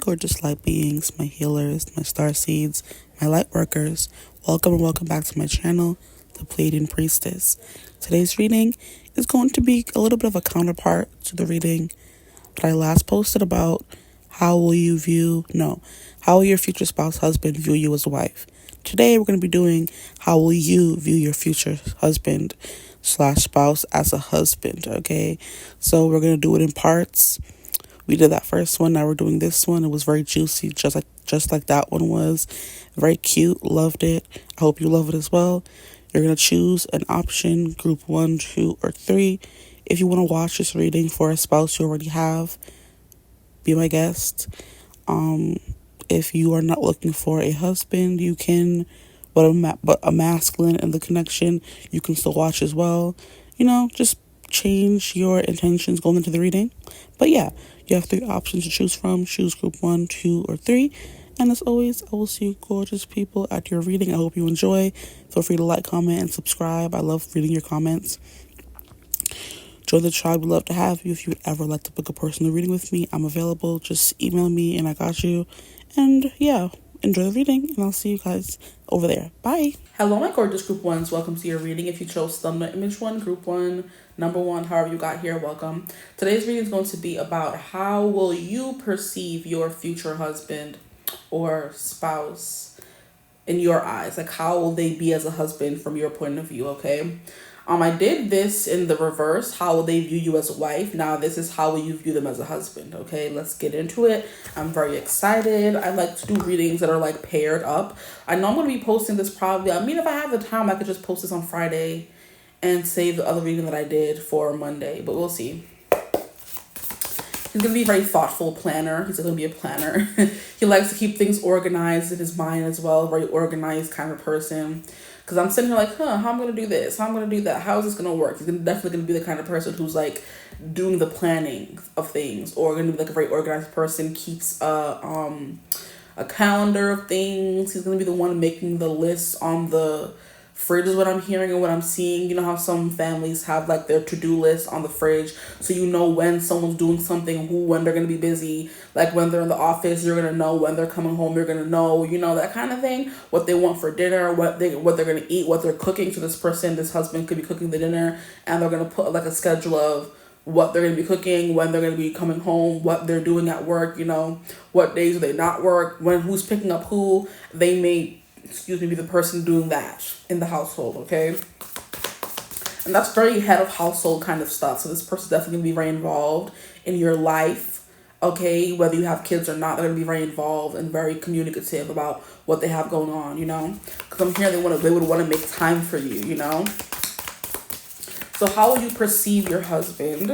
gorgeous light beings, my healers, my star seeds, my light workers. Welcome and welcome back to my channel, The Pleiadian Priestess. Today's reading is going to be a little bit of a counterpart to the reading that I last posted about how will your future spouse husband view you as a wife. Today we're going to be doing how will you view your future husband / spouse as a husband, okay? So we're going to do it in parts. We did that first one, now we're doing this one. It was very juicy, just like that one was. Very cute, loved it. I hope you love it as well. You're going to choose an option, group 1, 2, or 3. If you want to watch this reading for a spouse you already have, be my guest. If you are not looking for a husband, you can, but a masculine in the connection, you can still watch as well. Just change your intentions going into the reading. But yeah, you have 3 options to choose from. Choose group 1, 2, or 3. And as always, I will see you gorgeous people at your reading. I hope you enjoy. Feel free to like, comment, and subscribe. I love reading your comments. Join the tribe. We'd love to have you. If you would ever like to book a personal reading with me, I'm available. Just email me and I got you. And yeah, enjoy the reading and I'll see you guys over there. Bye. Hello, my gorgeous group 1s. Welcome to your reading. If you chose thumbnail image 1, group 1, number 1, however you got here, welcome. Today's reading is going to be about how will you perceive your future husband or spouse in your eyes. Like, how will they be as a husband from your point of view, okay? I did this in the reverse. How will they view you as a wife? Now this is how will you view them as a husband, okay? Let's get into it. I'm very excited. I like to do readings that are like paired up. I know I'm going to be posting this probably. If I have the time, I could just post this on Friday and save the other reading that I did for Monday, but we'll see. He's going to be a very thoughtful planner. He's going to be a planner. He likes to keep things organized in his mind as well. Very organized kind of person. Because I'm sitting here like, how I'm going to do this? How I'm going to do that? How is this going to work? He's definitely going to be the kind of person who's like doing the planning of things. Or going to be like a very organized person. Keeps a calendar of things. He's going to be the one making the list on the fridge is what I'm hearing and what I'm seeing. You know how some families have like their to-do list on the fridge, so you know when someone's doing something, when they're going to be busy. Like when they're in the office, you're going to know. When they're coming home, you're going to know, that kind of thing. What they want for dinner, what they're going to eat, what they're cooking. So this husband could be cooking the dinner, and they're going to put like a schedule of what they're going to be cooking, when they're going to be coming home, what they're doing at work, what days do they not work, who's picking up who. They may be the person doing that in the household, okay? And that's very head of household kind of stuff. So this person's definitely going to be very involved in your life, okay? Whether you have kids or not, they're going to be very involved and very communicative about what they have going on, Because I'm hearing they would want to make time for you, So how will you perceive your husband,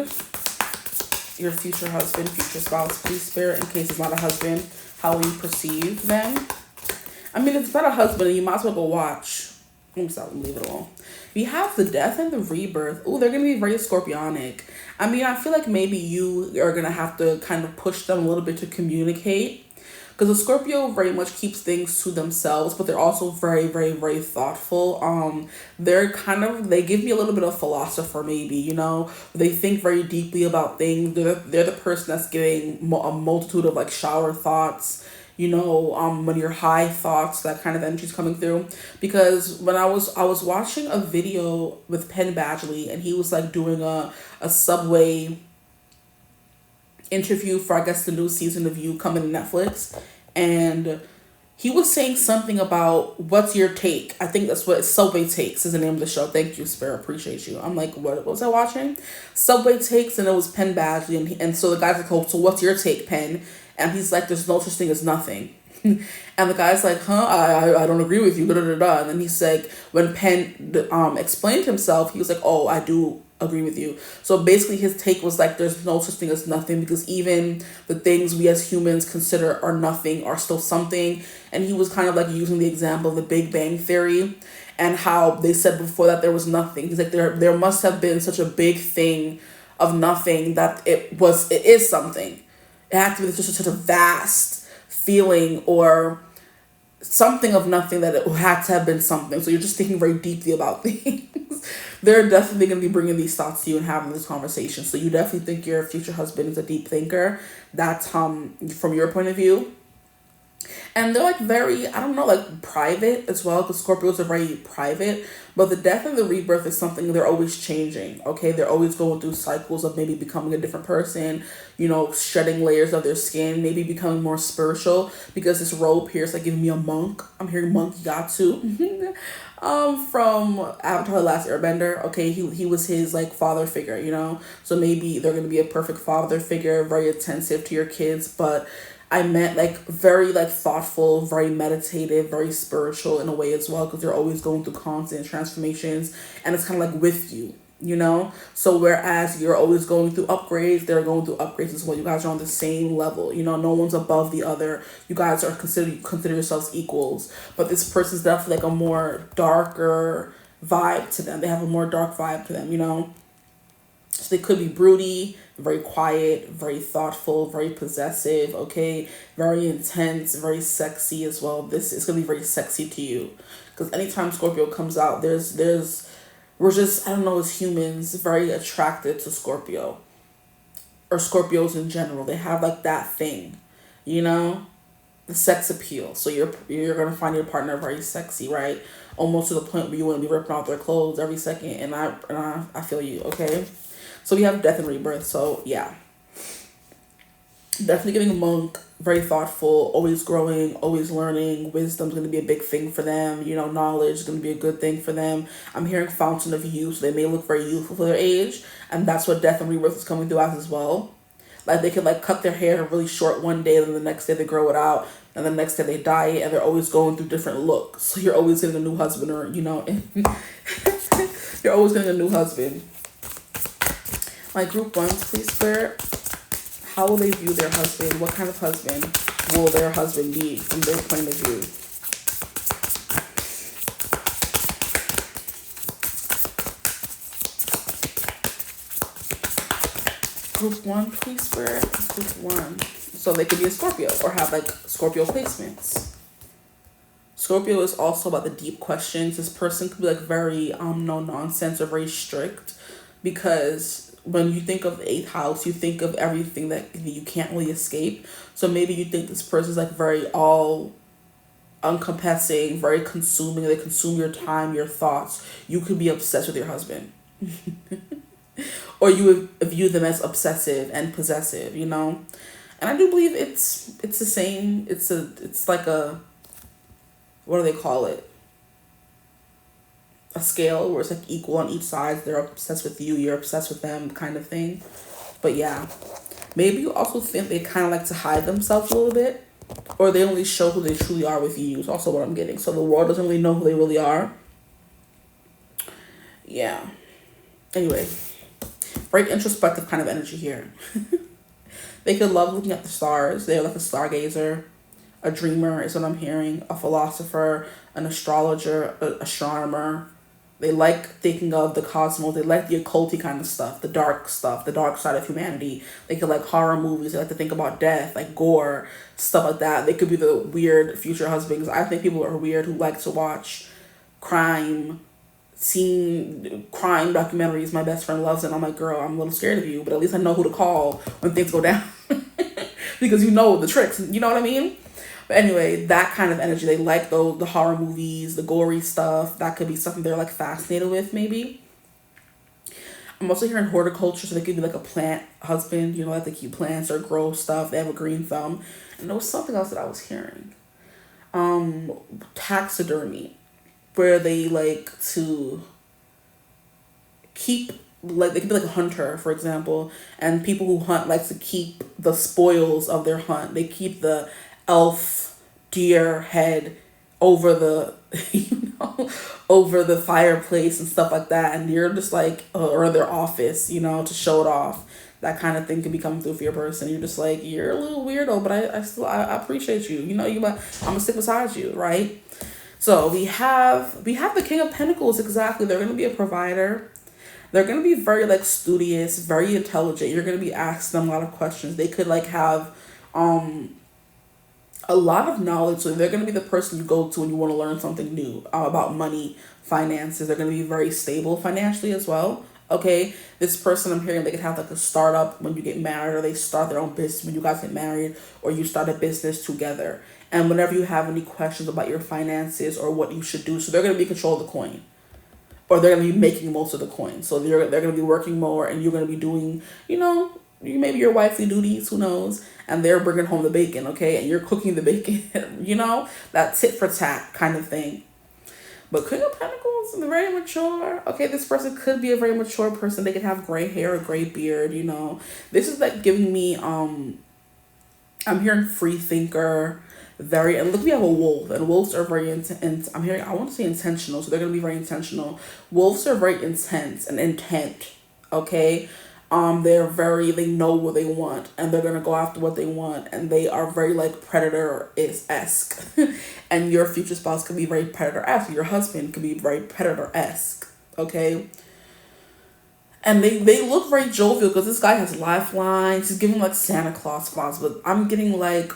your future husband, future spouse, please, Spirit, in case it's not a husband, how will you perceive them? If it's not a husband, you might as well go watch. Let me stop and leave it alone. We have the death and the rebirth. Oh, they're going to be very scorpionic. I feel like maybe you are going to have to kind of push them a little bit to communicate. Because the Scorpio very much keeps things to themselves, but they're also very, very, very thoughtful. They give me a little bit of philosopher maybe, They think very deeply about things. They're the person that's getting a multitude of like shower thoughts. When your high thoughts, that kind of energy is coming through. Because when I was watching a video with Penn Badgley, and he was like doing a Subway interview for, I guess, the new season of You coming to Netflix, and he was saying something about what's your take. I think that's what Subway Takes is the name of the show. Thank you, Spirit. Appreciate you. I'm like, what was I watching? Subway Takes, and it was Penn Badgley, and so the guy's like, oh, so what's your take, Penn? And he's like, there's no such thing as nothing. And the guy's like, I don't agree with you, da da da da. And then he's like, when Penn explained himself, he was like, oh, I do agree with you. So basically his take was like, there's no such thing as nothing, because even the things we as humans consider are nothing are still something. And he was kind of like using the example of the Big Bang Theory and how they said before that there was nothing. He's like, there must have been such a big thing of nothing that it is something. It had to be just such a vast feeling or something of nothing that it had to have been something. So you're just thinking very deeply about things. They're definitely going to be bringing these thoughts to you and having this conversation. So you definitely think your future husband is a deep thinker. That's from your point of view. And they're like very, I don't know, like private as well, because Scorpios are very private. But the death and the rebirth is something they're always changing, okay? They're always going through cycles of maybe becoming a different person, you know, shedding layers of their skin, maybe becoming more spiritual, because this robe here is like giving me a monk. I'm hearing monk Yatsu. From Avatar: The Last Airbender, okay? He was his like father figure, you know? So maybe they're going to be a perfect father figure, very attentive to your kids, but I meant like very like thoughtful, very meditative, very spiritual in a way as well, because they're always going through constant transformations, and it's kind of like with you, you know? So whereas you're always going through upgrades, they're going through upgrades as well. You guys are on the same level, you know, no one's above the other. You guys are consider yourselves equals, but this person's definitely like a more darker vibe to them. They have a more dark vibe to them, you know? So they could be broody, very quiet, very thoughtful, very possessive, okay? Very intense, very sexy as well. This is going to be very sexy to you. Because anytime Scorpio comes out, we're just, I don't know, as humans, very attracted to Scorpio. Or Scorpios in general. They have like that thing, you know? The sex appeal. So you're going to find your partner very sexy, right? Almost to the point where you want to be ripping off their clothes every second. And I feel you, okay? So we have death and rebirth. So yeah, definitely giving a monk, very thoughtful, always growing, always learning. Wisdom's going to be a big thing for them. You know, knowledge is going to be a good thing for them. I'm hearing fountain of youth. So they may look very youthful for their age. And that's what death and rebirth is coming through as well. Like they could like cut their hair really short one day, then the next day they grow it out, and the next day they dye it, and they're always going through different looks. So you're always getting a new husband, or, you know, you're always getting a new husband. My group ones, please, Spirit. How will they view their husband? What kind of husband will their husband be from their point of view? Group one, please, Spirit. Group one. So they could be a Scorpio or have like Scorpio placements. Scorpio is also about the deep questions. This person could be like very no nonsense or very strict, because when you think of the 8th house, you think of everything that you can't really escape. So maybe you think this person's like very all encompassing, very consuming. They consume your time, your thoughts. You could be obsessed with your husband. Or you would view them as obsessive and possessive, you know? And I do believe it's the same. It's like a, what do they call it? A scale where it's like equal on each side. They're obsessed with you, you're obsessed with them, kind of thing. But yeah, maybe you also think they kind of like to hide themselves a little bit, or they only show who they truly are with you. Is also what I'm getting. So the world doesn't really know who they really are. Yeah. Anyway, very introspective kind of energy here. They could love looking at the stars. They're like a stargazer, a dreamer is what I'm hearing, a philosopher, an astrologer, an astronomer. They like thinking of the cosmos. They like the occulty kind of stuff, the dark side of humanity. They could like horror movies. They like to think about death, like gore, stuff like that. They could be the weird future husbands. I think people are weird who like to watch crime documentaries. My best friend loves it. I'm like, girl, I'm a little scared of you, but at least I know who to call when things go down. Because you know the tricks. You know what I mean? But anyway, that kind of energy. They like the horror movies, the gory stuff. That could be something they're like fascinated with, maybe. I'm also hearing horticulture, so they could be like a plant husband, you know, like they keep plants or grow stuff. They have a green thumb. And there was something else that I was hearing. Taxidermy, where they like to keep, like they could be like a hunter, for example, and people who hunt like to keep the spoils of their hunt. They keep the elf deer head over the over the fireplace and stuff like that, and you're just like or their office, you know, to show it off. That kind of thing could be coming through for your person. You're just like, you're a little weirdo, but I appreciate you, you know. I'm gonna stick beside you, right? So we have the King of Pentacles. Exactly. They're gonna be a provider. They're going to be very like studious, very intelligent. You're going to be asking them a lot of questions. They could like have a lot of knowledge. So they're going to be the person you go to when you want to learn something new about money, finances. They're going to be very stable financially as well. Okay, this person, I'm hearing, they could have like a startup when you get married, or they start their own business when you guys get married, or you start a business together. And whenever you have any questions about your finances or what you should do, so they're going to be in control of the coin, or they're going to be making most of the coin. So they're going to be working more, and you're going to be doing, maybe your wifely duties, who knows, and they're bringing home the bacon, okay, and you're cooking the bacon, that tit for tat kind of thing. But Queen of Pentacles, very mature. Okay, this person could be a very mature person. They could have gray hair or gray beard, This is like giving me, I'm hearing free thinker, and look, we have a wolf, and wolves are very intense. I want to say intentional, so they're going to be very intentional. Wolves are very intense and intent, okay? They know what they want, and they're gonna go after what they want, and they are very like predator-esque. And your future spouse could be very predator-esque. Your husband could be very predator-esque, okay? And they look very jovial because this guy has lifelines. He's giving like Santa Claus vibes, but I'm getting like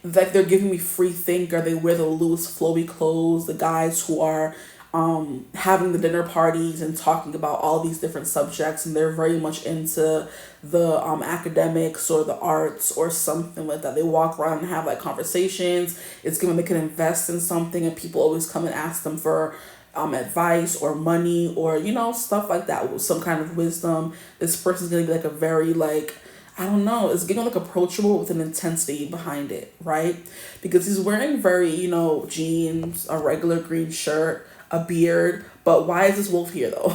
they're giving me free thinker. They wear the loose flowy clothes. The guys who are having the dinner parties and talking about all these different subjects, and they're very much into the academics or the arts or something like that. They walk around and have like conversations. It's gonna make them invest in something, and people always come and ask them for advice or money or stuff like that with some kind of wisdom. This person's gonna be like a very like, I don't know, it's getting like approachable with an intensity behind it, right? Because he's wearing very, jeans, a regular green shirt, a beard. But why is this wolf here though?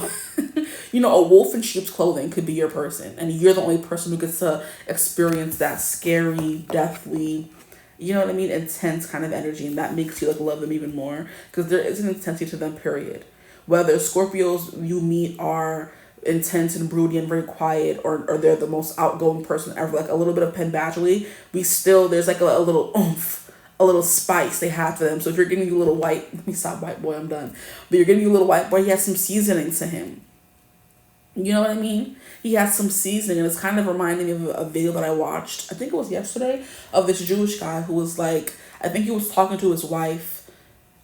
A wolf in sheep's clothing could be your person, and you're the only person who gets to experience that scary, deathly, intense kind of energy, and that makes you like love them even more because there is an intensity to them, period. Whether Scorpios you meet are intense and broody and very quiet, or they're the most outgoing person ever, like a little bit of pen badgerly, there's like a little oomph, a little spice they have to them. So if you're getting a little white, let me stop white boy, I'm done. But you're getting a little white boy, he has some seasoning to him. You know what I mean? He has some seasoning, and it's kind of reminding me of a video that I watched, I think it was yesterday, of this Jewish guy who was like, I think he was talking to his wife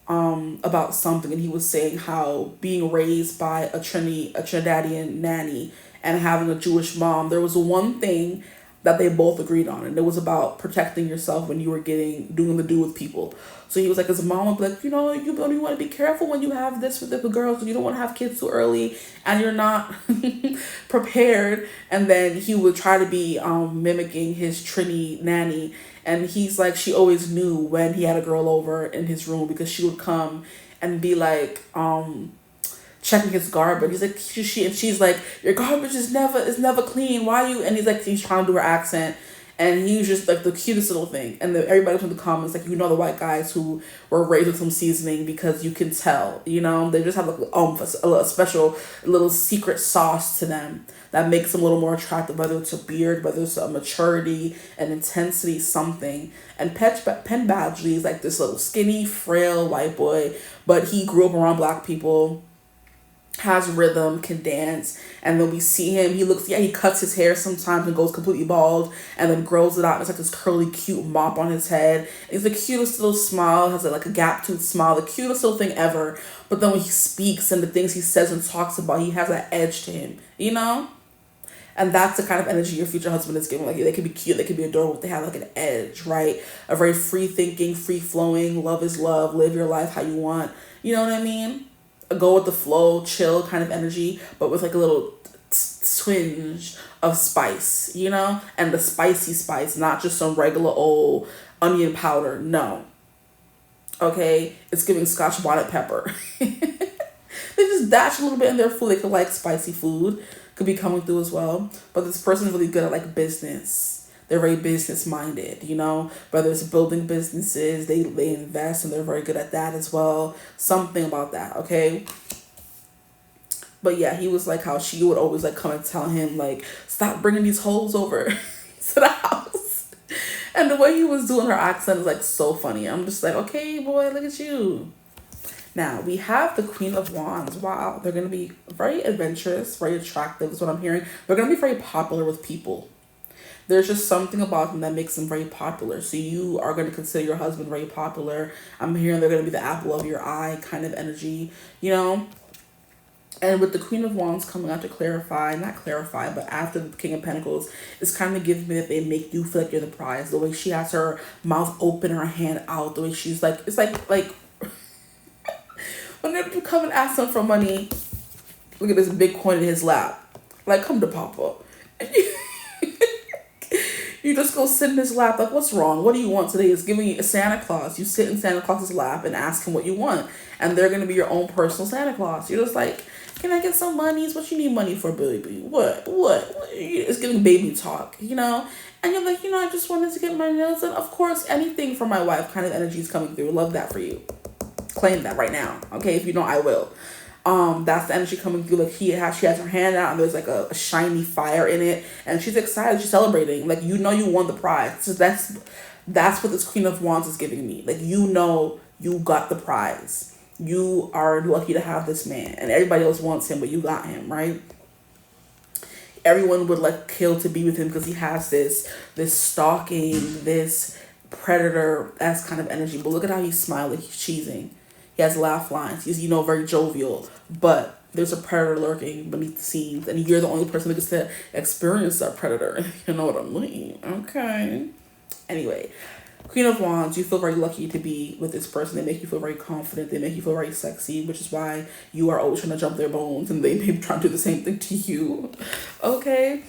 about something, and he was saying how being raised by a Trinidadian nanny and having a Jewish mom, there was one thing that they both agreed on, and it was about protecting yourself when you were doing the do with people. So he was like, his mom would be like, you want to be careful when you have this with the girls, you don't want to have kids too early, and you're not prepared. And then he would try to be mimicking his Trini nanny, and he's like, she always knew when he had a girl over in his room because she would come and be like, checking his garbage. He's like, she's like, your garbage is never clean. Why you? And he's trying to do her accent, and he was just like the cutest little thing. And everybody was in the comments like, the white guys who were raised with some seasoning, because you can tell, they just have like a special little secret sauce to them that makes them a little more attractive, whether it's a beard, whether it's a maturity, an intensity, something. And Penn Badgley is like this little skinny, frail white boy, but he grew up around black people, has rhythm, can dance. And then we see him, he cuts his hair sometimes and goes completely bald and then grows it out. It's like this curly, cute mop on his head. And he's the cutest little smile, has like a gap tooth smile, the cutest little thing ever. But then when he speaks and the things he says and talks about, he has that edge to him, And that's the kind of energy your future husband is giving. Like, they can be cute, they can be adorable, they have like an edge, right? A very free thinking, free flowing, love is love, live your life how you want. You know what I mean? Go with the flow, chill kind of energy, but with like a little twinge of spice, and the spicy spice, not just some regular old onion powder. No. Okay, it's giving Scotch bonnet pepper. They just dash a little bit in their food. They could like spicy food, could be coming through as well. But this person's really good at like business. They're very business minded, whether it's building businesses, they invest, and they're very good at that as well. Something about that, okay? But yeah, he was like how she would always like come and tell him like, stop bringing these hoes over to the house. And the way he was doing her accent is like so funny. I'm just like, okay, boy, look at you. Now, we have the Queen of Wands. Wow, they're going to be very adventurous, very attractive is what I'm hearing. They're going to be very popular with people. There's just something about them that makes them very popular. So you are going to consider your husband very popular. I'm hearing they're going to be the apple of your eye kind of energy, you know? And with the Queen of Wands coming out to clarify, not clarify, but after the King of Pentacles, it's kind of giving me that they make you feel like you're the prize. The way she has her mouth open, her hand out, the way she's like, it's like when they come and ask him for money, look at this big coin in his lap. Like, come to Papa. You just go sit in his lap. Like, what's wrong? What do you want today? It's giving you a Santa Claus. You sit in Santa Claus's lap and ask him what you want. And they're going to be your own personal Santa Claus. You're just like, can I get some monies? What you need money for, baby? What? It's giving baby talk, you know? And you're like, I just wanted to get my nails done. Of course, anything for my wife kind of energy is coming through. Love that for you. Claim that right now. Okay, if you don't, I will. That's the energy coming through. Like she has her hand out and there's like a shiny fire in it, and she's excited, she's celebrating. Like, you won the prize. So that's what this Queen of Wands is giving me. Like, you got the prize. You are lucky to have this man, and everybody else wants him, but you got him, right? Everyone would like kill to be with him because he has this stalking, this predator as kind of energy. But look at how he's smiling, he's cheesing. He has laugh lines. He's, very jovial. But there's a predator lurking beneath the scenes. And you're the only person that gets to experience that predator. You know what I mean? Okay. Anyway, Queen of Wands, you feel very lucky to be with this person. They make you feel very confident. They make you feel very sexy, which is why you are always trying to jump their bones. And they may be trying to do the same thing to you. Okay.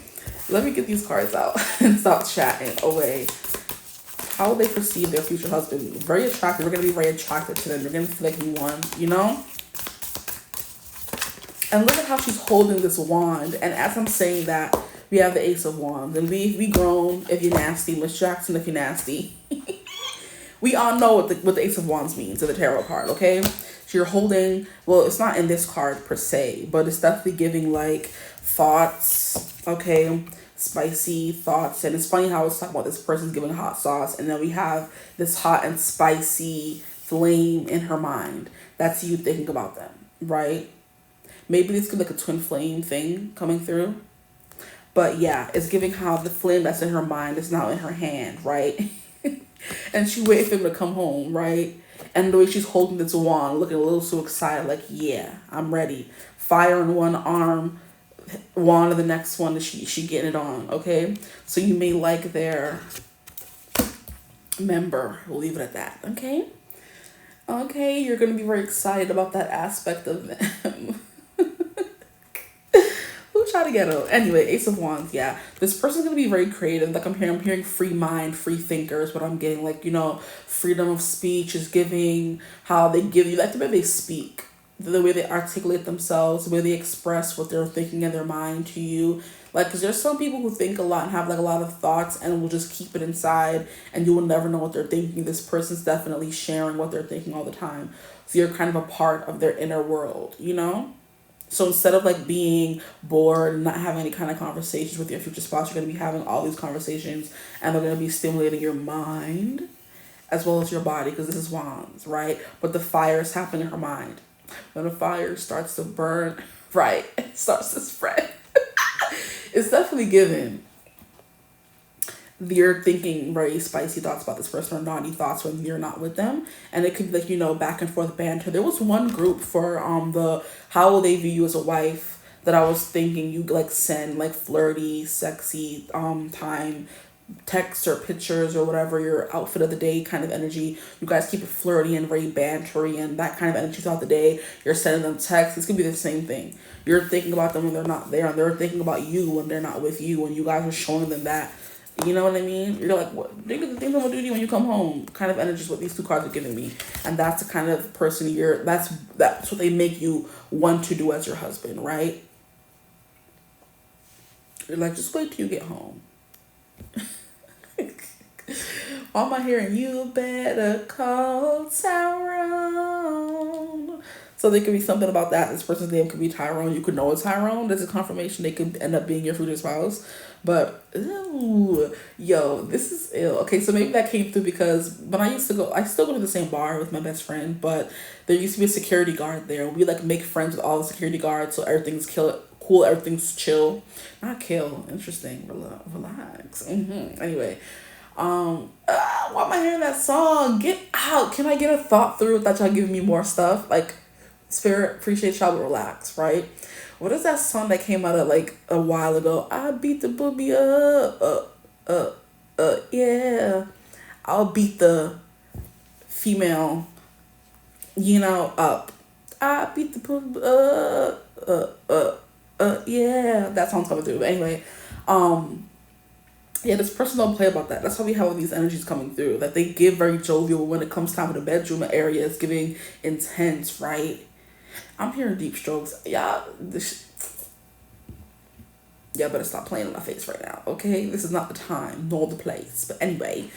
Let me get these cards out and stop chatting away. How will they perceive their future husband? Very attractive. We're going to be very attracted to them. You're going to feel like you won, And look at how she's holding this wand. And as I'm saying that, we have the Ace of Wands. And we grown if you're nasty. Miss Jackson if you're nasty. We all know what the Ace of Wands means in the tarot card, okay? So you're holding, well, it's not in this card per se, but it's definitely giving like thoughts, okay? Spicy thoughts. And it's funny how it's talking about this person's giving hot sauce, and then we have this hot and spicy flame in her mind. That's you thinking about them, right? Maybe this could be like a twin flame thing coming through, but yeah, it's giving how the flame that's in her mind is now in her hand, right? And she waited for him to come home, right? And the way she's holding this wand, looking a little so excited, like, yeah, I'm ready. Fire in one arm, wand of the next one, she getting it on, okay? So you may like their member. We'll leave it at that, okay? Okay, you're going to be very excited about that aspect of them. Who tried to get it? Anyway, Ace of Wands, yeah. This person's going to be very creative. Like, I'm hearing free mind, free thinkers, but I'm getting, like, freedom of speech is giving how they give you, like, the way they speak, the way they articulate themselves, the way they express what they're thinking in their mind to you. Like, because there's some people who think a lot and have, like, a lot of thoughts and will just keep it inside, and you will never know what they're thinking. This person's definitely sharing what they're thinking all the time. So you're kind of a part of their inner world, So instead of like being bored and not having any kind of conversations with your future spouse, you're going to be having all these conversations, and they're going to be stimulating your mind as well as your body, because this is Wands, right? But the fire is happening in her mind. When the fire starts to burn, right, it starts to spread. It's definitely given. You're thinking very spicy thoughts about this person, or naughty thoughts when you're not with them, and it could be like back and forth banter. There was one group for the how will they view you as a wife that I was thinking you like send like flirty, sexy time texts or pictures or whatever, your outfit of the day kind of energy. You guys keep it flirty and very bantery and that kind of energy throughout the day. You're sending them texts. It's gonna be the same thing. You're thinking about them when they're not there, and they're thinking about you when they're not with you, and you guys are showing them that. You know what I mean? You're like, what? Think of the things I'm gonna do to you when you come home. Kind of energy is what these two cards are giving me, and that's the kind of person you're. That's what they make you want to do as your husband, right? You're like, just wait till you get home. All my hearing, you better call Tyrone. So there could be something about that. This person's name could be Tyrone. You could know it's Tyrone. There's a confirmation they could end up being your future spouse. But, ooh, yo, this is ill. Okay, so maybe that came through because when I used to go, I still go to the same bar with my best friend, but there used to be a security guard there. We, like, make friends with all the security guards, so everything's cool, everything's chill. Not kill, interesting, relax. Anyway, why am I hearing that song? Get out. Can I get a thought through without y'all giving me more stuff? Like, spirit, appreciate y'all, but relax, right? What is that song that came out of like a while ago? I beat the booby yeah. I'll beat the female, up. I beat the booby yeah. That song's coming through. But anyway, yeah, this person don't play about that. That's how we have all these energies coming through. That they give very jovial, but when it comes time to the bedroom area, it's giving intense, right? I'm hearing deep strokes. Y'all better stop playing in my face right now, okay? This is not the time nor the place. But anyway,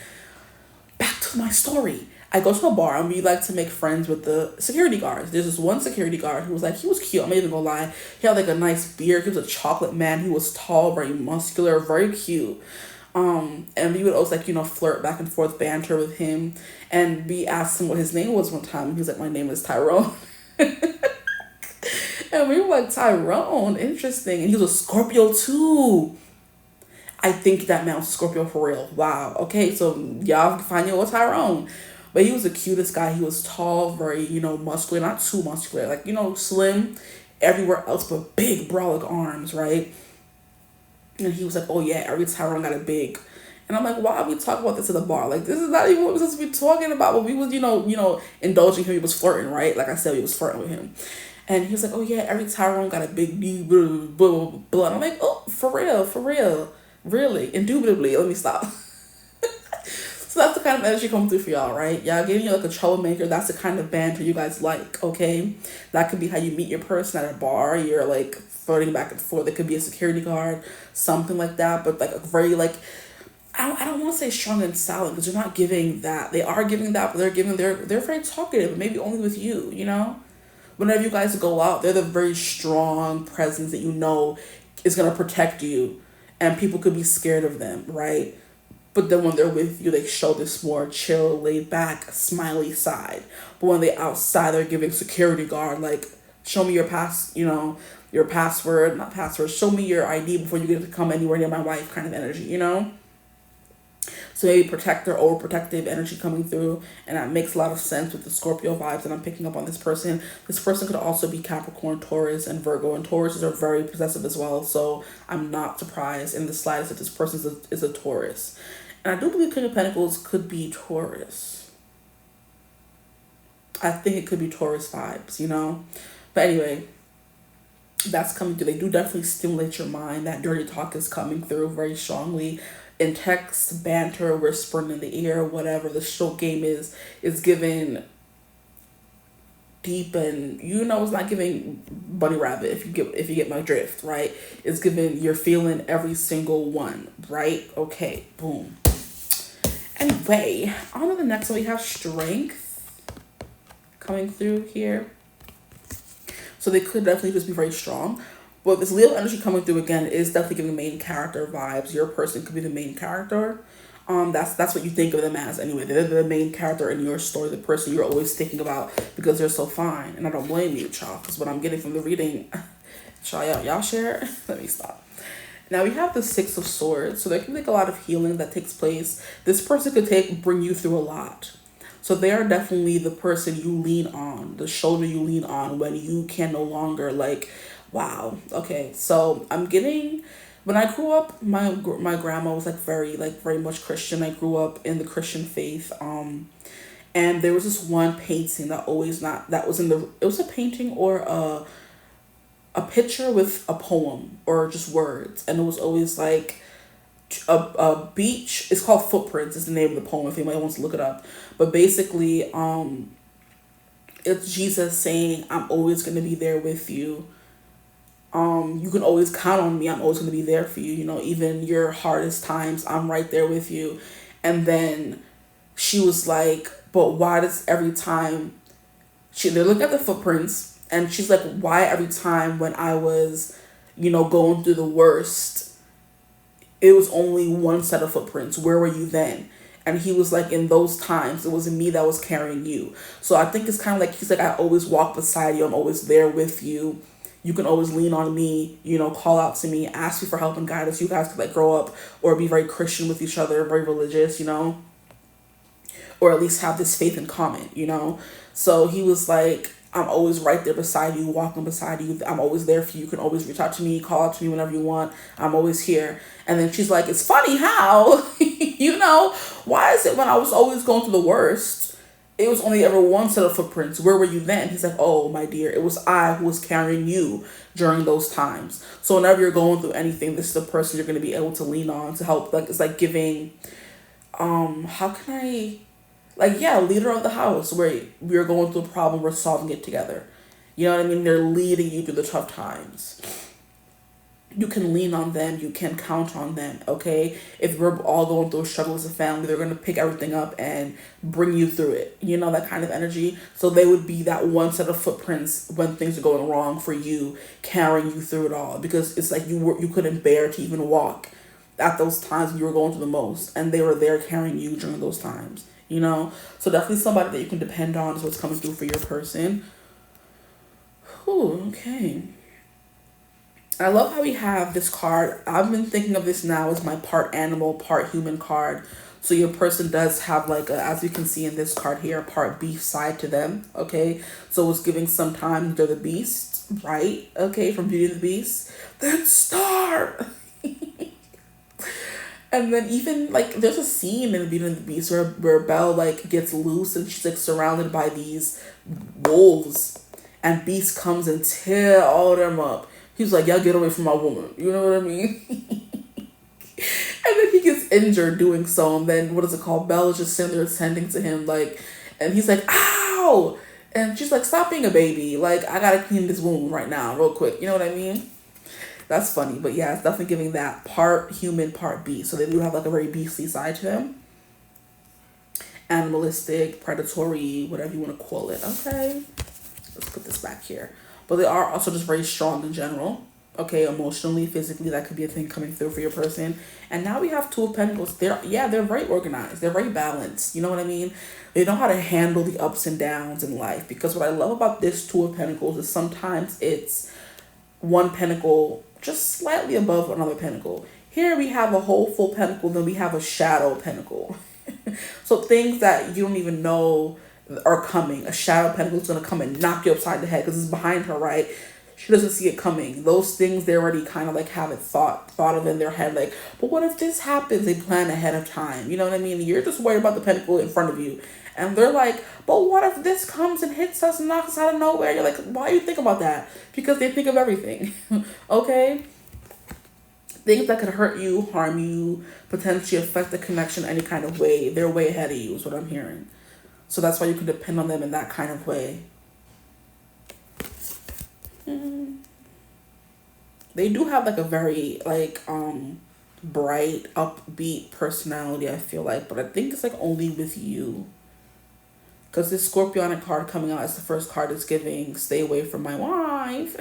back to my story. I go to a bar and we like to make friends with the security guards. There's this one security guard who was like, he was cute. I'm not even gonna lie. He had like a nice beard. He was a chocolate man. He was tall, very muscular, very cute. And we would always flirt back and forth, banter with him. And we asked him what his name was one time. He was like, my name is Tyrone. And we were like, Tyrone, interesting. And he was a Scorpio too. I think that man was a Scorpio for real. Wow. Okay, so y'all find your Tyrone. But he was the cutest guy. He was tall, very, muscular, not too muscular. Like, slim everywhere else, but big brolic arms, right? And he was like, oh yeah, every Tyrone got a big. And I'm like, why are we talking about this at the bar? Like, this is not even what we're supposed to be talking about. But we was, indulging him. He was flirting, right? Like I said, we was flirting with him. And he was like, oh yeah, every Tyrone got a big D, blah, blah, blah, blah. And I'm like, oh, for real. Really? Indubitably. Let me stop. So that's the kind of energy coming through for y'all, right? Y'all getting you like a troublemaker. That's the kind of banter you guys like, okay? That could be how you meet your person at a bar. You're like flirting back and forth. It could be a security guard, something like that. But like a very I don't want to say strong and silent because they're not giving that. They are giving that, but they're very talkative, but maybe only with you, Whenever you guys go out, they're the very strong presence that is going to protect you. And people could be scared of them, right? But then when they're with you, they show this more chill, laid back, smiley side. But when they're outside, they're giving security guard, like, show me your your password, not password, show me your ID before you get to come anywhere near my wife kind of energy, So maybe protector, overprotective energy coming through. And that makes a lot of sense with the Scorpio vibes that I'm picking up on this person. This person could also be Capricorn, Taurus, and Virgo. And Tauruses are very possessive as well. So I'm not surprised in the slightest that this person is a Taurus. And I do believe King of Pentacles could be Taurus. I think it could be Taurus vibes, But anyway, that's coming through. They do definitely stimulate your mind. That dirty talk is coming through very strongly. In text, banter, whispering in the ear, whatever the short game is given deep, and it's not giving bunny rabbit if you get my drift, right? It's giving you're feeling every single one, right? Okay, boom. Anyway, on to the next one. We have strength coming through here. So they could definitely just be very strong. But this Leo energy coming through again is definitely giving main character vibes. Your person could be the main character. That's what you think of them as anyway. They're the main character in your story, the person you're always thinking about because they're so fine. And I don't blame you, y'all, because what I'm getting from the reading, y'all share? Let me stop. Now we have the Six of Swords. So there can be a lot of healing that takes place. This person could bring you through a lot. So they are definitely the person you lean on, the shoulder you lean on when you can no longer wow. Okay. So I'm getting, when I grew up, my grandma was very much Christian. I grew up in the Christian faith. And there was this one painting it was a painting or a picture with a poem or just words. And it was always like a beach. It's called Footprints is the name of the poem if anybody wants to look it up. But basically, it's Jesus saying, I'm always going to be there with you. You can always count on me. I'm always going to be there for you. Even your hardest times, I'm right there with you. And then she was like, but why does every time they look at the footprints and she's like, why every time when I was, going through the worst, it was only one set of footprints. Where were you then? And he was like, in those times, it wasn't me that was carrying you. So I think it's kind of like, he's like, I always walk beside you. I'm always there with you. you can always lean on me, call out to me, ask me for help and guidance. You guys could like grow up or be very Christian with each other, very religious, or at least have this faith in common. So he was like, I'm always right there beside you, walking beside you. I'm always there for you. You can always reach out to me, call out to me whenever you want. I'm always here. And then she's like, it's funny how, why is it when I was always going through the worst, it was only ever one set of footprints? Where were you then? He's like, oh, my dear, it was I who was carrying you during those times. So whenever you're going through anything, this is the person you're going to be able to lean on to help. Like, it's like giving, how can I, like, yeah, leader of the house, where we're going through a problem, we're solving it together. You know what I mean? They're leading you through the tough times. You can lean on them. You can count on them, okay? If we're all going through a struggle as a family, they're going to pick everything up and bring you through it. That kind of energy. So they would be that one set of footprints when things are going wrong for you, carrying you through it all. Because it's like you couldn't bear to even walk at those times when you were going through the most. And they were there carrying you during those times. So definitely somebody that you can depend on is what's coming through for your person. Ooh, okay. I love how we have this card. I've been thinking of this now as my part animal, part human card. So your person does have like as you can see in this card here, a part beast side to them, okay? So it's giving sometimes they're the beast, right? Okay, from Beauty and the Beast. Then Star! And then even like there's a scene in Beauty and the Beast where Belle like gets loose and she's like surrounded by these wolves, and Beast comes and tear all of them up. He's like, y'all get away from my woman. You know what I mean? And then he gets injured doing so, and then what is it called? Belle is just sitting there tending to him, like, and he's like, ow! And she's like, stop being a baby. Like, I gotta clean this wound right now, real quick. You know what I mean? That's funny, but yeah, it's definitely giving that part human, part beast. So they do have like a very beastly side to them. Animalistic, predatory, whatever you want to call it. Okay, let's put this back here. But they are also just very strong in general. Okay, emotionally, physically, that could be a thing coming through for your person. And now we have Two of Pentacles. They're very organized. They're very balanced. You know what I mean? They know how to handle the ups and downs in life. Because what I love about this Two of Pentacles is sometimes it's one pentacle just slightly above another pentacle. Here we have a whole full pentacle, then we have a shadow pentacle. So things that you don't even know are coming. A shadow pentacle is going to come and knock you upside the head because it's behind her, right? She doesn't see it coming. Those things they already kind of like have it thought of in their head, like, but what if this happens? They plan ahead of time. You know what I mean? You're just worried about the pentacle in front of you. And they're like, but what if this comes and hits us and knocks us out of nowhere? You're like, why do you think about that? Because they think of everything. Okay? Things that could hurt you, harm you, potentially affect the connection any kind of way. They're way ahead of you is what I'm hearing. So that's why you can depend on them in that kind of way. They do have like a very like bright, upbeat personality, I feel like. But I think it's like only with you. Because this Scorpionic card coming out as the first card is giving, stay away from my wife.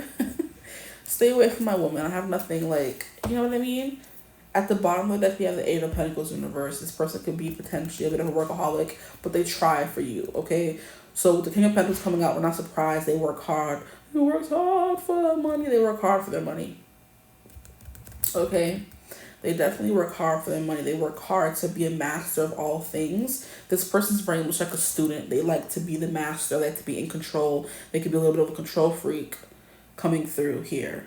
Stay away from my woman. I have nothing like, you know what I mean? At the bottom of the deck, we have the Eight of Pentacles in reverse. This person could be potentially a bit of a workaholic, but they try for you, okay? So with the King of Pentacles coming out, we're not surprised. They work hard. They work hard for their money. They work hard for their money. Okay? They definitely work hard for their money. They work hard to be a master of all things. This person's very much like a student. They like to be the master. They like to be in control. They could be a little bit of a control freak coming through here.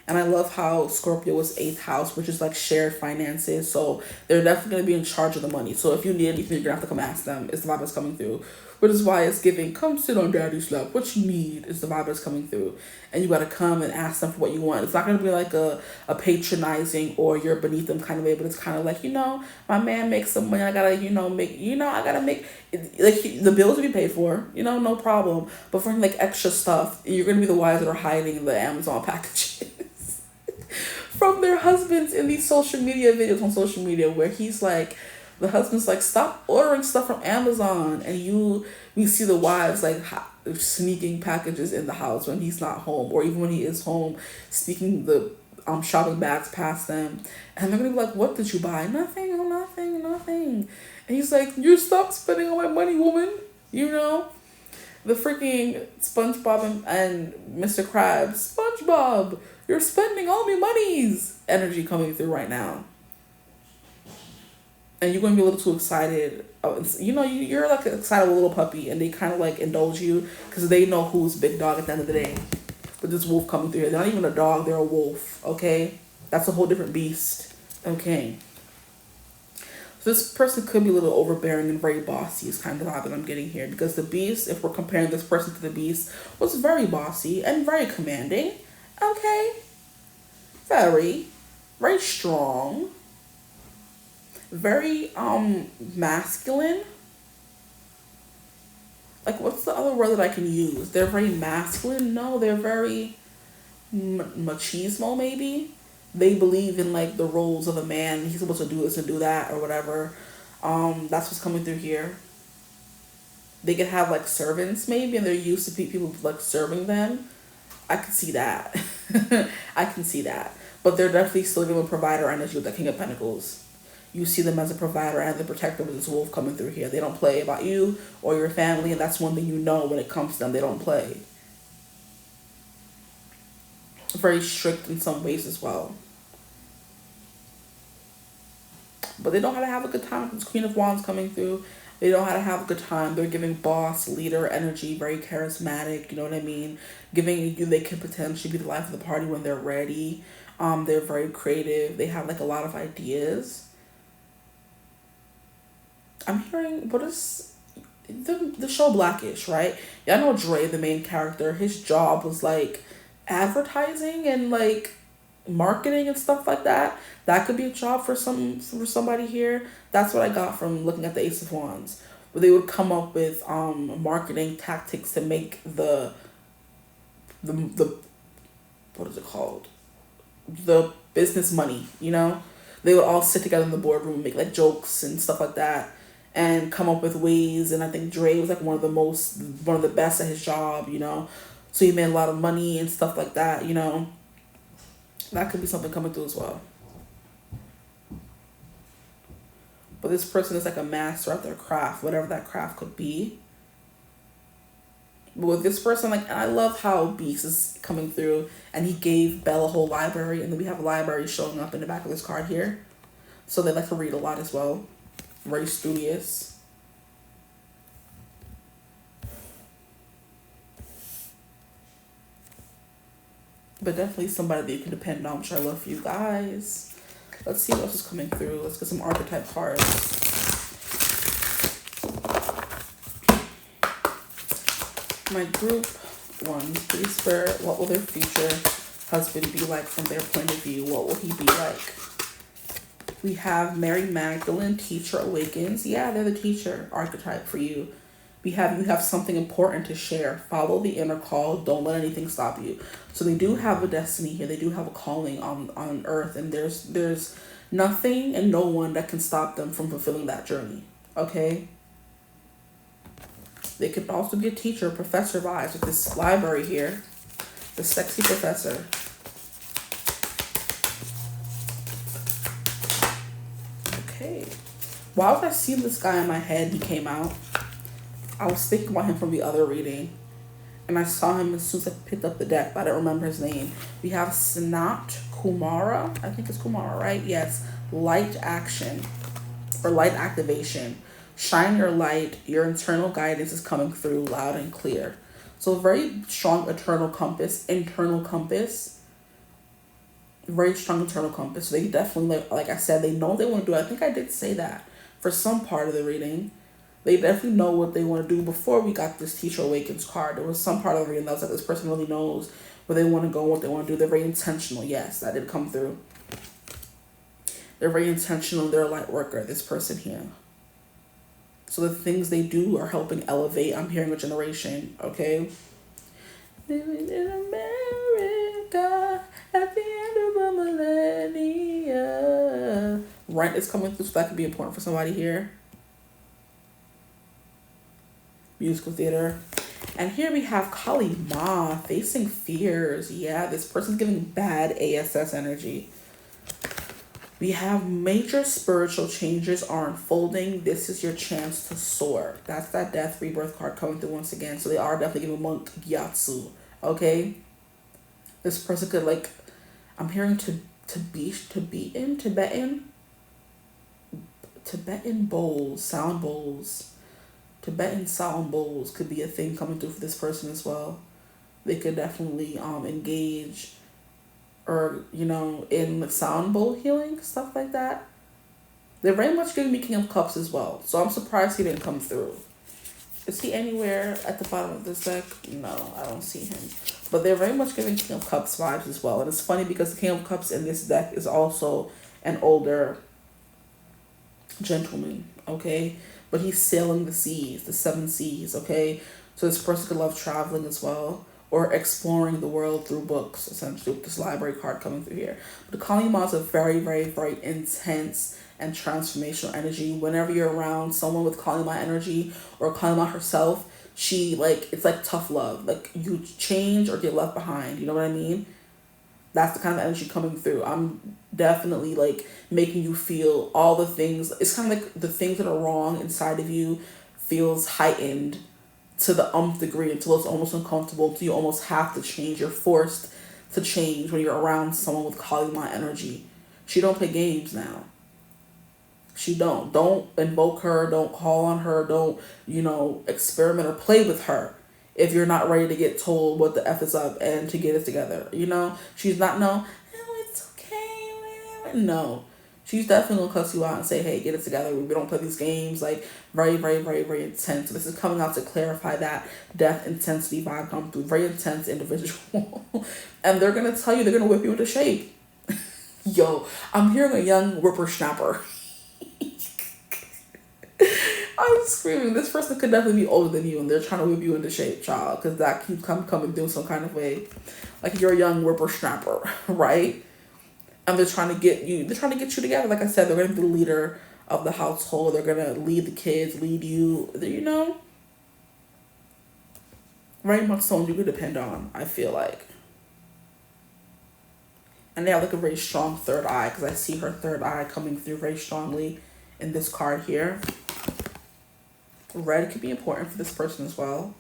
And I love how Scorpio is 8th house, which is like shared finances. So they're definitely going to be in charge of the money. So if you need anything, you're going to have to come ask them. It's the vibe that's coming through. Which is why it's giving, come sit on daddy's lap. What you need is the vibe that's coming through. And you got to come and ask them for what you want. It's not going to be like a patronizing or you're beneath them kind of way. But it's kind of like, my man makes some money. I got to, I got to make, like, the bills will be paid for. No problem. But for like extra stuff, you're going to be the ones that are hiding the Amazon packages. From their husbands in these social media videos on social media where he's like, the husband's like, stop ordering stuff from Amazon. And we see the wives like sneaking packages in the house when he's not home, or even when he is home, sneaking the shopping bags past them. And they're going to be like, what did you buy? Nothing, oh, nothing. And he's like, you stop spending all my money, woman. The freaking SpongeBob and Mr. Krabs. SpongeBob, you're spending all my monies. Energy coming through right now. And you're going to be a little too excited. You're like an excitable little puppy, and they kind of like indulge you because they know who's big dog at the end of the day. But this wolf coming through here, they're not even a dog, they're a wolf, okay? That's a whole different beast, okay? So this person could be a little overbearing and very bossy is kind of the vibe that I'm getting here, because the beast, if we're comparing this person to the beast, was very bossy and very commanding, okay? Very strong. Very masculine. Like, what's the other word that I can use? They're very masculine. No, they're very machismo, maybe. They believe in like the roles of a man. He's supposed to do this and do that or whatever. That's what's coming through here. They could have like servants maybe, and they're used to people like serving them. I can see that. I can see that. But they're definitely still giving provider energy with the King of Pentacles. You see them as a provider and the protector with this wolf coming through here. They don't play about you or your family, and that's one thing you know when it comes to them. They don't play. Very strict in some ways as well. But they know how to have a good time. This Queen of Wands coming through. They know how to have a good time. They're giving boss, leader energy, very charismatic, you know what I mean? Giving you, they could potentially be the life of the party when they're ready. They're very creative. They have like a lot of ideas. I'm hearing, what is the show Blackish, right? Yeah, I know Dre, the main character, his job was like advertising and like marketing and stuff like that. That could be a job for somebody here. That's what I got from looking at the Ace of Wands, where they would come up with marketing tactics to make the what is it called? The business money, you know? They would all sit together in the boardroom and make like jokes and stuff like that, and come up with ways. And I think Dre was like one of the best at his job, you know? So he made a lot of money and stuff like that, you know? That could be something coming through as well. But this person is like a master at their craft, whatever that craft could be. But with this person, like, I love how Beast is coming through, and he gave Belle a whole library, and then we have a library showing up in the back of this card here. So they like to read a lot as well. Very studious. But definitely somebody that you can depend on, which I love for you guys. Let's see what else is coming through. Let's get some archetype cards. My group ones, please spirit, what will their future husband be like from their point of view? What will he be like? We have Mary Magdalene, teacher awakens. Yeah, they're the teacher archetype for you. You have something important to share. Follow the inner call. Don't let anything stop you. So they do have a destiny here. They do have a calling on earth, and there's nothing and no one that can stop them from fulfilling that journey. Okay? They could also be a teacher, professor vibes with this library here. The sexy professor. Okay. Why was I seeing this guy in my head? He came out. I was thinking about him from the other reading, and I saw him as soon as I picked up the deck, but I don't remember his name. We have Sanat Kumara. I think it's Kumara, right? Yes. Light action or light activation. Shine your light. Your internal guidance is coming through loud and clear. So very strong internal compass. Very strong internal compass. So they definitely, like I said, they know what they want to do. I think I did say that for some part of the reading. They definitely know what they want to do. Before we got this Teacher Awakens card, there was some part of the reading that was like, this person really knows where they want to go, what they want to do. They're very intentional. Yes, that did come through. They're very intentional. They're a light worker, this person here. So the things they do are helping elevate. I'm hearing a generation, okay? Living in America at the end of a millennia. Rent is coming through, so that could be important for somebody here. Musical theater. And here we have Kali Ma, facing fears. Yeah, this person's giving bad ASS energy. We have major spiritual changes are unfolding. This is your chance to soar. That's that death rebirth card coming through once again. So they are definitely giving monk gyatso. Okay? This person could like, I'm hearing Tibetan bowls, sound bowls. Tibetan sound bowls could be a thing coming through for this person as well. They could definitely engage or, in the sound bowl healing, stuff like that. They're very much giving me King of Cups as well. So I'm surprised he didn't come through. Is he anywhere at the bottom of this deck? No, I don't see him. But they're very much giving King of Cups vibes as well. And it's funny because the King of Cups in this deck is also an older gentleman, okay? But he's sailing the seas, the 7 seas, okay? So this person could love traveling as well, or exploring the world through books, essentially, with this library card coming through here. But the Kali-Ma is a very, very, very intense and transformational energy. Whenever you're around someone with Kali-Ma energy or Kali-Ma herself, she, like, it's like tough love. Like, you change or get left behind, you know what I mean? That's the kind of energy coming through. I'm definitely, like, making you feel all the things. It's kind of like the things that are wrong inside of you feels heightened to the degree until it's almost uncomfortable, until you almost have to change. You're forced to change when you're around someone with Kali-Ma energy. She don't play games now. She don't invoke her, don't call on her, don't, experiment or play with her if you're not ready to get told what the F is up and to get it together. She's not, no, it's okay. No. She's definitely gonna cuss you out and say, hey, get it together. We don't play these games. Like, very, very, very, very intense. So this is coming out to clarify that death intensity vibe come through. Very intense individual. And they're gonna tell you, they're gonna whip you into shape. Yo, I'm hearing a young whippersnapper. I'm screaming. This person could definitely be older than you, and they're trying to whip you into shape, child, because that keeps coming through some kind of way. Like, you're a young whippersnapper, right? And they're trying to get you together. Like I said, they're going to be the leader of the household. They're going to lead the kids, lead you, very much someone you could depend on, I feel like. And they have like a very strong third eye, because I see her third eye coming through very strongly in this card here. Red could be important for this person as well.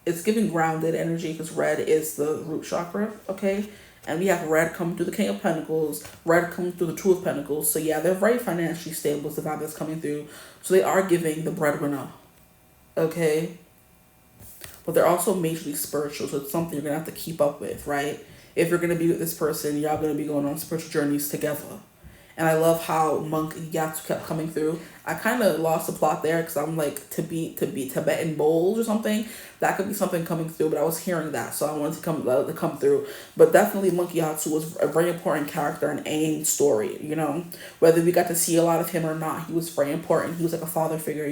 It's giving grounded energy because red is the root chakra, okay? And we have red coming through the King of Pentacles, red coming through the Two of Pentacles. So yeah, they're very financially stable is the vibe that's coming through. So they are giving the breadwinner, okay? But they're also majorly spiritual, so it's something you're going to have to keep up with, right? If you're going to be with this person, y'all going to be going on spiritual journeys together. And I love how Monk Gyatso kept coming through. I kind of lost the plot there because I'm like, to be Tibetan bowls or something. That could be something coming through, but I was hearing that, so I wanted to come through. But definitely Monk Gyatso was a very important character in Aang's story, Whether we got to see a lot of him or not, he was very important. He was like a father figure,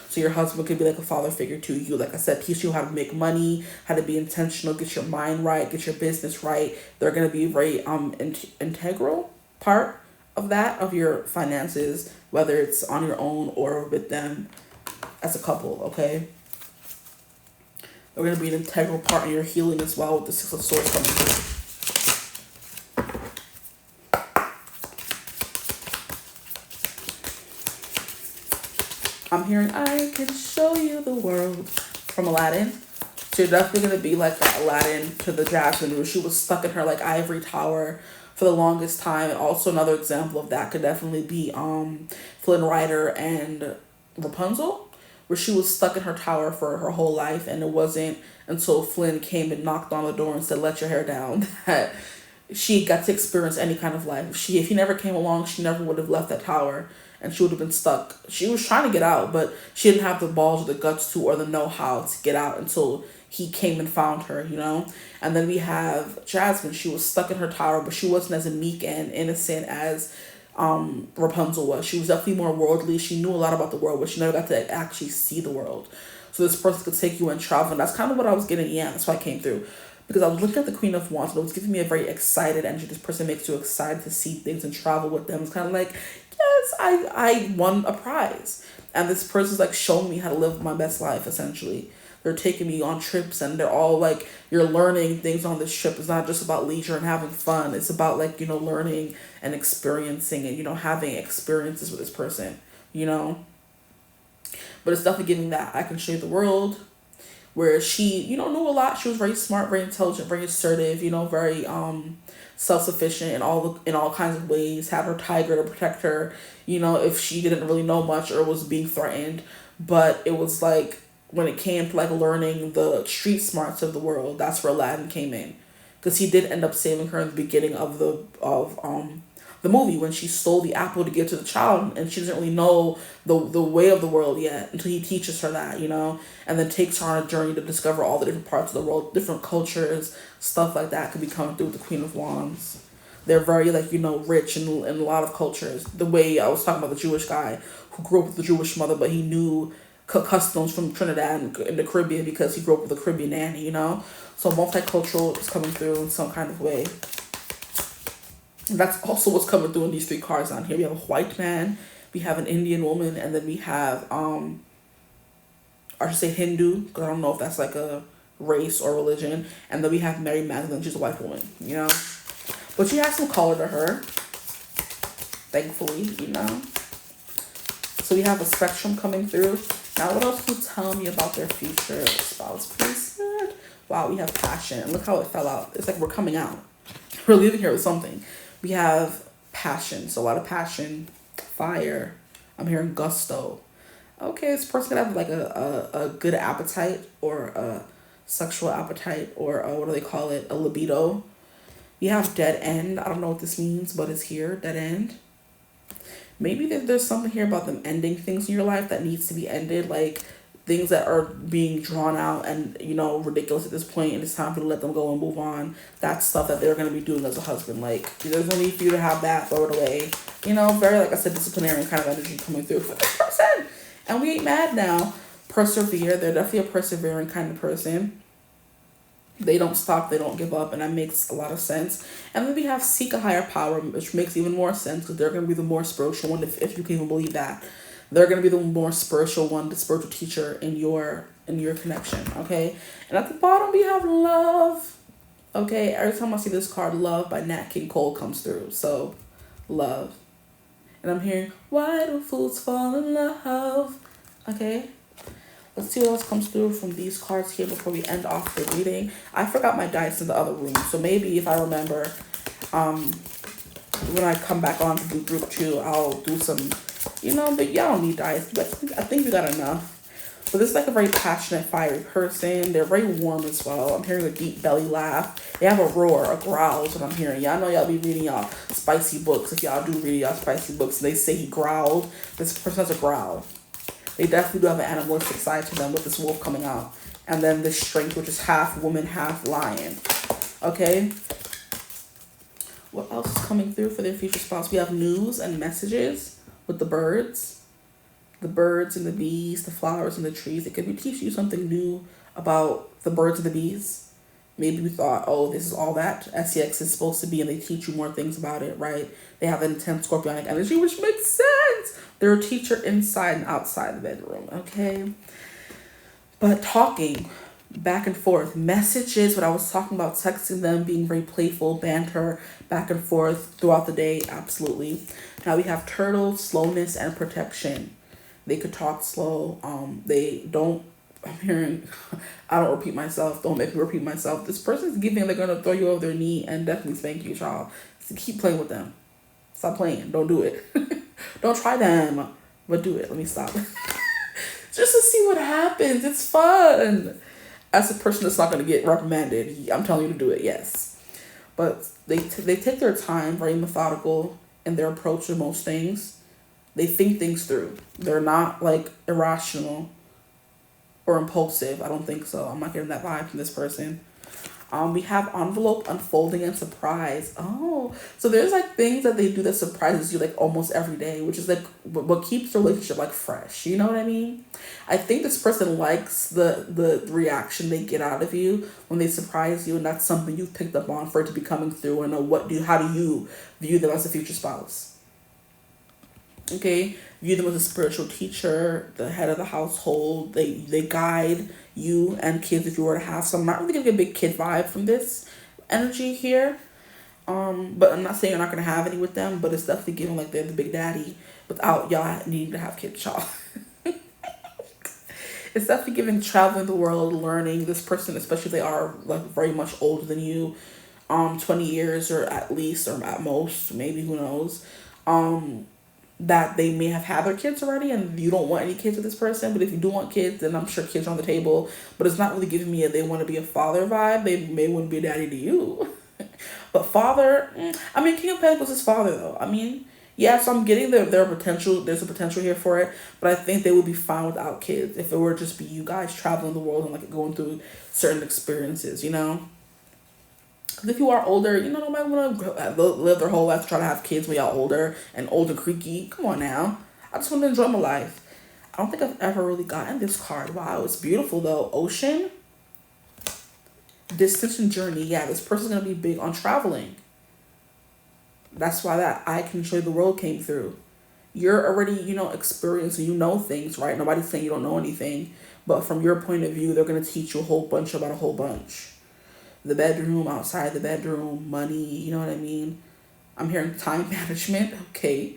So your husband could be like a father figure to you. Like I said, teach you how to make money, how to be intentional, get your mind right, get your business right. They're going to be very integral part of that, of your finances, whether it's on your own or with them as a couple, okay? They're going to be an integral part in your healing as well with the Six of Swords coming through. I'm hearing, I can show you the world from Aladdin. So you're definitely going to be like that Aladdin to the Jasmine, where she was stuck in her like ivory tower for the longest time. And also another example of that could definitely be Flynn Rider and Rapunzel, where she was stuck in her tower for her whole life, and it wasn't until Flynn came and knocked on the door and said, let your hair down, that she got to experience any kind of life. If he never came along, she never would have left that tower, and she would have been stuck. She was trying to get out, but she didn't have the balls or the guts to, or the know-how to get out until he came and found her, And then we have Jasmine. She was stuck in her tower, but she wasn't as meek and innocent as Rapunzel was. She was definitely more worldly. She knew a lot about the world, but she never got to actually see the world. So this person could take you and travel, and that's kind of what I was getting at. That's why I came through. Because I was looking at the Queen of Wands, and it was giving me a very excited energy. This person makes you excited to see things and travel with them. It's kind of like, yes, I won a prize. And this person's like showing me how to live my best life, essentially. they're taking me on trips, and they're all like, you're learning things on this trip. It's not just about leisure and having fun. It's about like, learning and experiencing and, having experiences with this person, you know? But it's definitely giving that I can show you the world, where she, knew a lot. She was very smart, very intelligent, very assertive, very self-sufficient in all kinds of ways. Have her tiger to protect her, if she didn't really know much or was being threatened. But it was like, when it came to like learning the street smarts of the world, that's where Aladdin came in, because he did end up saving her in the beginning of the movie, when she stole the apple to give to the child, and she doesn't really know the way of the world yet until he teaches her that, and then takes her on a journey to discover all the different parts of the world, different cultures, stuff like that could be coming through with the Queen of Wands. They're very like, rich in a lot of cultures. The way I was talking about the Jewish guy who grew up with a Jewish mother, but he knew customs from Trinidad and the Caribbean because he grew up with a Caribbean nanny, So multicultural is coming through in some kind of way. And that's also what's coming through in these 3 cards down here. We have a white man, we have an Indian woman, and then we have, I should say Hindu, because I don't know if that's like a race or religion. And then we have Mary Magdalene, she's a white woman, But she has some color to her, thankfully, So we have a spectrum coming through. Now, what else can you tell me about their future spouse, please? Wow, we have passion. And look how it fell out. It's like we're coming out. We're leaving here with something. We have passion. So a lot of passion, fire. I'm hearing gusto. Okay, this person could have like a good appetite, or a sexual appetite, or what do they call it? A libido. We have dead end. I don't know what this means, but it's here. Dead end. Maybe there's something here about them ending things in your life that needs to be ended, like things that are being drawn out and, ridiculous at this point, and it's time for you to let them go and move on. That's stuff that they're going to be doing as a husband. Like, there's no need for you to have that, throw it away. Very, like I said, disciplinary kind of energy coming through for this person. And we ain't mad now. Persevere. They're definitely a persevering kind of person. They don't stop, they don't give up, and that makes a lot of sense. And then we have seek a higher power, which makes even more sense, because they're going to be the more spiritual one, if you can even believe that. They're going to be the more spiritual one, the spiritual teacher in your connection, okay? And at the bottom, we have love, okay? Every time I see this card, Love by Nat King Cole comes through, so love. And I'm hearing, why do fools fall in love, okay? Let's see what else comes through from these cards here before we end off the reading. I forgot my dice in the other room, so maybe if I remember, when I come back on to do group 2, I'll do some, but y'all don't need dice. But I think we got enough. But this is like a very passionate, fiery person. They're very warm as well. I'm hearing a deep belly laugh. They have a roar, a growl is what I'm hearing. Y'all know y'all be reading y'all spicy books. If y'all do read y'all spicy books, and they say he growled, this person has a growl. They definitely do have an animalistic side to them with this wolf coming out. And then this strength, which is half woman, half lion. Okay? What else is coming through for their future spouse? We have news and messages with the birds. The birds and the bees, the flowers and the trees. It could be teaching you something new about the birds and the bees. Maybe we thought, oh, this is all that SEX is supposed to be, and they teach you more things about it, right? They have an intense scorpionic energy, which makes sense. They're a teacher inside and outside the bedroom, okay? But talking back and forth, messages, what I was talking about, texting them, being very playful, banter, back and forth throughout the day, absolutely. Now we have turtle, slowness, and protection. They could talk slow. They don't, I'm hearing, I don't repeat myself. Don't make me repeat myself. This person's giving, they're going to throw you over their knee and definitely spank you, child. So keep playing with them. Stop playing. Don't do it. Don't try them, but do it. Let me stop. Just to see what happens. It's fun. As a person that's not going to get reprimanded, I'm telling you to do it, yes. But they take their time, very methodical in their approach to most things. They think things through. They're not like irrational or impulsive. I don't think so. I'm not getting that vibe from this person. We have envelope, unfolding, and surprise. Oh, so there's like things that they do that surprises you like almost every day, which is like what keeps the relationship like fresh. You know what I mean? I think this person likes the reaction they get out of you when they surprise you, and that's something you've picked up on for it to be coming through. And how do you view them as a future spouse? Okay, view them as a spiritual teacher, the head of the household. They guide you and kids if you were to have some. I'm not really getting a big kid vibe from this energy here. But I'm not saying you're not gonna have any with them, but it's definitely giving like they're the big daddy without y'all needing to have kids, y'all. It's definitely giving traveling the world, learning. This person, especially if they are like very much older than you, 20 years or at least, or at most, maybe, who knows, that they may have had their kids already and you don't want any kids with this person. But if you do want kids, then I'm sure kids are on the table. But it's not really giving me a they want to be a father vibe. They may want to be a daddy to you. But father, I mean, King of Pentacles is father though. I mean, yeah, so I'm getting their potential. There's a potential here for it, but I think they would be fine without kids if it were just be you guys traveling the world and like going through certain experiences, you know. Because if you are older, you know, nobody want to live their whole life to try to have kids when y'all older and old and creaky. Come on now, I just want to enjoy my life. I don't think I've ever really gotten this card. Wow, it's beautiful though. Ocean, distance and journey. Yeah, this person's gonna be big on traveling. That's why that I can show you the world came through. You're already, you know, experienced and you know things, right? Nobody's saying you don't know anything. But from your point of view, they're going to teach you a whole bunch about a whole bunch. The bedroom, outside the bedroom, money, you know what I mean? I'm hearing time management, okay.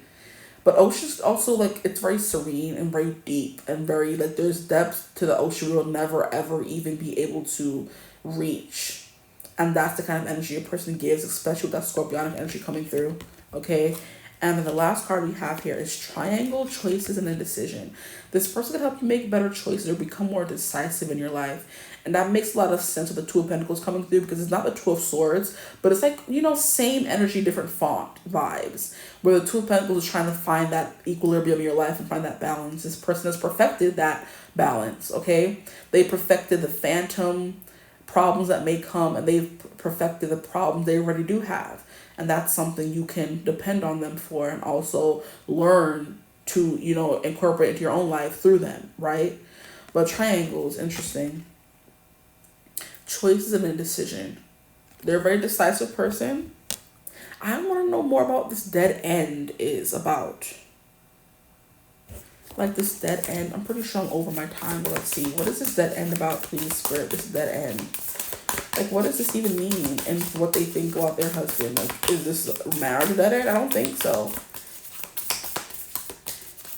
But ocean's also, like, it's very serene and very deep and very, like, there's depth to the ocean we'll never, ever even be able to reach. And that's the kind of energy a person gives, especially with that scorpionic energy coming through, okay? And then the last card we have here is triangle, choices, and indecision. This person can help you make better choices or become more decisive in your life. And that makes a lot of sense with the Two of Pentacles coming through because it's not the Two of Swords, but it's like, you know, same energy, different font vibes. Where the Two of Pentacles is trying to find that equilibrium in your life and find that balance. This person has perfected that balance, okay? They perfected the phantom problems that may come, and they've perfected the problems they already do have, and that's something you can depend on them for and also learn to, you know, incorporate into your own life through them, right? But triangles, interesting. Choices and indecision. They're a very decisive person. I want to know more about this dead end is about. Like this dead end. I'm pretty sure I'm over my time, but let's see. What is this dead end about, please, Spirit? This dead end. Like, what does this even mean? And what they think about their husband? Like, is this marriage dead end? I don't think so.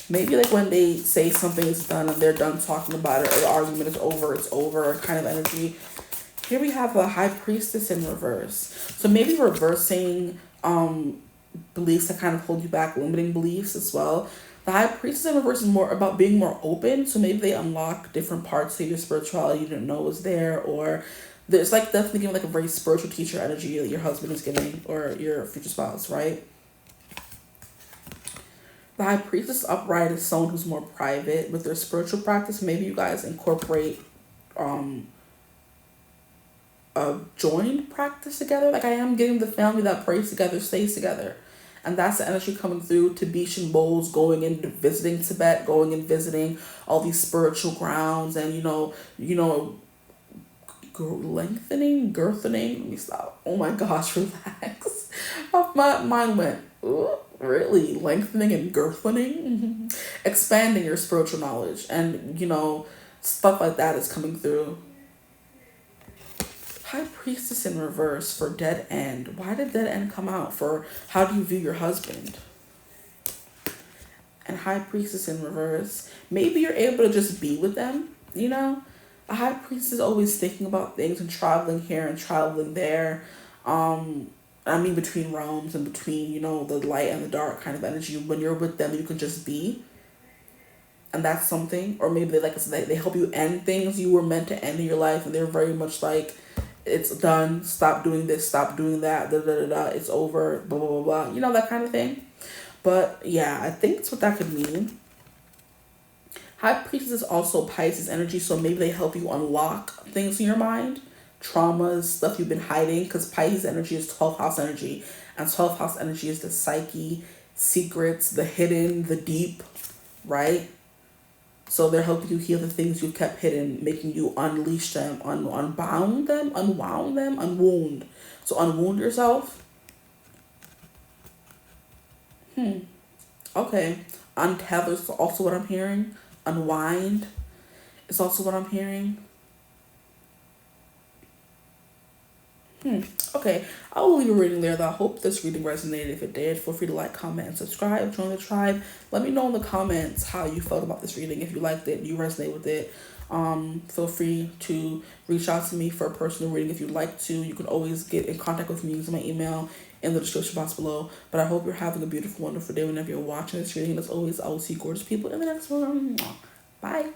Maybe like when they say something is done and they're done talking about it, or the argument is over, it's over, kind of energy. Here we have a High Priestess in reverse. So maybe reversing beliefs that kind of hold you back, limiting beliefs as well. The High Priestess in reverse is more about being more open. So maybe they unlock different parts of your spirituality you didn't know was there, or there's like definitely giving like a very spiritual teacher energy that your husband is giving, or your future spouse, right? The High Priestess upright is someone who's more private with their spiritual practice. Maybe you guys incorporate a joined practice together. Like I am getting the family that prays together, stays together. And that's the energy coming through. Tisha Bowles going and visiting Tibet, going and visiting all these spiritual grounds, and you know, girthening. Let me stop. Oh my gosh, relax. My mind went, ooh, really? Lengthening and girthening? Expanding your spiritual knowledge, and you know, stuff like that is coming through. High Priestess in reverse for dead end. Why did dead end come out? For how do you view your husband? And High Priestess in reverse. Maybe you're able to just be with them, you know? A High Priestess is always thinking about things and traveling here and traveling there. I mean, between realms and between, you know, the light and the dark kind of energy. When you're with them, you can just be. And that's something. Or maybe they help you end things you were meant to end in your life. And they're very much like, it's done, stop doing this, stop doing that, it's over, blah, blah, blah, blah. You know, that kind of thing. But yeah, I think that's what that could mean. High Priestess is also Pisces energy, so maybe they help you unlock things in your mind, traumas, stuff you've been hiding, because Pisces energy is 12th house energy, and 12th house energy is the psyche, secrets, the hidden, the deep, right? So they're helping you heal the things you've kept hidden, making you unleash them, unwound them. So unwound yourself. Okay. Untether is also what I'm hearing. Unwind is also what I'm hearing. Okay, I will leave a reading there though. I hope this reading resonated. If it did, feel free to like, comment, and subscribe. Join the tribe. Let me know in the comments how you felt about this reading. If you liked it, you resonate with it. Feel free to reach out to me for a personal reading if you'd like to. You can always get in contact with me using my email in the description box below. But I hope you're having a beautiful, wonderful day whenever you're watching this reading. As always, I will see gorgeous people in the next one. Bye.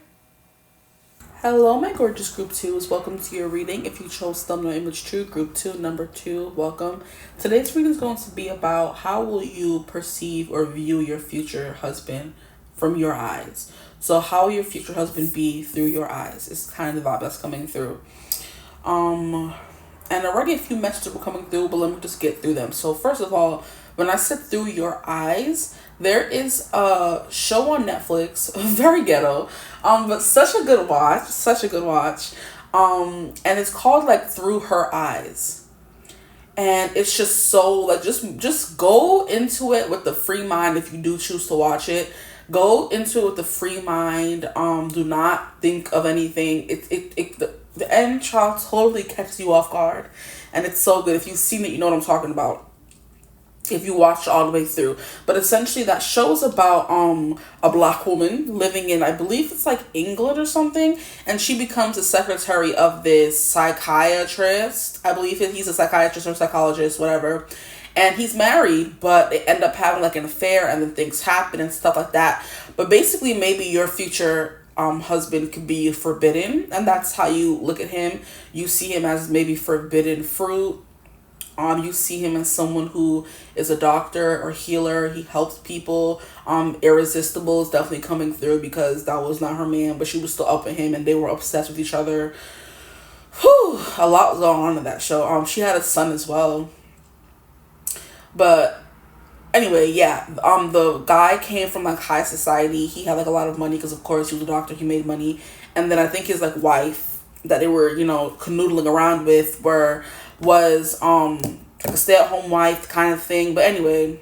Hello, my gorgeous group 2s. Welcome to your reading. If you chose thumbnail image 2, group 2, number 2, welcome. Today's reading is going to be about how will you perceive or view your future husband from your eyes. So how will your future husband be through your eyes? It's kind of the vibe that's coming through. And already a few messages were coming through, but let me just get through them. So first of all, when I said through your eyes, there is a show on Netflix, very ghetto, but such a good watch. And it's called like Through Her Eyes. And it's just so like, just go into it with the free mind. If you do choose to watch it, go into it with the free mind. Do not think of anything. The end child totally catches you off guard, and it's so good. If you've seen it, you know what I'm talking about, if you watch all the way through. But essentially that show is about a black woman living in, I believe it's like England or something, and she becomes the secretary of this psychiatrist. I believe he's a psychiatrist or psychologist, whatever, and he's married, but they end up having like an affair, and then things happen and stuff like that. But basically maybe your future husband could be forbidden, and that's how you look at him. You see him as maybe forbidden fruit. You see him as someone who is a doctor or healer. He helps people. Irresistible is definitely coming through, because that was not her man, but she was still up with him, and they were obsessed with each other. Whew, a lot was going on in that show. She had a son as well. But anyway, yeah, the guy came from like high society. He had like a lot of money because of course he was a doctor. He made money. And then I think his like wife that they were, you know, canoodling around with was like a stay-at-home wife kind of thing. But anyway,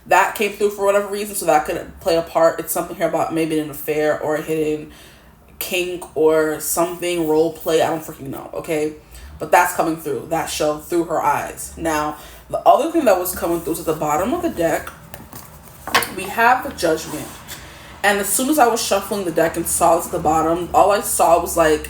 that came through for whatever reason, so that could play a part. It's something here about maybe an affair or a hidden kink or something, role play. I don't freaking know, okay? But that's coming through that show, Through Her Eyes. Now, the other thing that was coming through is at the bottom of the deck, we have the Judgment. And as soon as I was shuffling the deck and saw this at the bottom, all I saw was like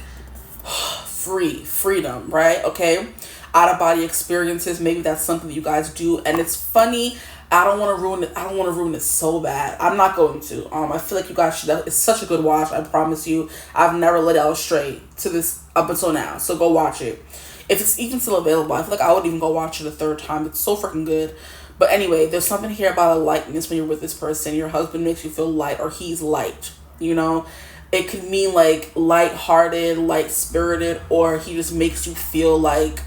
freedom, right? Okay, out of body experiences. Maybe that's something that you guys do, and it's funny. I don't want to ruin it. I don't want to ruin it so bad. I'm not going to. I feel like you guys should. It's such a good watch. I promise you. I've never let it astray to this up until now. So go watch it. If it's even still available, I feel like I would even go watch it a third time. It's so freaking good. But anyway, there's something here about a lightness when you're with this person. Your husband makes you feel light, or he's light, you know? It could mean like light-hearted, light-spirited, or he just makes you feel like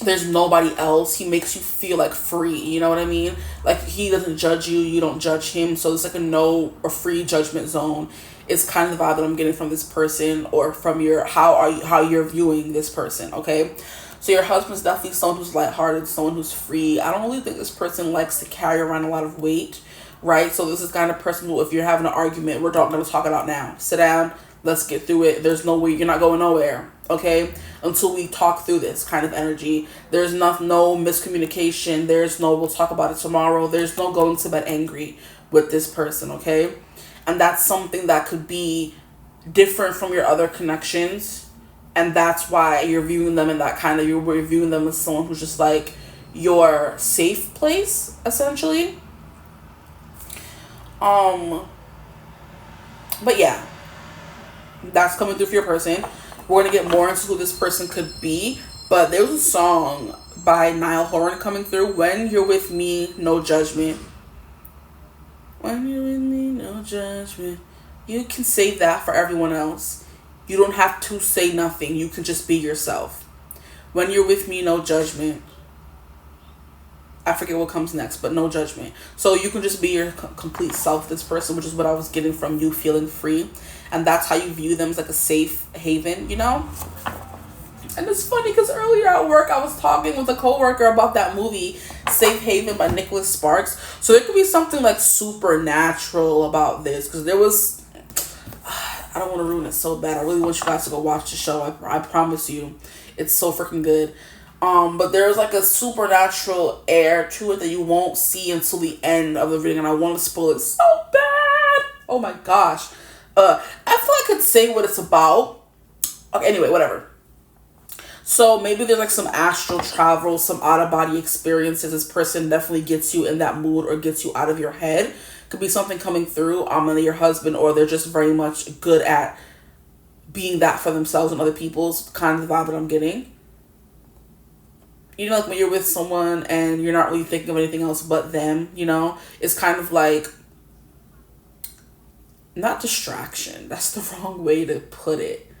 there's nobody else. He makes you feel like free, you know what I mean? Like he doesn't judge you, you don't judge him. So it's like a no or free judgment zone. It's kind of the vibe that I'm getting from this person, or from how you're viewing this person, okay? So your husband's definitely someone who's lighthearted, someone who's free. I don't really think this person likes to carry around a lot of weight, right? So this is kind of person who, if you're having an argument, we're not going to talk it out now. Sit down, let's get through it. There's no way, you're not going nowhere, okay? Until we talk through this kind of energy. There's no miscommunication. There's no we'll talk about it tomorrow. There's no going to bed angry with this person, okay? And that's something that could be different from your other connections. And that's why you're viewing them in that kind of, you're viewing them as someone who's just like your safe place, essentially. But yeah, that's coming through for your person. We're going to get more into who this person could be. But there was a song by Niall Horan coming through, When You're With Me, No Judgment. When you're with me, no judgment. You can save that for everyone else. You don't have to say nothing. You can just be yourself. When you're with me, no judgment. I forget what comes next, but no judgment. So you can just be your complete self, this person, which is what I was getting from you, feeling free. And that's how you view them, as like a safe haven, you know? And it's funny because earlier at work, I was talking with a coworker about that movie, Safe Haven by Nicholas Sparks. So there could be something like supernatural about this, because there was, I don't want to ruin it so bad. I really want you guys to go watch the show. I promise you, it's so freaking good. But there's like a supernatural air to it that you won't see until the end of the video, and I want to spoil it so bad. Oh my gosh. I feel I could say what it's about. Okay, anyway, whatever. So maybe there's like some astral travel, some out-of-body experiences. This person definitely gets you in that mood or gets you out of your head. Could be something coming through, either your husband, or they're just very much good at being that for themselves and other people's, kind of the vibe that I'm getting. You know, like when you're with someone and you're not really thinking of anything else but them, you know? It's kind of like, not distraction. That's the wrong way to put it.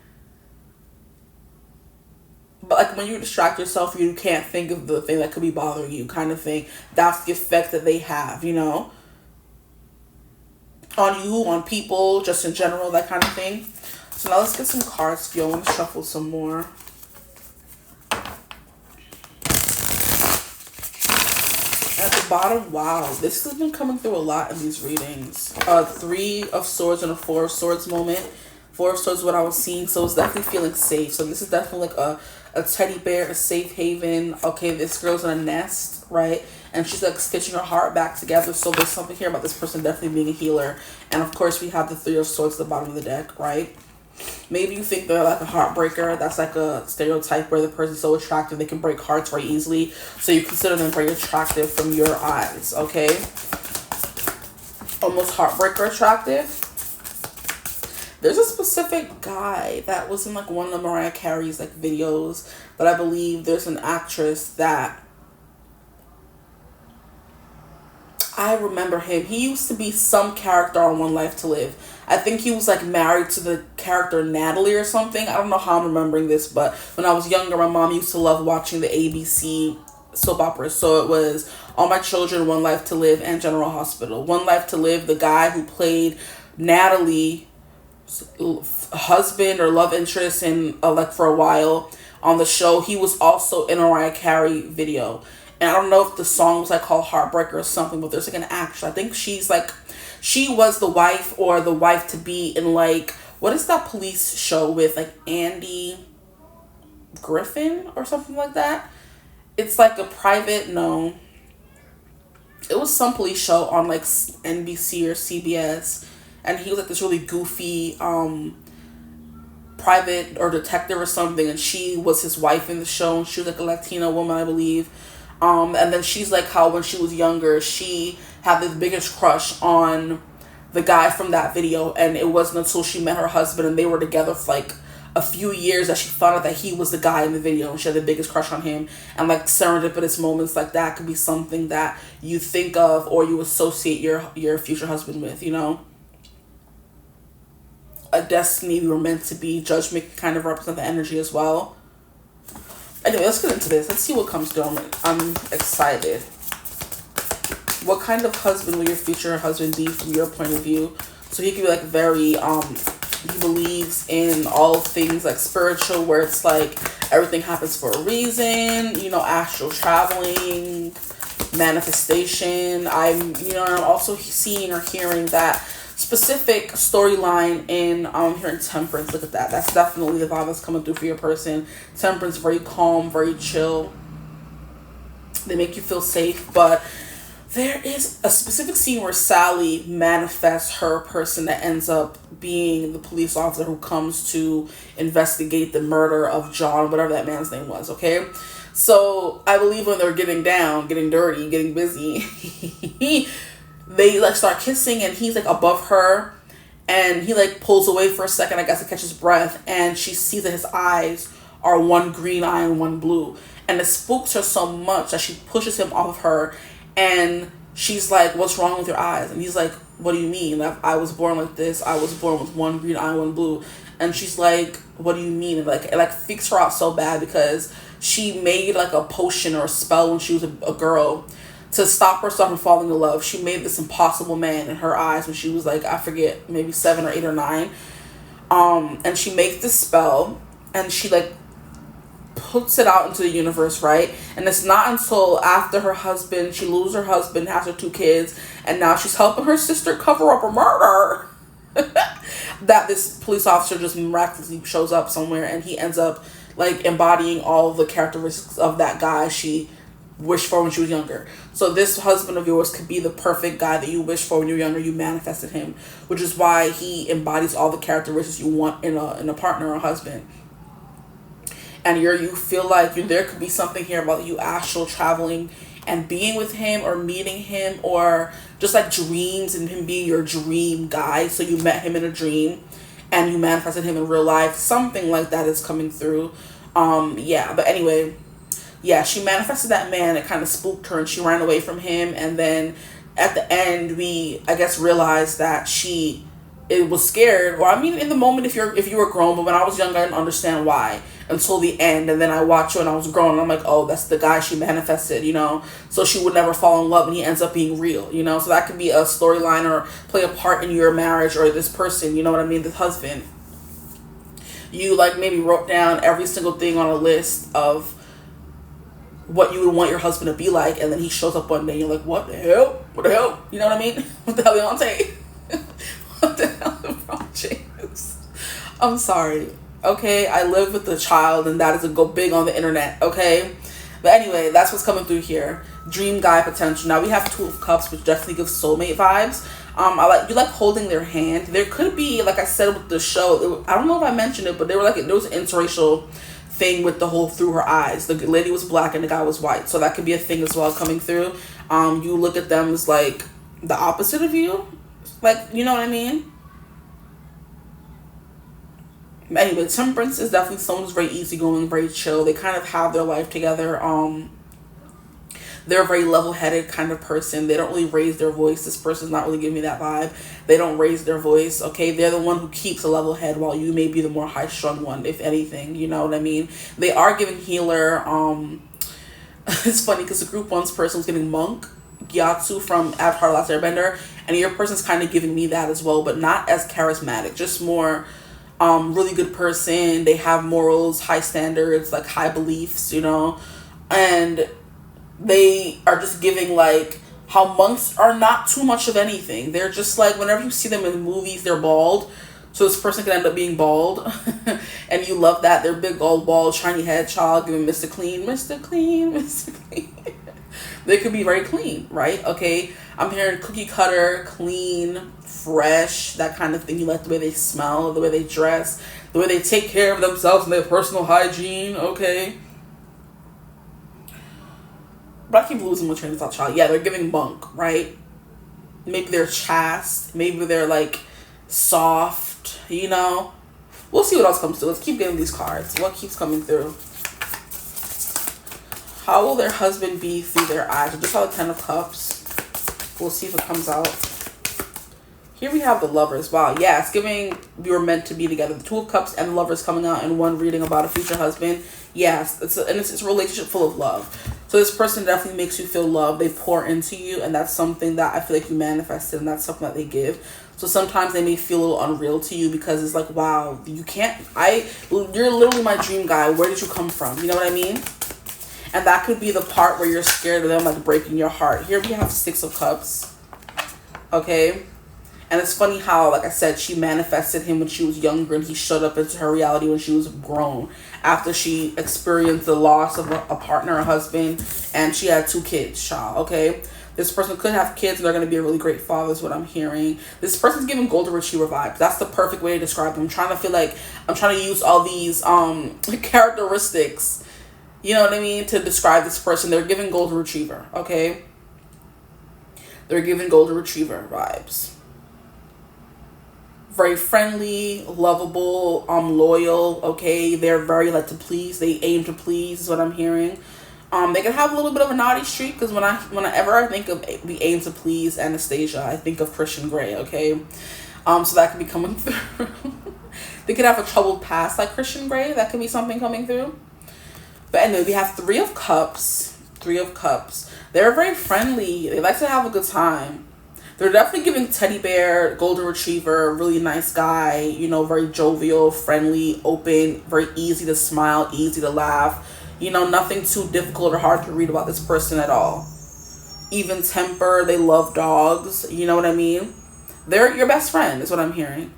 But like when you distract yourself, you can't think of the thing that could be bothering you, kind of thing. That's the effect that they have, you know? On you, on people, just in general, that kind of thing. So now let's get some cards for you. I want to shuffle some more. At the bottom, wow, this has been coming through a lot in these readings. 3 of Swords and a 4 of Swords moment. 4 of Swords is what I was seeing, so it's definitely feeling safe. So this is definitely like a teddy bear, a safe haven. Okay, this girl's in a nest, right? And she's like stitching her heart back together. So there's something here about this person definitely being a healer. And of course, we have the 3 of Swords at the bottom of the deck, right? Maybe you think they're like a heartbreaker. That's like a stereotype where the person's so attractive they can break hearts very easily. So you consider them very attractive from your eyes, okay? Almost heartbreaker attractive. There's a specific guy that was in like one of Mariah Carey's like videos, but I believe there's an actress that I remember him. He used to be some character on One Life to Live. I think he was like married to the character Natalie or something. I don't know how I'm remembering this, but when I was younger, my mom used to love watching the ABC soap operas. So it was All My Children, One Life to Live, and General Hospital. One Life to Live, the guy who played Natalie, husband or love interest in like for a while on the show, he was also in a Mariah Carey video. And I don't know if the song was like called Heartbreaker or something, but there's like an actress. I think she's like, she was the wife or the wife to be in like, what is that police show with like Andy Griffin or something like that? It's like a private, no. It was some police show on like NBC or CBS. And he was like this really goofy private or detective or something. And she was his wife in the show. And she was like a Latina woman, I believe. And then she's like how when she was younger, she had the biggest crush on the guy from that video. And it wasn't until she met her husband and they were together for like a few years that she found out that he was the guy in the video. And she had the biggest crush on him. And like serendipitous moments like that could be something that you think of or you associate your future husband with, you know? A destiny we were meant to be. Judgment can kind of represent the energy as well. Anyway, let's get into this. Let's see what comes through. I'm excited. What kind of husband will your future husband be from your point of view? So he could be like very, he believes in all things like spiritual, where it's like everything happens for a reason, you know, astral traveling, manifestation. I'm also seeing or hearing that specific storyline in here in Temperance. Look at that. That's definitely the vibe that's coming through for your person. Temperance, very calm, very chill. They make you feel safe, but there is a specific scene where Sally manifests her person that ends up being the police officer who comes to investigate the murder of John, whatever that man's name was, okay? So I believe when they're getting down, getting dirty, getting busy, they like start kissing and he's like above her and he like pulls away for a second, I guess, to catch his breath, and she sees that his eyes are one green eye and one blue, and it spooks her so much that she pushes him off of her, and she's like, what's wrong with your eyes? And he's like, what do you mean? Like, I was born like this. I was born with one green eye, one blue. And she's like, what do you mean? And like, it like freaks her out so bad because she made like a potion or a spell when she was a girl to stop herself from falling in love. She made this impossible man in her eyes when she was like, I forget, maybe 7 or 8 or 9. And she makes this spell and she like, puts it out into the universe, right? And it's not until after her husband, she loses her husband, has her 2 kids, and now she's helping her sister cover up a murder, that this police officer just miraculously shows up somewhere, and he ends up like embodying all the characteristics of that guy she wished for when she was younger. So this husband of yours could be the perfect guy that you wished for when you were younger. You manifested him, which is why he embodies all the characteristics you want in a partner or a husband. And you feel like there could be something here about you astral traveling and being with him or meeting him, or just like dreams and him being your dream guy. So you met him in a dream and you manifested him in real life. Something like that is coming through. Yeah, but anyway, yeah, she manifested that man. It kind of spooked her and she ran away from him. And then at the end, we, I guess, realized that it was scared. Well, I mean, in the moment, if you were grown, but when I was younger, I didn't understand why until the end. And then I watched her and I was grown and I'm like, oh, that's the guy she manifested, you know? So she would never fall in love and he ends up being real, you know? So that could be a storyline or play a part in your marriage or this person, you know what I mean? This husband. You like maybe wrote down every single thing on a list of what you would want your husband to be like, and then he shows up one day and you're like, what the hell? What the hell? You know what I mean? What the hell, Beyonce? What the hell, LeBron James? I'm sorry. Okay, I live with a child, and that is a go big on the internet. Okay, but anyway, that's what's coming through here. Dream guy potential. Now we have 2 of Cups, which definitely gives soulmate vibes. You like holding their hand. There could be, like I said with the show, I don't know if I mentioned it, but there was an interracial thing with the whole through her eyes. The lady was black and the guy was white, so that could be a thing as well coming through. You look at them as like the opposite of you, like, you know what I mean? Anyway, Temperance is definitely someone who's very easygoing, very chill. They kind of have their life together. They're a very level-headed kind of person. They don't really raise their voice. This person's not really giving me that vibe. They don't raise their voice, okay? They're the one who keeps a level head while you may be the more high-strung one, if anything. You know what I mean? They are giving healer. It's funny because the group 1's person was getting monk, Gyatso from Avatar: The Last Airbender, and your person's kind of giving me that as well, but not as charismatic. Just more really good person. They have morals, high standards, like high beliefs, you know? And they are just giving like how monks are not too much of anything. They're just like, whenever you see them in movies, they're bald. So this person could end up being bald. And you love that. They're big, old, bald, shiny head child, giving Mr. Clean, Mr. Clean, Mr. Clean. They could be very clean, right? Okay, I'm hearing cookie cutter, clean, fresh, that kind of thing. You like the way they smell, the way they dress, the way they take care of themselves and their personal hygiene, okay? But I keep losing my train of thought, child. Yeah, they're giving monk, right? Maybe they're chaste. Maybe they're like soft, you know? We'll see what else comes through. Let's keep getting these cards. What keeps coming through? How will their husband be through their eyes? I just saw the 10 of Cups. We'll see if it comes out. Here we have the Lovers. Wow, yeah, it's giving you were meant to be together. The 2 of Cups and the Lovers coming out in one reading about a future husband. Yes, it's a relationship full of love. So this person definitely makes you feel love. They pour into you, and that's something that I feel like you manifested, and that's something that they give. So sometimes they may feel a little unreal to you because it's like, wow, you're literally my dream guy. Where did you come from? You know what I mean? And that could be the part where you're scared of them, like breaking your heart. Here we have 6 of Cups. Okay? And it's funny how, like I said, she manifested him when she was younger, and he showed up into her reality when she was grown, after she experienced the loss of a partner, a husband, and she had 2 kids, child, okay? This person could have kids, and they're going to be a really great father, is what I'm hearing. This person's giving golden retriever vibes. That's the perfect way to describe them. I'm trying to use all these characteristics, you know what I mean, to describe this person. They're giving golden retriever, okay? They're giving golden retriever vibes. Very friendly, lovable, loyal, okay? They're very like to please. They aim to please is what I'm hearing. They can have a little bit of a naughty streak, because whenever I think of the aim to please Anastasia, I think of Christian Grey, okay? So that could be coming through. They could have a troubled past like Christian Grey. That could be something coming through. But anyway, we have 3 of Cups. 3 of Cups. They're very friendly. They like to have a good time. They're definitely giving teddy bear, golden retriever, really nice guy, you know, very jovial, friendly, open, very easy to smile, easy to laugh. You know, nothing too difficult or hard to read about this person at all. Even temper, they love dogs, you know what I mean? They're your best friend, is what I'm hearing.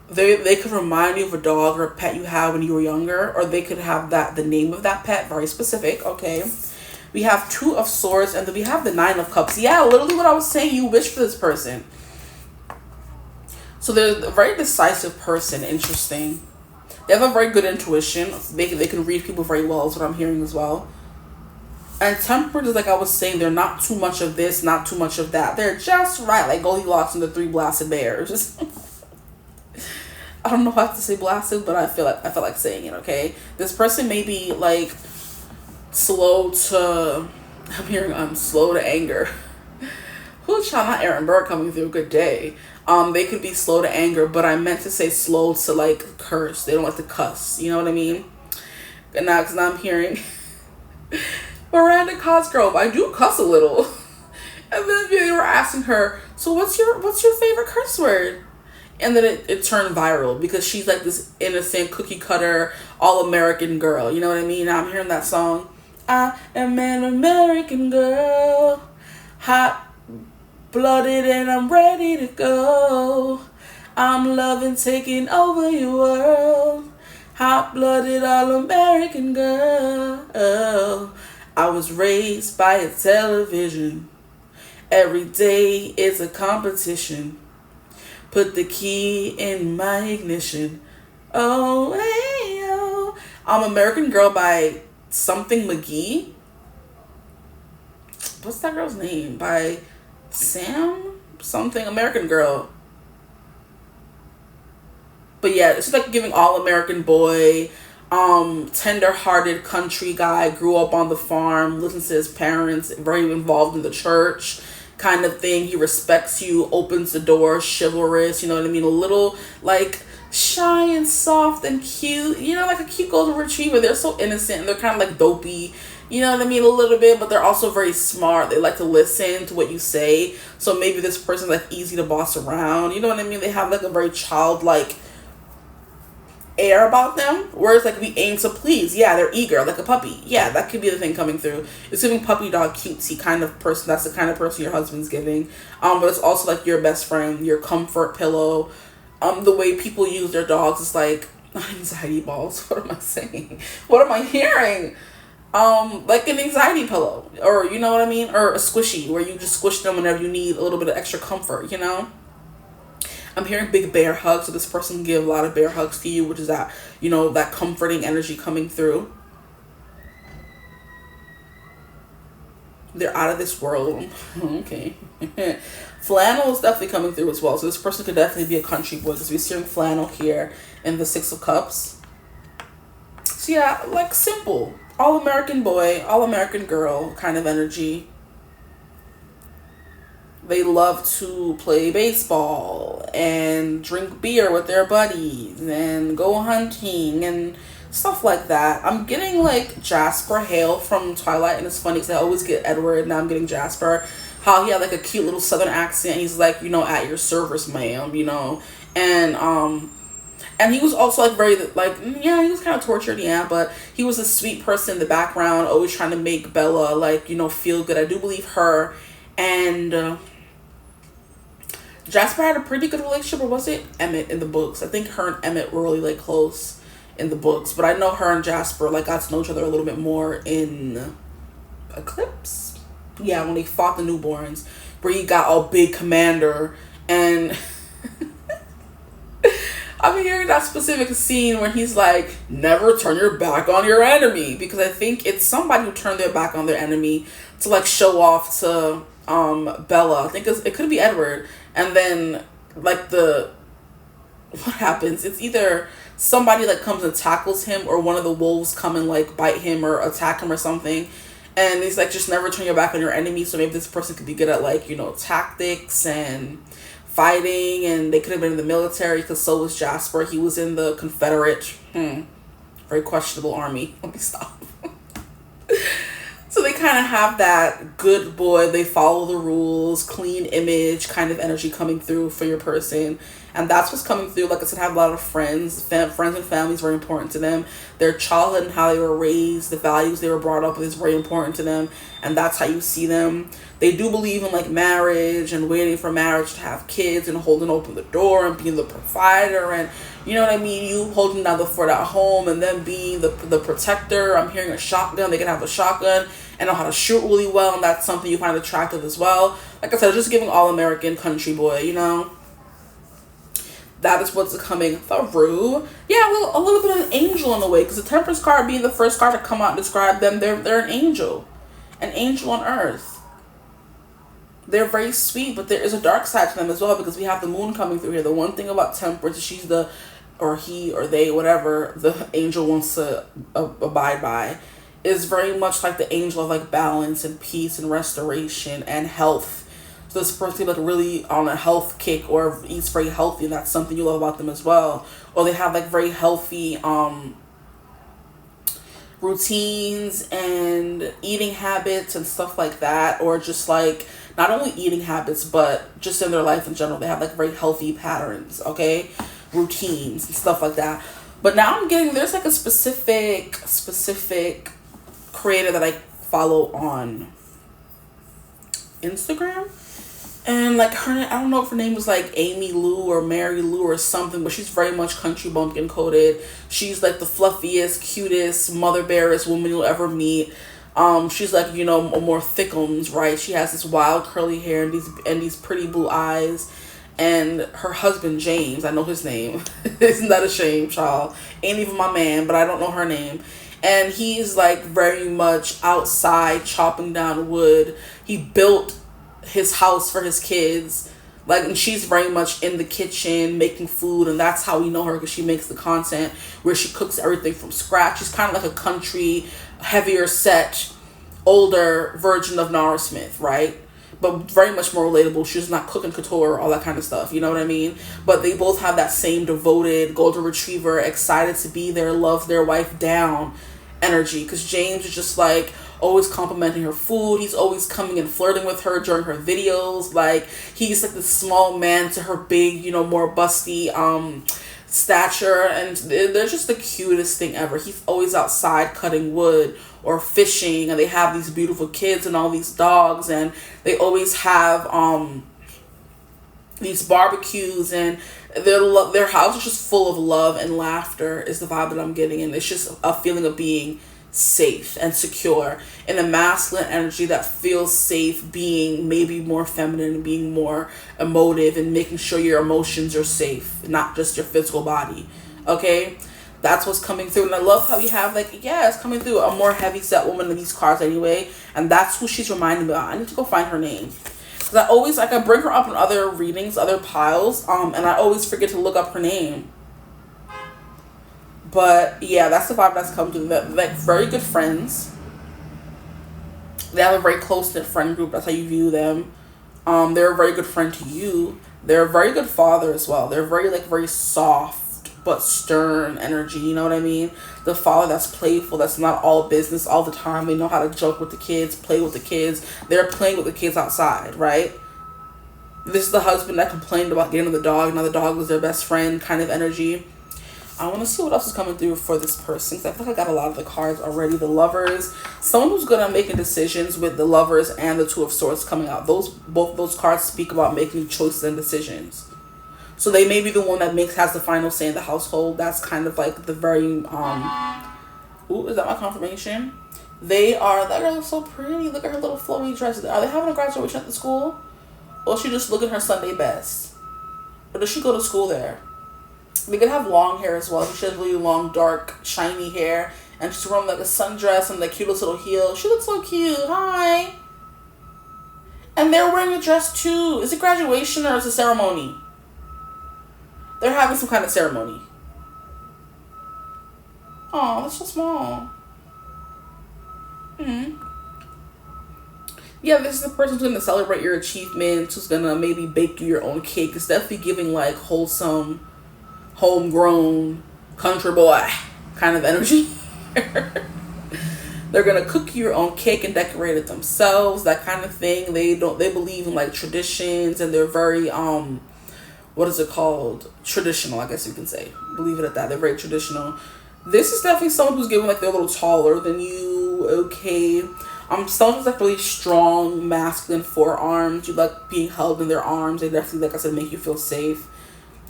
They could remind you of a dog or a pet you had when you were younger, or they could have the name of that pet, very specific, okay? We have 2 of Swords, and then we have the 9 of Cups. Yeah, literally what I was saying, you wish for this person. So they're a very decisive person, interesting. They have a very good intuition. They can read people very well, is what I'm hearing as well. And tempered is like I was saying, they're not too much of this, not too much of that. They're just right, like Goldilocks and the 3 blasted bears. I don't know how to say blasted, but I feel like saying it, okay? This person may be like slow to anger. Who's not Aaron Burr coming through? Good day. They could be slow to anger, but I meant to say slow to like curse. They don't like to cuss. You know what I mean? And now, because now I'm hearing Miranda Cosgrove. I do cuss a little. And then they were asking her, so what's your favorite curse word? And then it turned viral because she's like this innocent cookie cutter all American girl. You know what I mean? Now I'm hearing that song. I am an American girl, hot blooded and I'm ready to go. I'm loving taking over your world, hot blooded all American girl. I was raised by a television. Every day is a competition. Put the key in my ignition. Oh, hey, oh. American Girl by something McGee. What's that girl's name? By Sam? Something. American Girl. But yeah, it's like giving all American boy, tender-hearted country guy, grew up on the farm, listens to his parents, very involved in the church kind of thing. He respects you, opens the door, chivalrous, you know what I mean? A little like shy and soft and cute, you know, like a cute golden retriever. They're so innocent and they're kind of like dopey, you know what I mean, a little bit, but they're also very smart. They like to listen to what you say. So maybe this person's like easy to boss around, you know what I mean? They have like a very childlike air about them, whereas like we aim to please. Yeah, they're eager like a puppy. Yeah, that could be the thing coming through. It's giving puppy dog cutesy kind of person. That's the kind of person your husband's giving. But it's also like your best friend, your comfort pillow. The way people use their dogs is like anxiety balls. What am I saying? What am I hearing? Like an anxiety pillow, or you know what I mean, or a squishy where you just squish them whenever you need a little bit of extra comfort, you know. I'm hearing big bear hugs, so this person can give a lot of bear hugs to you, which is that, you know, that comforting energy coming through. They're out of this world. Okay. Flannel is definitely coming through as well, so this person could definitely be a country boy because we're seeing flannel here in the 6 of Cups. So yeah, like simple, all American boy, all American girl kind of energy. They love to play baseball and drink beer with their buddies and go hunting and stuff like that. I'm getting like Jasper Hale from Twilight, and it's funny because I always get Edward, now I'm getting Jasper. How he had like a cute little southern accent. He's like, you know, at your service, ma'am, you know. And he was also like very like, yeah, he was kind of tortured, yeah, but he was a sweet person in the background, always trying to make Bella like, you know, feel good. I do believe her and Jasper had a pretty good relationship, or was it Emmett in the books? I think her and Emmett were really like close in the books, but I know her and Jasper like got to know each other a little bit more in Eclipse. Yeah, when they fought the newborns, where he got all big commander, and I'm hearing that specific scene where he's like, never turn your back on your enemy, because I think it's somebody who turned their back on their enemy to like show off to Bella. I think it could be Edward. And then like what happens, it's either somebody like comes and tackles him, or one of the wolves come and like bite him or attack him or something, and he's like, just never turn your back on your enemy. So maybe this person could be good at like, you know, tactics and fighting, and they could have been in the military, because so was Jasper. He was in the Confederate very questionable army. Let me stop. So they kind of have that good boy, they follow the rules, clean image kind of energy coming through for your person. And that's what's coming through. Like I said, have a lot of friends. Friends and family is very important to them. Their childhood and how they were raised, the values they were brought up with is very important to them. And that's how you see them. They do believe in like marriage and waiting for marriage to have kids and holding open the door and being the provider. And you know what I mean? You holding down the fort at home and then being the protector. I'm hearing a shotgun. They can have a shotgun and know how to shoot really well. And that's something you find attractive as well. Like I said, just giving all American country boy, you know? That is what's coming through. Yeah, a little bit of an angel in a way, because the Temperance card being the first card to come out and describe them, they're an angel on earth. They're very sweet, but there is a dark side to them as well, because we have the moon coming through here. The one thing about Temperance is she's or he or they, whatever the angel wants to abide by, is very much like the angel of like balance and peace and restoration and health. So this person like really on a health kick or eats very healthy, and that's something you love about them as well. Or they have like very healthy routines and eating habits and stuff like that. Or just like not only eating habits, but just in their life in general, they have like very healthy patterns, okay, routines and stuff like that. But now I'm getting, there's like a specific creator that I follow on Instagram. And like her, I don't know if her name was like Amy Lou or Mary Lou or something, but she's very much country bumpkin coded. She's like the fluffiest, cutest, mother bearest woman you'll ever meet. She's like, you know, more thickums, right? She has this wild curly hair and these pretty blue eyes. And her husband James, I know his name. Isn't that a shame, child? Ain't even my man, but I don't know her name. And he's like very much outside chopping down wood. He built his house for his kids, like, and she's very much in the kitchen making food, and that's how we know her, because she makes the content where she cooks everything from scratch. She's kind of like a country, heavier set, older version of Nara Smith, right? But very much more relatable. She's not cooking couture, all that kind of stuff, you know what I mean? But they both have that same devoted golden retriever, excited to be there, love their wife down energy, because James is just like always complimenting her food. He's always coming and flirting with her during her videos. Like, he's like the small man to her big, you know, more busty stature, and they're just the cutest thing ever. He's always outside cutting wood or fishing, and they have these beautiful kids and all these dogs, and they always have these barbecues, and their house is just full of love and laughter is the vibe that I'm getting, and it's just a feeling of being safe and secure in a masculine energy that feels safe, being maybe more feminine, being more emotive, and making sure your emotions are safe, not just your physical body. Okay, that's what's coming through. And I love how you have like, yeah, it's coming through a more heavy set woman in these cards anyway, and that's who she's reminding me of. I need to go find her name, because I always like, I bring her up in other readings, other piles, and I always forget to look up her name. But yeah, that's the vibe that's come through. They're like very good friends. They have a very close-knit friend group. That's how you view them. They're a very good friend to you. They're a very good father as well. They're very soft but stern energy. You know what I mean? The father that's playful, that's not all business all the time. They know how to joke with the kids, play with the kids. They're playing with the kids outside, right? This is the husband that complained about getting the dog. Now the dog was their best friend kind of energy. I want to see what else is coming through for this person, because I feel like I got a lot of the cards already. The Lovers, someone who's good at making decisions with the Lovers and the Two of Swords coming out. Both those cards speak about making choices and decisions. So they may be the one that has the final say in the household. That's kind of like the very ooh, is that my confirmation? That girl is so pretty. Look at her little flowy dress. Are they having a graduation at the school? Or is she just looking her Sunday best? Or does she go to school there? They could have long hair as well. She has really long, dark, shiny hair. And she's wearing like a sundress and the cutest little heels. She looks so cute. Hi. And they're wearing a dress too. Is it graduation or is it ceremony? They're having some kind of ceremony. Oh, that's so small. Yeah, this is the person who's going to celebrate your achievements, who's going to maybe bake you your own cake. It's definitely giving like wholesome, homegrown, country boy kind of energy. They're gonna cook your own cake and decorate it themselves, that kind of thing. They believe in like traditions, and they're very what is it called? Traditional, I guess you can say. Believe it at that. They're very traditional. This is definitely someone who's given like they're a little taller than you, okay? Someone who's like really strong, masculine forearms. You like being held in their arms. They definitely, like I said, make you feel safe.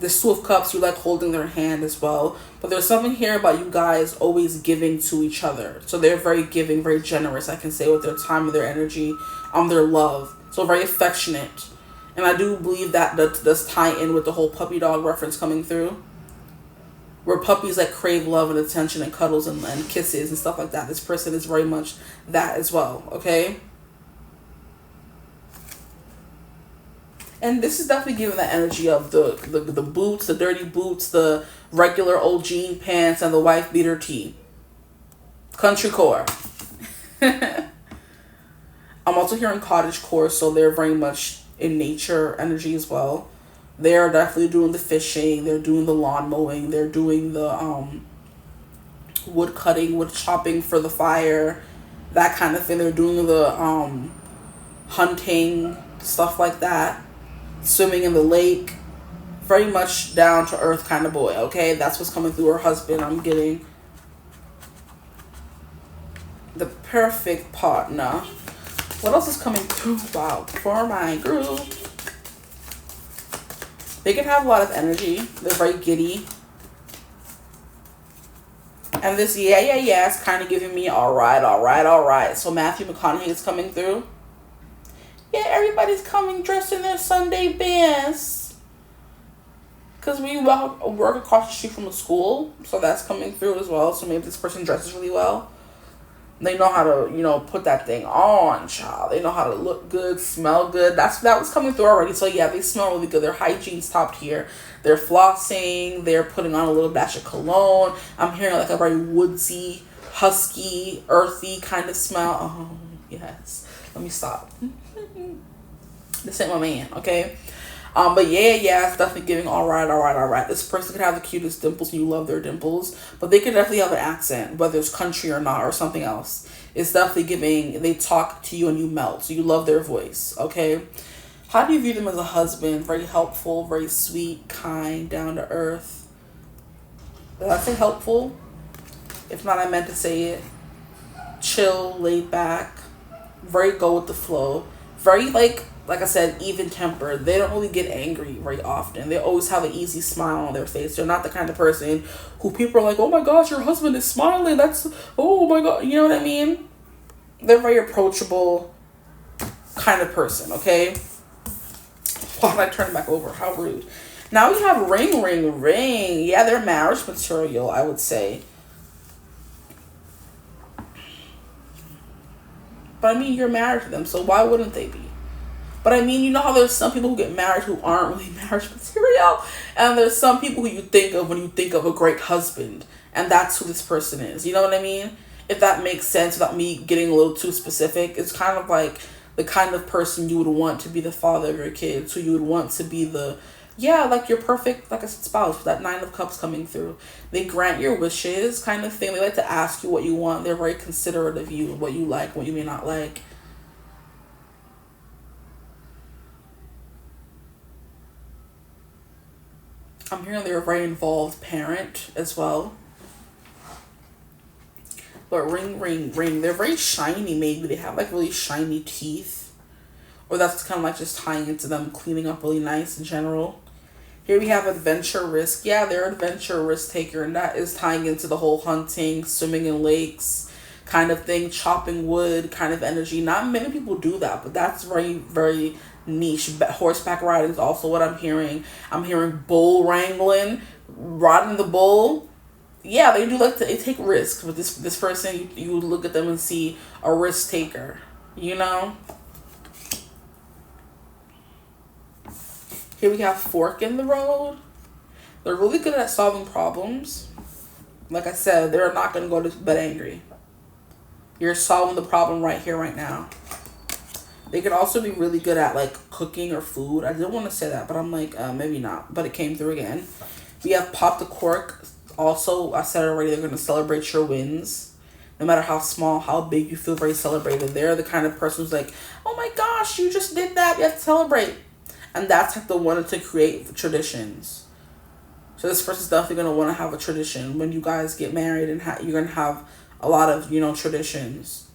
The Two of Cups, you like holding their hand as well. But there's something here about you guys always giving to each other. So they're very giving, very generous, I can say, with their time, their energy, their love. So very affectionate. And I do believe that does tie in with the whole puppy dog reference coming through, where puppies like crave love and attention and cuddles and kisses and stuff like that. This person is very much that as well, okay? And this is definitely giving the energy of the boots, the dirty boots, the regular old jean pants, and the wife beater tee. Country core. I'm also hearing cottage core, so they're very much in nature energy as well. They're definitely doing the fishing, they're doing the lawn mowing, they're doing the wood cutting, wood chopping for the fire, that kind of thing. They're doing the hunting, stuff like that. Swimming in the lake. Very much down to earth kind of boy, okay? That's what's coming through her husband. I'm getting the perfect partner. What else is coming through? Wow, for my group. They can have a lot of energy. They're very giddy. And this yeah is kind of giving me all right. So Matthew McConaughey is coming through. Yeah, everybody's coming dressed in their Sunday best. Because we work across the street from a school. So that's coming through as well. So maybe this person dresses really well. They know how to, put that thing on, child. They know how to look good, smell good. That was coming through already. So yeah, they smell really good. Their hygiene's topped here. They're flossing. They're putting on a little dash of cologne. I'm hearing like a very woodsy, husky, earthy kind of smell. Oh, yes. Let me stop. This ain't my man, okay? But yeah, it's definitely giving all right. This person could have the cutest dimples and you love their dimples, but they could definitely have an accent, whether it's country or not, or something else. It's definitely giving, they talk to you and you melt, so you love their voice, okay? How do you view them as a husband? Very helpful, very sweet, kind, down to earth. Did I say helpful? If not, I meant to say it. Chill, laid back, very go with the flow, very like I said, even tempered. They don't really get angry very often. They always have an easy smile on their face. They're not the kind of person who people are like, oh my gosh, your husband is smiling. That's, oh my God. You know what I mean? They're very approachable kind of person, okay? Why did I turn it back over? How rude. Now we have ring. Yeah, they're marriage material, I would say. But I mean, you're married to them, so why wouldn't they be? But I mean, you know how there's some people who get married who aren't really marriage material? And there's some people who you think of when you think of a great husband. And that's who this person is. You know what I mean? If that makes sense without me getting a little too specific. It's kind of like the kind of person you would want to be the father of your kids. Who you would want to be the, like your perfect, like I said, spouse. That 9 of Cups coming through. They grant your wishes kind of thing. They like to ask you what you want. They're very considerate of you, what you like, what you may not like. I'm hearing they're a very involved parent as well. But ring. They're very shiny maybe. They have like really shiny teeth. Or that's kind of like just tying into them cleaning up really nice in general. Here we have adventure risk. Yeah, they're an adventure risk taker. And that is tying into the whole hunting, swimming in lakes kind of thing. Chopping wood kind of energy. Not many people do that. But that's very, very niche. Horseback riding is also what I'm hearing. I'm hearing bull wrangling, riding the bull. Yeah, they do like to take risks. But this person, you look at them and see a risk taker, you know? Here we have fork in the road. They're really good at solving problems. Like I said, they're not going to go to bed angry. You're solving the problem right here, right now. They could also be really good at like cooking or food. I didn't want to say that, but I'm like, maybe not. But it came through again. We have pop the cork. Also, I said already, they're going to celebrate your wins. No matter how small, how big, you feel very celebrated. They're the kind of person who's like, oh my gosh, you just did that, you have to celebrate. And that's like the one to create traditions. So this person's definitely going to want to have a tradition when you guys get married, and you're going to have a lot of, traditions.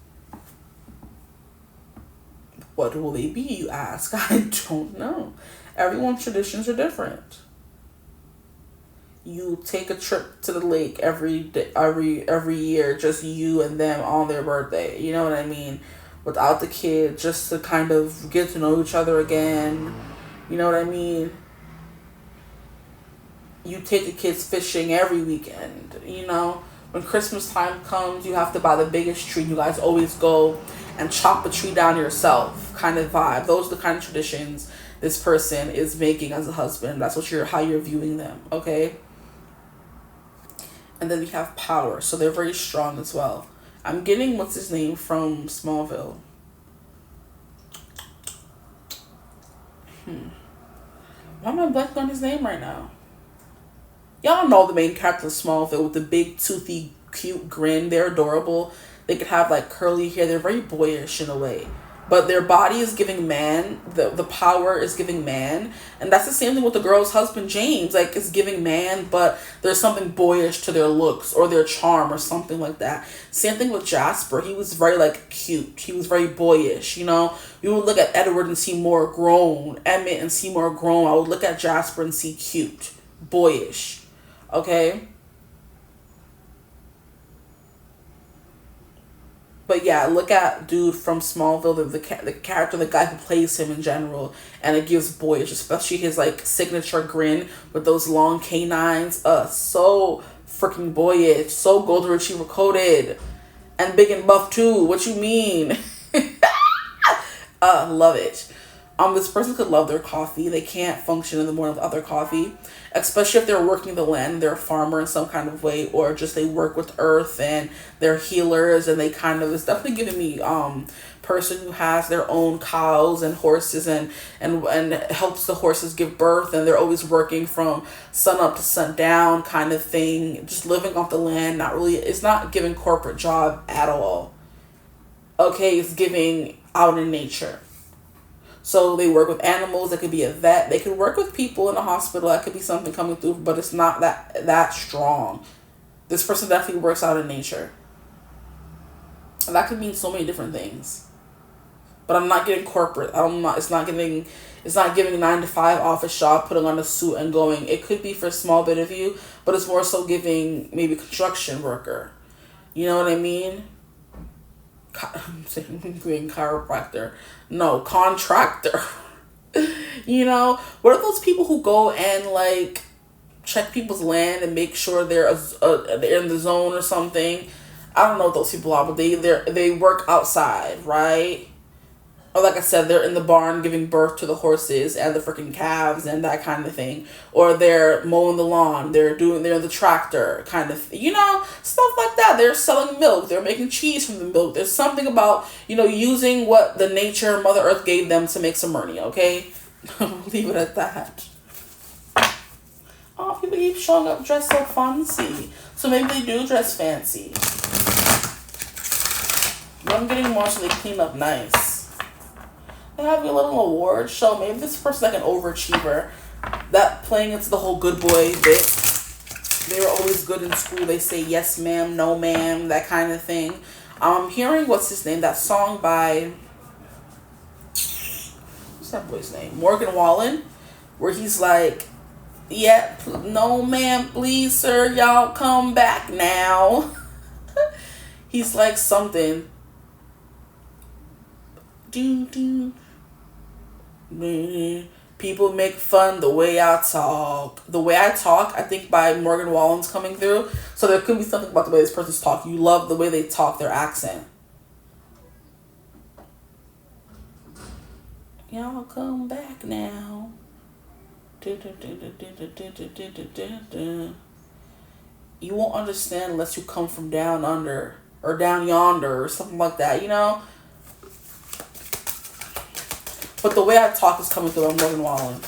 What will they be, you ask? I don't know. Everyone's traditions are different. You take a trip to the lake every year, just you and them on their birthday. You know what I mean? Without the kid, just to kind of get to know each other again. You know what I mean? You take the kids fishing every weekend. When Christmas time comes, you have to buy the biggest tree. You guys always go and chop the tree down yourself, kind of vibe. Those are the kind of traditions this person is making as a husband. That's how you're viewing them, okay? And then we have power, so they're very strong as well. I'm getting what's his name from Smallville. Why am I blanking on his name right now? Y'all know the main character of Smallville with the big, toothy, cute grin. They're adorable. They could have like curly hair. They're very boyish in a way. But their body is giving man. The power is giving man. And that's the same thing with the girl's husband, James. Like, it's giving man, but there's something boyish to their looks or their charm or something like that. Same thing with Jasper. He was very, like, cute. He was very boyish, You would look at Edward and see more grown. Emmett and see more grown. I would look at Jasper and see cute. Boyish. Okay? But yeah, look at dude from Smallville, the character, the guy who plays him in general, and it gives boyish, especially his like signature grin with those long canines. So freaking boyish, so golden retriever coated, and big and buff too. What you mean? Love it. This person could love their coffee. They can't function in the morning without their coffee, especially if they're working the land. They're a farmer in some kind of way, or just they work with earth and they're healers, and they kind of, it's definitely giving me person who has their own cows and horses and helps the horses give birth, and they're always working from sun up to sun down kind of thing, just living off the land. It's not giving corporate job at all. Okay, it's giving out in nature. So they work with animals. They could be a vet. They could work with people in a hospital. That could be something coming through, but it's not that strong. This person definitely works out in nature. And that could mean so many different things. But I'm not getting corporate. It's not giving 9-to-5 office job, putting on a suit and going. It could be for a small bit of you, but it's more so giving maybe construction worker. You know what I mean? I'm saying green chiropractor. No, contractor. What are those people who go and like check people's land and make sure they're in the zone or something? I don't know what those people are, but they work outside, right? Or like I said, they're in the barn giving birth to the horses and the freaking calves and that kind of thing. Or they're mowing the lawn. They're in the tractor kind of, stuff like that. They're selling milk. They're making cheese from the milk. There's something about, using what the nature, Mother Earth gave them to make some money, okay? Leave it at that. Oh, people keep showing up dressed so fancy. So maybe they do dress fancy. But I'm getting more so they clean up nice. They have a little award show. Maybe this person's like an overachiever. That playing into the whole good boy bit. They were always good in school. They say yes ma'am, no ma'am, that kind of thing. I'm hearing, what's his name? That song by, what's that boy's name? Morgan Wallen, where he's like, yeah, no ma'am, please sir, y'all come back now. He's like something. People make fun the way I talk. The way I talk, I think by Morgan Wallen's coming through. So there could be something about the way this person's talking. You love the way they talk, their accent. Y'all come back now. You won't understand unless you come from down under or down yonder or something like that, But the way I talk is coming through on Morgan Wallen.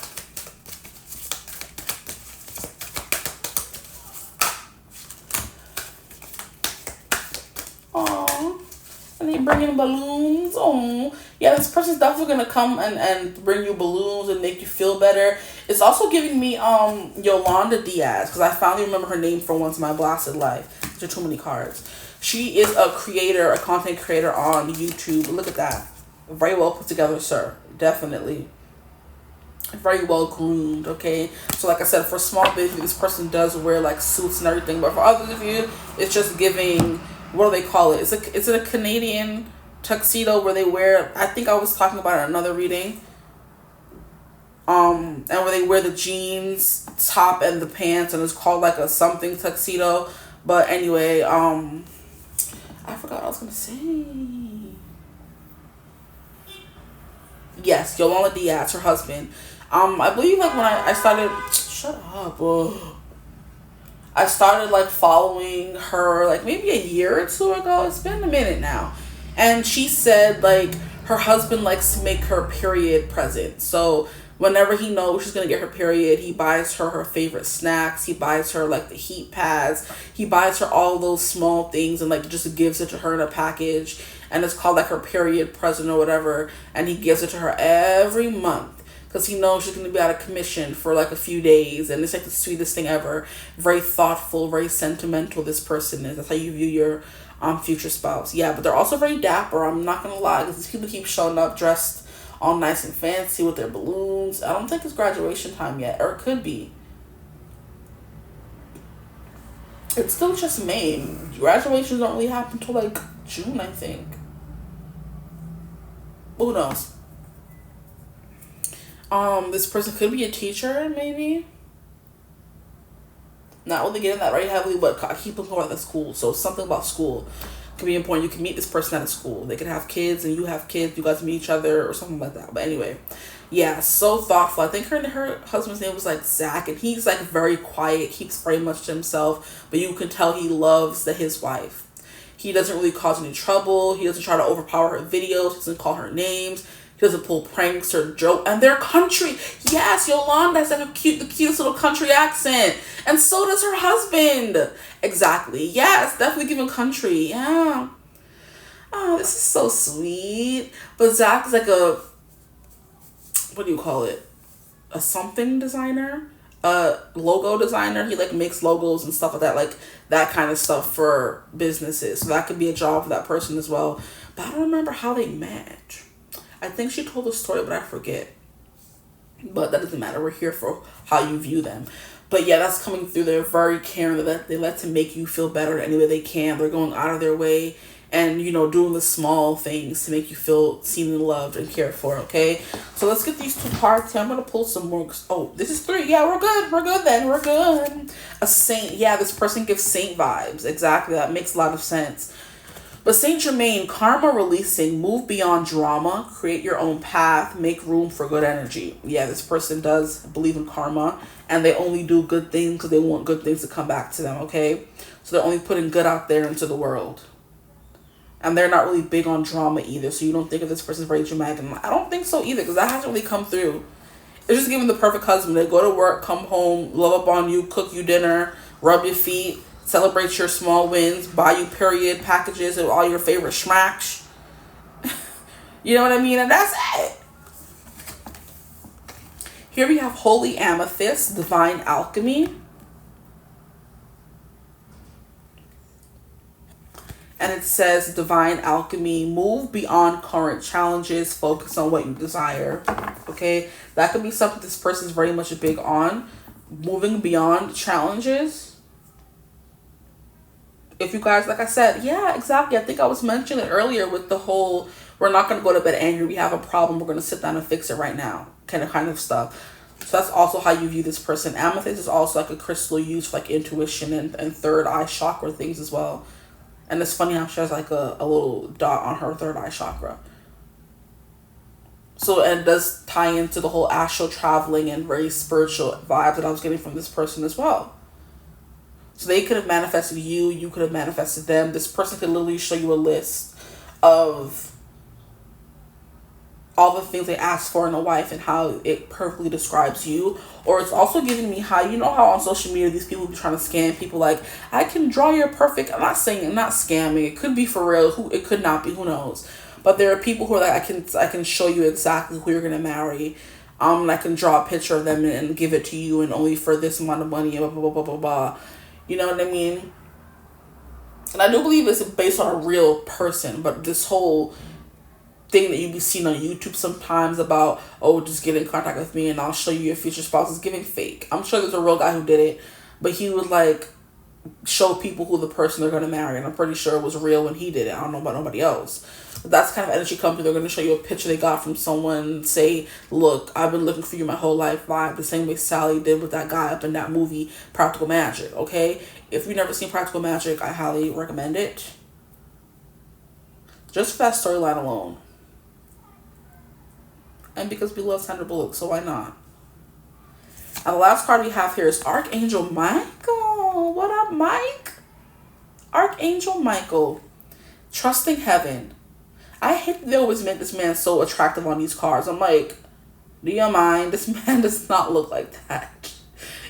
And they bringing balloons. Oh, yeah, this person's definitely gonna come and bring you balloons and make you feel better. It's also giving me Yolanda Diaz, because I finally remember her name for once in my blasted life. There are too many cards. She is a creator, a content creator on YouTube. Look at that. Very well put together, sir. Definitely. Very well groomed, okay? So like I said, for small business, this person does wear like suits and everything. But for others of you, it's just giving, what do they call it? It's a Canadian tuxedo where they wear, I think I was talking about it in another reading. And where they wear the jeans top and the pants, and it's called like a something tuxedo. But anyway, I forgot what I was gonna say. Yes, Yolanda Diaz, her husband. I believe like when I started, shut up. I started like following her like maybe a year or two ago. It's been a minute now. And she said like her husband likes to make her period present. So whenever he knows she's going to get her period, he buys her favorite snacks. He buys her like the heat pads. He buys her all those small things and like just gives it to her in a package. And it's called like her period present or whatever. And he gives it to her every month, because he knows she's going to be out of commission for like a few days. And it's like the sweetest thing ever. Very thoughtful, very sentimental this person is. That's how you view your future spouse. Yeah, but they're also very dapper. I'm not going to lie, because these people keep showing up dressed all nice and fancy with their balloons. I don't think it's graduation time yet, or it could be. It's still just May. Graduations don't really happen until like June, I think. Who knows? This person could be a teacher, maybe. Not really getting that right heavily, but I keep looking about the school. So something about school can be important. You can meet this person at a school. They can have kids and you have kids. You guys meet each other or something like that. But anyway, yeah, so thoughtful. I think her husband's name was like Zach, and he's like very quiet, keeps very much to himself, but you can tell he loves his wife. He doesn't really cause any trouble. He doesn't try to overpower her videos. He doesn't call her names. He doesn't pull pranks or joke. And their country, yes, Yolanda has like the cutest little country accent. And so does her husband. Exactly. Yes, definitely giving country. Yeah. Oh, this is so sweet. But Zach is like a, what do you call it? A something designer? A logo designer. He like makes logos and stuff like that. Like that kind of stuff for businesses. So that could be a job for that person as well. But I don't remember how they met. I think she told the story, but I forget. But that doesn't matter. We're here for how you view them. But yeah, that's coming through. They're very caring. They like to make you feel better any way they can. They're going out of their way and, you know, doing the small things to make you feel seen and loved and cared for, okay? So let's get these 2 cards here. I'm going to pull some more. Oh, this is 3. Yeah, we're good. We're good then. We're good. A saint. Yeah, this person gives saint vibes. Exactly. That makes a lot of sense. But Saint Germain, karma releasing, move beyond drama, create your own path, make room for good energy. Yeah, this person does believe in karma, and they only do good things because they want good things to come back to them, okay? So they're only putting good out there into the world. And they're not really big on drama either, so you don't think of this person as very dramatic. I don't think so either, because that hasn't really come through. It's just giving the perfect husband. They go to work, come home, love up on you, cook you dinner, rub your feet, celebrate your small wins, buy you period packages of all your favorite schmacks. You know what I mean? And that's it. Here we have Holy Amethyst, Divine Alchemy. And it says, Divine Alchemy, move beyond current challenges, focus on what you desire. Okay? That could be something this person's very much big on. Moving beyond challenges. If you guys, like I said, yeah, exactly. I think I was mentioning it earlier with the whole, we're not going to go to bed angry. We have a problem. We're going to sit down and fix it right now. Kind of stuff. So that's also how you view this person. Amethyst is also like a crystal used for like intuition and third eye chakra things as well. And it's funny how she has like a little dot on her third eye chakra. So it does tie into the whole astral traveling and very spiritual vibe that I was getting from this person as well. So they could have manifested you. You could have manifested them. This person could literally show you a list of all the things they ask for in a wife and how it perfectly describes you. Or it's also giving me how, you know how on social media these people be trying to scam people, like, I can draw your perfect, I'm not saying, I'm not scamming, it could be for real, it could not be, who knows. But there are people who are like, I can show you exactly who you're gonna marry. And I can draw a picture of them and give it to you, and only for this amount of money, blah, blah, blah, blah, blah, blah. You know what I mean? And I do believe it's based on a real person, but this whole thing that you be seeing on YouTube sometimes about, oh, just get in contact with me and I'll show you your future spouse, is giving fake. I'm sure there's a real guy who did it, but he would like show people who the person they're going to marry, and I'm pretty sure it was real when he did it. I don't know about nobody else. But that's the kind of energy company. They're going to show you a picture they got from someone, say, look, I've been looking for you my whole life, vibe, the same way Sally did with that guy up in that movie Practical Magic. Okay, if you've never seen Practical Magic, I highly recommend it, just for that storyline alone, and because we love Sandra Bullock, so why not? And the last card we have here is Archangel Michael. What up, Mike? Archangel Michael. Trusting heaven. I hate that they always make this man so attractive on these cards. I'm like, do you mind? This man does not look like that.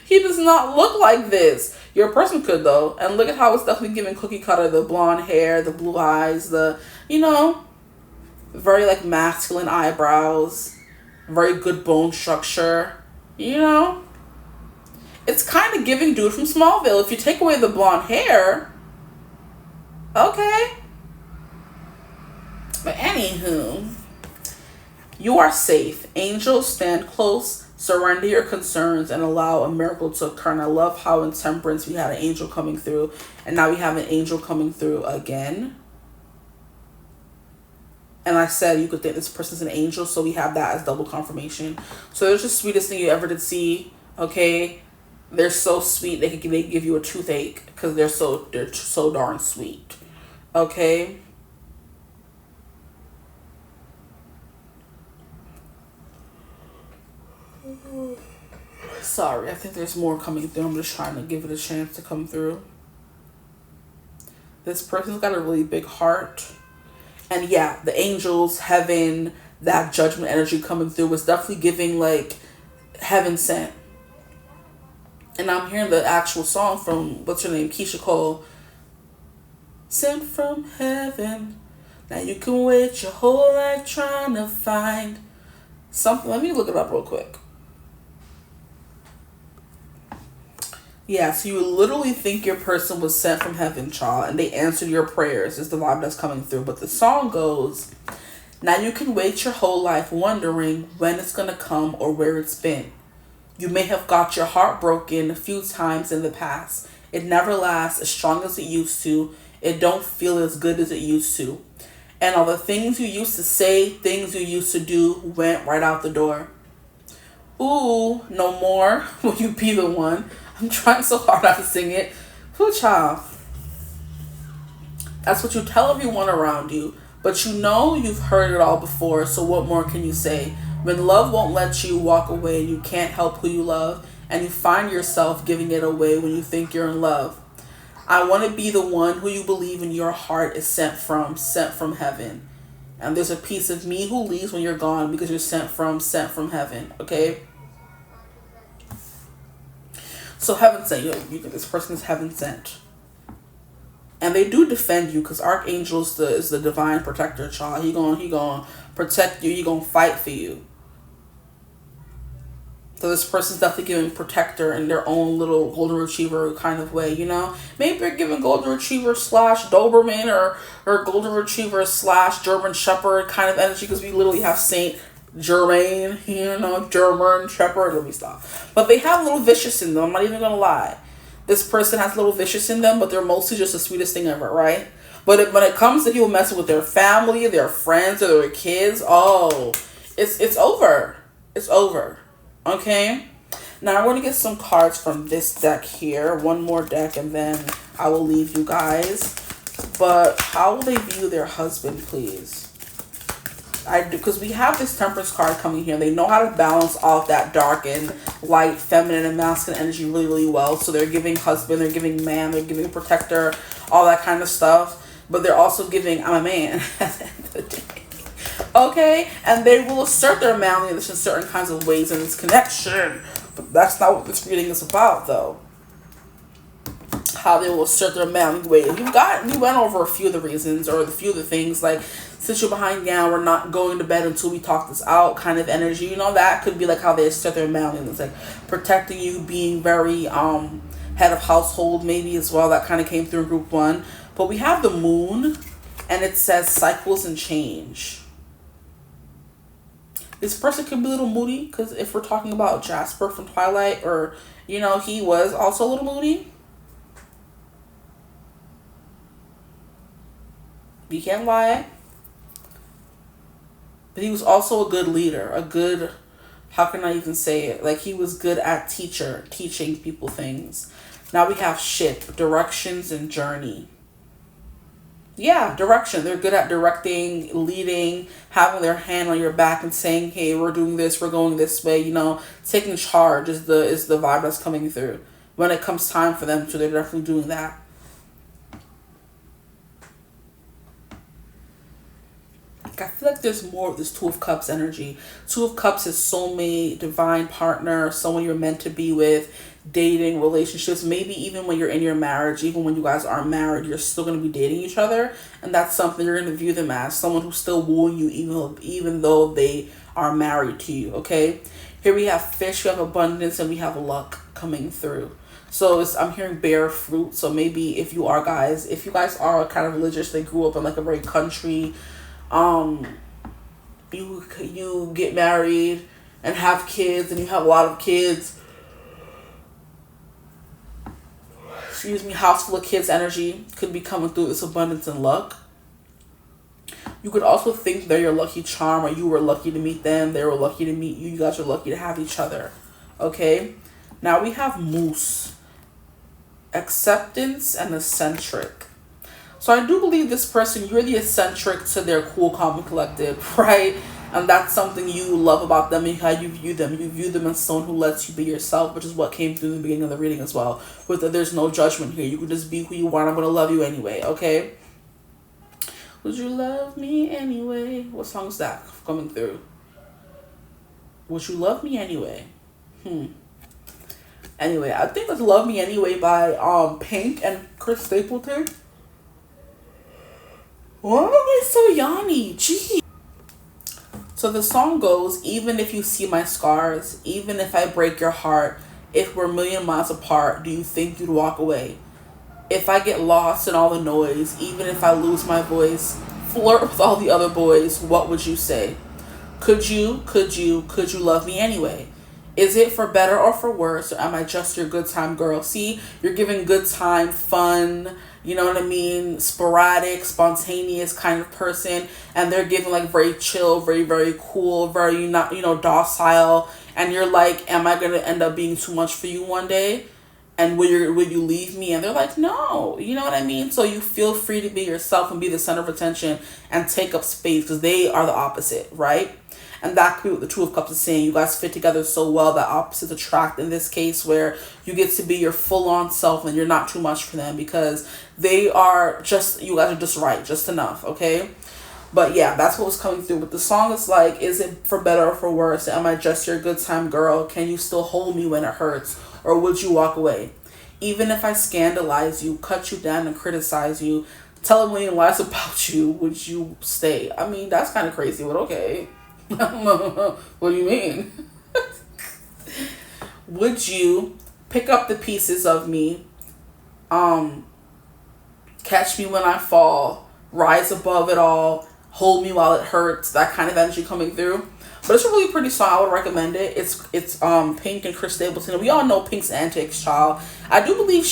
He does not look like this. Your person could, though. And look at how it's definitely giving cookie cutter. The blonde hair, the blue eyes, the, you know, very like masculine eyebrows. Very good bone structure. You know, it's kind of giving dude from Smallville. If you take away the blonde hair, okay. But anywho, you are safe. Angels, stand close, surrender your concerns, and allow a miracle to occur. And I love how in Temperance we had an angel coming through, and now we have an angel coming through again. And I said you could think this person's an angel, so we have that as double confirmation. So they're just the sweetest thing you ever did see. Okay, they're so sweet they give you a toothache because they're so darn sweet. Okay. Sorry, I think there's more coming through. I'm just trying to give it a chance to come through. This person's got a really big heart. And yeah, the angels, heaven, that judgment energy coming through was definitely giving like heaven sent. And I'm hearing the actual song from, what's her name, Keyshia Cole. Sent from heaven. Now you can wait your whole life trying to find something. Let me look it up real quick. Yeah, so you literally think your person was sent from heaven, child, and they answered your prayers is the vibe that's coming through. But the song goes, now you can wait your whole life wondering when it's going to come or where it's been. You may have got your heart broken a few times in the past. It never lasts as strong as it used to. It don't feel as good as it used to. And all the things you used to say, things you used to do went right out the door. Ooh, no more will you be the one. I'm trying so hard not to sing it. Whoo, child. That's what you tell everyone around you. But you know you've heard it all before, so what more can you say? When love won't let you walk away, you can't help who you love, and you find yourself giving it away when you think you're in love. I want to be the one who you believe in your heart is sent from heaven. And there's a piece of me who leaves when you're gone because you're sent from heaven, okay? So heaven sent, you this person is heaven sent. And they do defend you because Archangel is the divine protector, child. He gonna protect you. He gonna fight for you. So this person's definitely giving protector in their own little golden retriever kind of way, you know? Maybe they're giving golden retriever / Doberman or golden retriever / German Shepherd kind of energy because we literally have Saint Germain, you know, German Shepherd. Let me stop. But they have a little vicious in them. I'm not even gonna lie. This person has a little vicious in them, but they're mostly just the sweetest thing ever, right? But when it comes to people messing with their family, their friends, or their kids, oh, it's over. It's over. Okay? Now I'm going to get some cards from this deck here. One more deck, and then I will leave you guys. But how will they view their husband, please? Because we have this Temperance card coming here. They know how to balance off that dark and light, feminine and masculine energy really, really well. So they're giving husband, they're giving man, they're giving protector, all that kind of stuff. But they're also giving, I'm a man at the end of the day. Okay? And they will assert their manliness in certain kinds of ways in this connection. But that's not what this reading is about, though. How they will assert their manly ways. We went over a few of the reasons, or a few of the things, like, since you're behind now, we're not going to bed until we talk this out kind of energy. You know, that could be like how they assert their manliness, like protecting you, being very head of household maybe as well. That kind of came through in group 1. But we have the moon, and it says cycles and change. This person could be a little moody, because if we're talking about Jasper from Twilight, or, you know, he was also a little moody. You can't lie. But he was also a good leader, a good, how can I even say it? Like, he was good at teaching people things. Now we have ship, directions, and journey. Yeah, direction. They're good at directing, leading, having their hand on your back and saying, hey, we're doing this, we're going this way. You know, taking charge is the vibe that's coming through. When it comes time for them to, they're definitely doing that. I feel like there's more of this Two of Cups energy. Two of Cups is soulmate, divine partner, someone you're meant to be with, dating, relationships. Maybe even when you're in your marriage, even when you guys aren't married, you're still going to be dating each other. And that's something you're going to view them as. Someone who's still wooing you even though they are married to you, okay? Here we have fish, we have abundance, and we have luck coming through. So I'm hearing bear fruit. So maybe if you guys are kind of religious, they grew up in like a very country, you get married and have kids, and you have a lot of kids. Excuse me, house full of kids energy could be coming through this abundance and luck. You could also think they're your lucky charm, or you were lucky to meet them, they were lucky to meet you, you guys are lucky to have each other. Okay? Now we have moose, acceptance, and eccentric. So I do believe this person, you're the eccentric to their cool, calm, and collective, right? And that's something you love about them and how you view them. You view them as someone who lets you be yourself, which is what came through in the beginning of the reading as well. With that, there's no judgment here. You can just be who you want. I'm going to love you anyway, okay? Would you love me anyway? What song is that coming through? Would you love me anyway? Anyway, I think that's Love Me Anyway by Pink and Chris Stapleton. Why am I so yawny? Gee. So the song goes, even if you see my scars, even if I break your heart, if we're a million miles apart, do you think you'd walk away? If I get lost in all the noise, even if I lose my voice, flirt with all the other boys, what would you say? Could you love me anyway? Is it for better or for worse, or am I just your good time girl? See, you're giving good time, fun, you know what I mean, sporadic, spontaneous kind of person, and they're giving like very chill, very, very cool, very not, docile, and you're like, am I gonna end up being too much for you one day? And will you leave me? And they're like, no, you know what I mean? So you feel free to be yourself and be the center of attention and take up space, because they are the opposite, right? And that could be what the Two of Cups is saying. You guys fit together so well that opposites attract in this case, where you get to be your full-on self and you're not too much for them, because you guys are just right, just enough, okay? But yeah, that's what was coming through. But the song is like, is it for better or for worse? Am I just your good time girl? Can you still hold me when it hurts? Or would you walk away? Even if I scandalize you, cut you down, and criticize you, tell a million lies about you, would you stay? I mean, that's kind of crazy, but okay. What do you mean? Would you pick up the pieces of me, catch me when I fall, rise above it all, hold me while it hurts, that kind of energy coming through? But it's a really pretty song. I would recommend it. It's Pink and Chris Stapleton. We all know Pink's antics, child. I do believe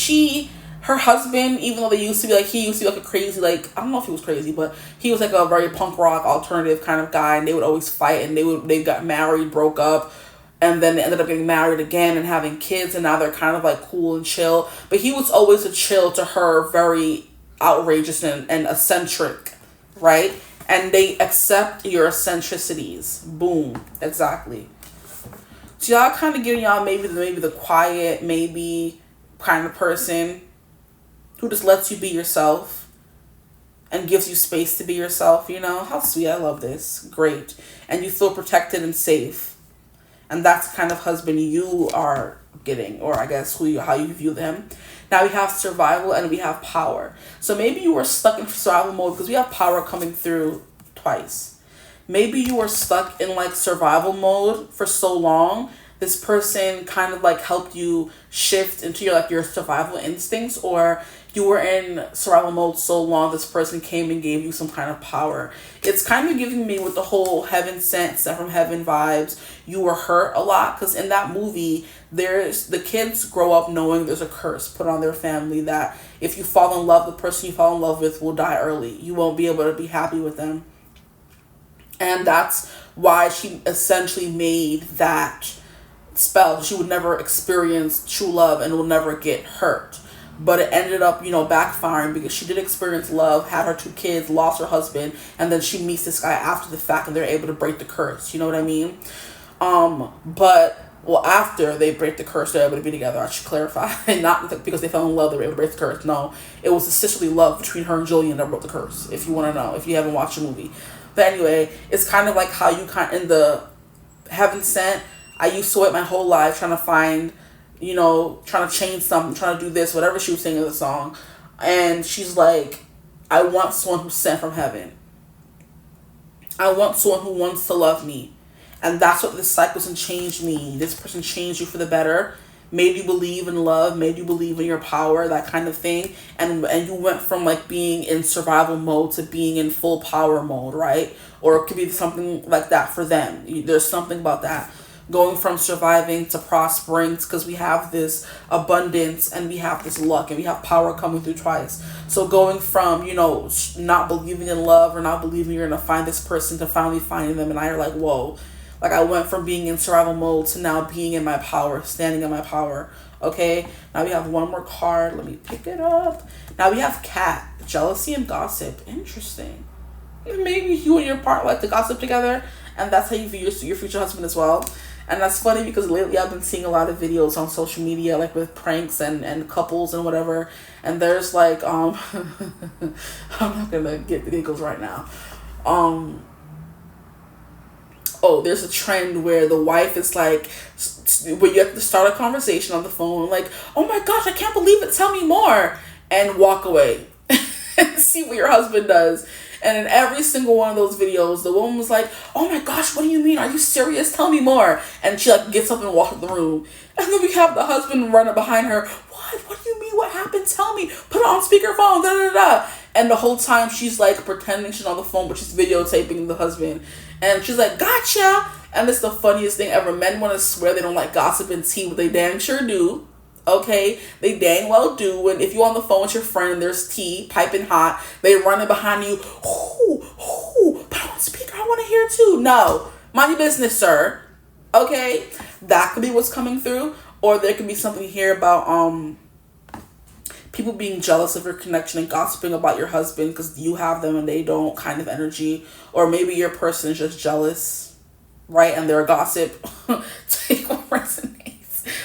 her husband, even though he used to be like a crazy, like, I don't know if he was crazy, but he was like a very punk rock alternative kind of guy, and they would always fight, and they got married, broke up, and then they ended up getting married again and having kids, and now they're kind of like cool and chill. But he was always a chill to her, very outrageous and eccentric, right? And they accept your eccentricities. Boom. Exactly. So y'all kind of giving y'all maybe the quiet, maybe kind of person who just lets you be yourself and gives you space to be yourself. You know, how sweet. I love this. Great. And you feel protected and safe. And that's the kind of husband you are getting, or I guess how you view them. Now we have survival and we have power. So maybe you were stuck in survival mode because we have power coming through twice. Maybe you were stuck in like survival mode for so long. This person kind of like helped you shift into your survival instincts, or you were in survival mode so long this person came and gave you some kind of power. It's kind of giving me with the whole heaven sent from heaven vibes. You were hurt a lot because in that movie the kids grow up knowing there's a curse put on their family that if you fall in love, the person you fall in love with will die early. You won't be able to be happy with them. And that's why she essentially made that spell. She would never experience true love and will never get hurt. But it ended up, backfiring because she did experience love, had her 2 kids, lost her husband, and then she meets this guy after the fact and they're able to break the curse. You know what I mean? After they break the curse, they're able to be together. I should clarify. Not because they fell in love, they were able to break the curse. No, it was the sisterly love between her and Julian that broke the curse, if you want to know, if you haven't watched the movie. But anyway, it's kind of like how you in the heaven sent, I used to wait my whole life trying to find, trying to change something, trying to do this, whatever she was singing in the song. And she's like, I want someone who's sent from heaven. I want someone who wants to love me. And that's what this cycles and change mean. This person changed you for the better, made you believe in love, made you believe in your power, that kind of thing. And you went from like being in survival mode to being in full power mode, right? Or it could be something like that for them. There's something about that. Going from surviving to prospering, because we have this abundance and we have this luck and we have power coming through twice. So going from, not believing in love or not believing you're going to find this person to finally finding them, and you're like, whoa. Like I went from being in survival mode to now being in my power, standing in my power. Okay, now we have one more card. Let me pick it up. Now we have cat, jealousy and gossip. Interesting. Maybe you and your partner like to gossip together, and that's how you view your future husband as well. And that's funny because lately I've been seeing a lot of videos on social media, like with pranks and couples and whatever. And there's like, I'm not gonna get the giggles right now. There's a trend where the wife is like, where you have to start a conversation on the phone, like, oh my gosh, I can't believe it, tell me more, and walk away and see what your husband does. And in every single one of those videos, the woman was like, oh my gosh, what do you mean? Are you serious? Tell me more. And she like gets up and walks out the room. And then we have the husband running behind her. What do you mean? What happened? Tell me. Put it on speakerphone. Da da da. And the whole time she's like pretending she's on the phone, but she's videotaping the husband. And she's like, gotcha. And it's the funniest thing ever. Men want to swear they don't like gossip and tea, but they damn sure do. Okay, they dang well do. And if you're on the phone with your friend and there's tea piping hot, they running behind you. Put on speaker. I want to hear too. No, mind your business, sir. Okay, that could be what's coming through, or there could be something here about people being jealous of your connection and gossiping about your husband because you have them and they don't, kind of energy. Or maybe your person is just jealous, right? And they're a gossip. Take what resonates.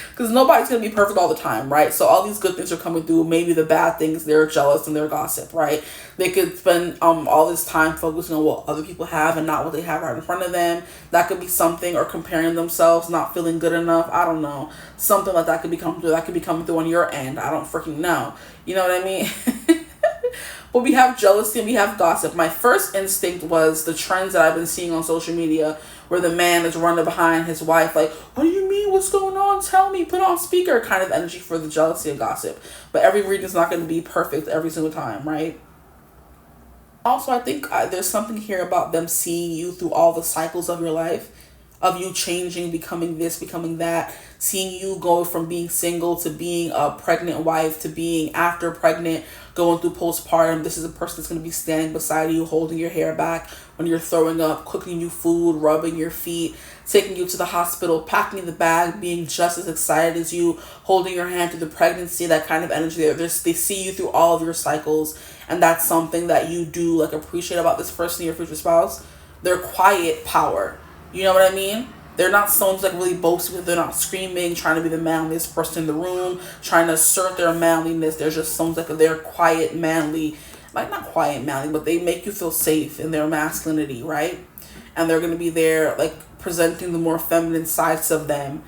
Because nobody's going to be perfect all the time, right? So all these good things are coming through. Maybe the bad things, they're jealous and they're gossip, right? They could spend all this time focusing on what other people have and not what they have right in front of them. That could be something, or comparing themselves, not feeling good enough. I don't know. Something like that could be coming through. That could be coming through on your end. I don't freaking know. You know what I mean? But we have jealousy and we have gossip. My first instinct was the trends that I've been seeing on social media where the man is running behind his wife like, what do you mean? What's going on? Tell me. Put on speaker, kind of energy for the jealousy and gossip. But every reading is not going to be perfect every single time, right? Also, I think there's something here about them seeing you through all the cycles of your life, of you changing, becoming this, becoming that, seeing you go from being single to being a pregnant wife to being after pregnant, going through postpartum. This is a person that's going to be standing beside you, holding your hair back when you're throwing up, cooking you food, rubbing your feet, taking you to the hospital, packing the bag, being just as excited as you, holding your hand through the pregnancy, that kind of energy there. They see you through all of your cycles, and that's something that you do like appreciate about this person, your future spouse. Their quiet power. You know what I mean? They're not someone like really boastful. They're not screaming, trying to be the manliest person in the room, trying to assert their manliness. They're just someone like they're quiet, manly, like, not quiet, manly, but they make you feel safe in their masculinity, right? And they're going to be there, like, presenting the more feminine sides of them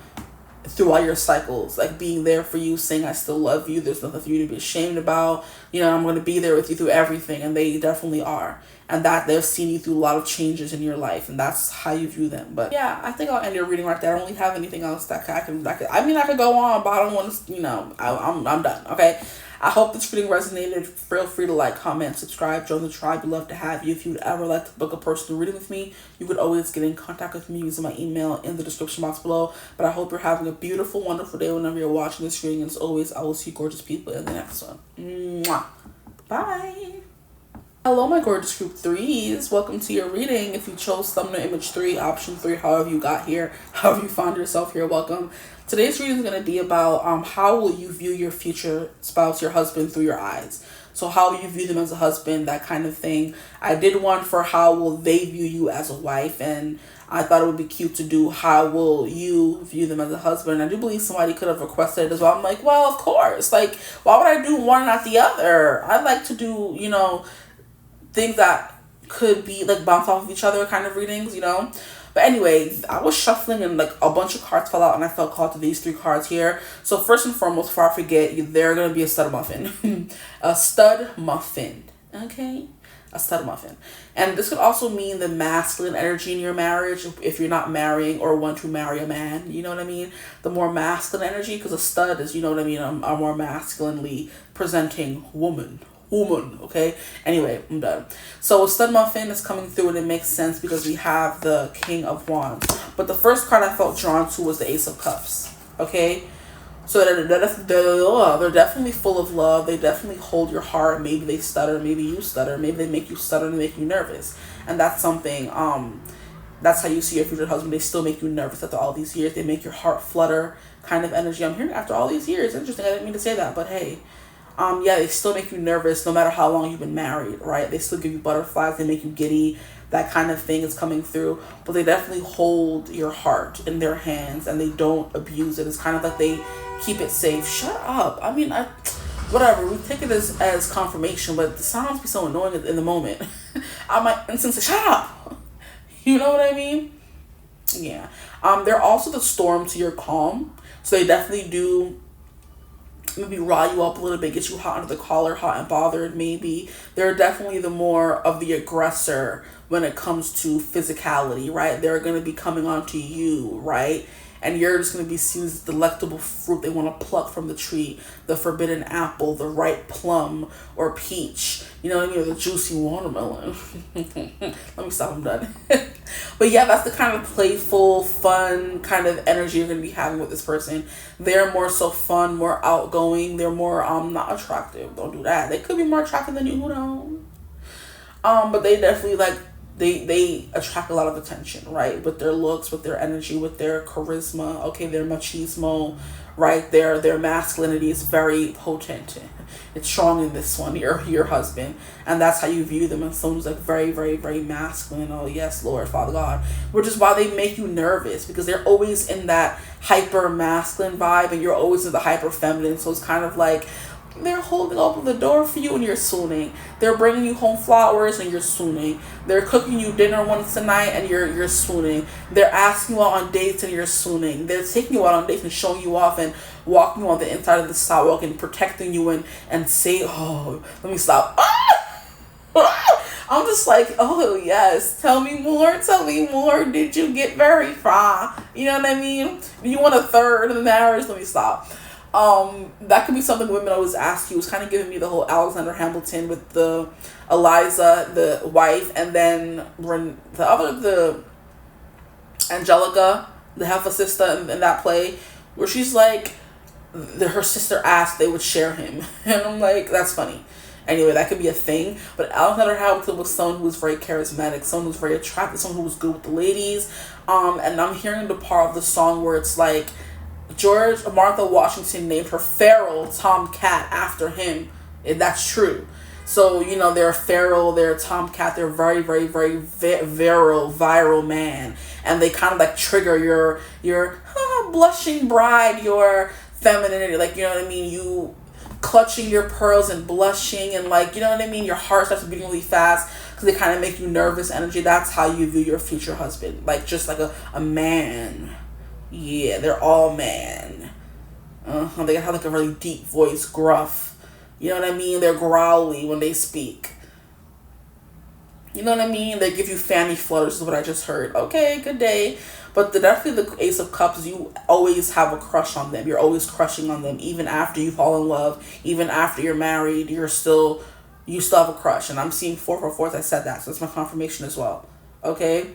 throughout your cycles, like being there for you, saying I still love you, there's nothing for you to be ashamed about, I'm going to be there with you through everything. And they definitely are, and that they've seen you through a lot of changes in your life, and that's how you view them. But yeah, I think I'll end your reading right there. I don't really have anything else that I could go on, but I don't want to, I'm done. Okay, I hope this reading resonated. Feel free to like, comment, subscribe, join the tribe. We'd love to have you. If you'd ever like to book a personal reading with me, you could always get in contact with me using my email in the description box below. But I hope you're having a beautiful, wonderful day whenever you're watching this reading. As always, I will see you gorgeous people in the next one. Mwah. Bye. Hello, my gorgeous group 3s. Welcome to your reading. If you chose thumbnail image 3, option 3, however you got here, however you found yourself here, welcome. Today's reading is going to be about how will you view your future spouse, your husband, through your eyes. So how will you view them as a husband, that kind of thing. I did one for how will they view you as a wife, and I thought it would be cute to do how will you view them as a husband. I do believe somebody could have requested it as well. I'm like, well, of course. Like, why would I do one not the other? I like to do, things that could be like bounce off of each other kind of readings, But anyway, I was shuffling and like a bunch of cards fell out, and I felt called to these 3 cards here. So first and foremost, before I forget, they're going to be a stud muffin. A stud muffin. Okay? A stud muffin. And this could also mean the masculine energy in your marriage if you're not marrying or want to marry a man. You know what I mean? The more masculine energy, because a stud is, a more masculinely presenting woman, okay? Anyway, I'm done. So a stud muffin is coming through, and it makes sense because we have the King of Wands. But the first card I felt drawn to was the Ace of Cups, okay? So they're definitely full of love. They definitely hold your heart. Maybe they stutter. Maybe you stutter. Maybe they make you stutter and make you nervous. And that's something, that's how you see your future husband. They still make you nervous after all these years. They make your heart flutter kind of energy. I'm hearing after all these years. Interesting. I didn't mean to say that, but hey. Yeah, they still make you nervous no matter how long you've been married, right? They still give you butterflies. They make you giddy. That kind of thing is coming through. But they definitely hold your heart in their hands, and they don't abuse it. It's kind of like they keep it safe. Shut up. I mean, whatever. We take it as confirmation, but the sounds be so annoying in the moment. I might instantly say, shut up. You know what I mean? Yeah. They're also the storm to your calm. So they definitely do maybe rile you up a little bit, get you hot under the collar, hot and bothered maybe. They're definitely the more of the aggressor when it comes to physicality, right? They're going to be coming on to you, right? And you're just going to be seen as delectable fruit they want to pluck from the tree, the forbidden apple, the ripe plum or peach, you know what I mean, or the juicy watermelon. Let me stop, I'm done. But yeah, that's the kind of playful, fun kind of energy you're going to be having with this person. They're more so fun, more outgoing. They're more not attractive. Don't do that. They could be more attractive than you, who knows? But they definitely they attract a lot of attention, right? With their looks, with their energy, with their charisma, okay, their machismo, right? Their masculinity is very potent. It's strong in this one, your husband. And that's how you view them, as someone who's like very, very, very masculine. Oh yes, Lord, Father God. Which is why they make you nervous, because they're always in that hyper masculine vibe and you're always in the hyper feminine. So it's kind of like they're holding open the door for you and you're swooning. They're bringing you home flowers and you're swooning. They're cooking you dinner once a night and you're swooning. They're asking you out on dates and you're swooning. They're taking you out on dates and showing you off and walking you on the inside of the sidewalk and protecting you and say, oh, let me stop. I'm just like, oh yes, tell me more. Did you get very far? You know what I mean? Do you want a third in the marriage? Let me stop. That could be something women always ask you. It's kind of giving me the whole Alexander Hamilton with the Eliza, the wife, and then the Angelica, the half a sister in that play, where she's like, her sister asked they would share him. And I'm like, that's funny. Anyway, that could be a thing. But Alexander Hamilton was someone who was very charismatic, someone who was very attractive, someone who was good with the ladies. And I'm hearing the part of the song where it's like, Martha Washington named her feral tomcat after him. And that's true. So, they're feral, they're a tomcat, they're very, very, very viral man. And they kind of like trigger your blushing bride, your femininity. Like, you know what I mean? clutching your pearls and blushing and like, you know what I mean? Your heart starts beating really fast because they kind of make you nervous energy. That's how you view your future husband. Like just like a man. Yeah, they're all man. They have like a really deep voice, gruff. You know what I mean? They're growly when they speak. You know what I mean? They give you fanny flutters is what I just heard. Okay, good day. But definitely the Ace of Cups, you always have a crush on them. You're always crushing on them. Even after you fall in love, even after you're married, you still have a crush. And I'm seeing 444, I said that. So that's my confirmation as well. Okay?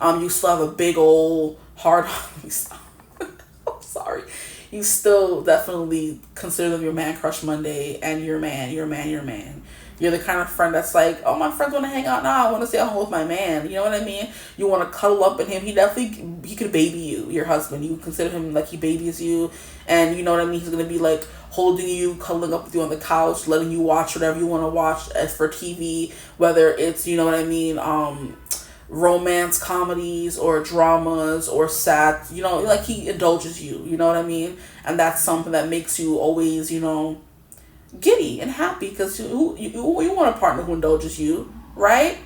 You still have a big old hard I'm sorry. You still definitely consider them your man crush Monday and your man. You're the kind of friend that's like, oh, my friends want to hang out now. I want to stay at home with my man. You know what I mean? You want to cuddle up in him. He could baby you, your husband. You consider him like he babies you. And you know what I mean? He's going to be like holding you, cuddling up with you on the couch, letting you watch whatever you want to watch as for TV. Whether it's, you know what I mean, romance comedies or dramas or sad, you know, like he indulges you. You know what I mean? And that's something that makes you always, you know, giddy and happy because you want a partner who indulges you, right?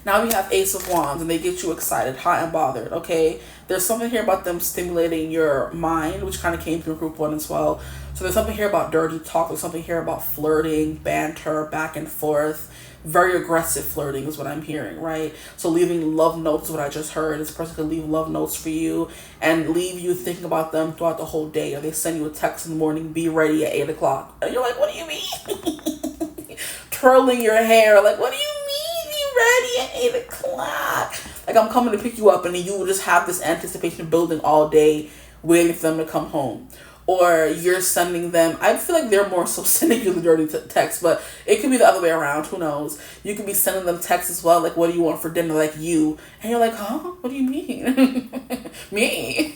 Now we have Ace of Wands and they get you excited, hot and bothered, okay? There's something here about them stimulating your mind, which kind of came through group 1 as well. So there's something here about dirty talk. There's something here about flirting, banter, back and forth. Very aggressive flirting is what I'm hearing, right? So leaving love notes is what I just heard. This person could leave love notes for you and leave you thinking about them throughout the whole day. Or they send you a text in the morning, be ready at 8 o'clock. And you're like, what do you mean? Twirling your hair, like, what do you mean be ready at 8 o'clock? Like, I'm coming to pick you up, and then you will just have this anticipation building all day, waiting for them to come home. Or you're sending them, I feel like they're more so sending you the dirty text, but it could be the other way around, who knows? You could be sending them texts as well, like, what do you want for dinner, like you, and you're like, huh, what do you mean? Me?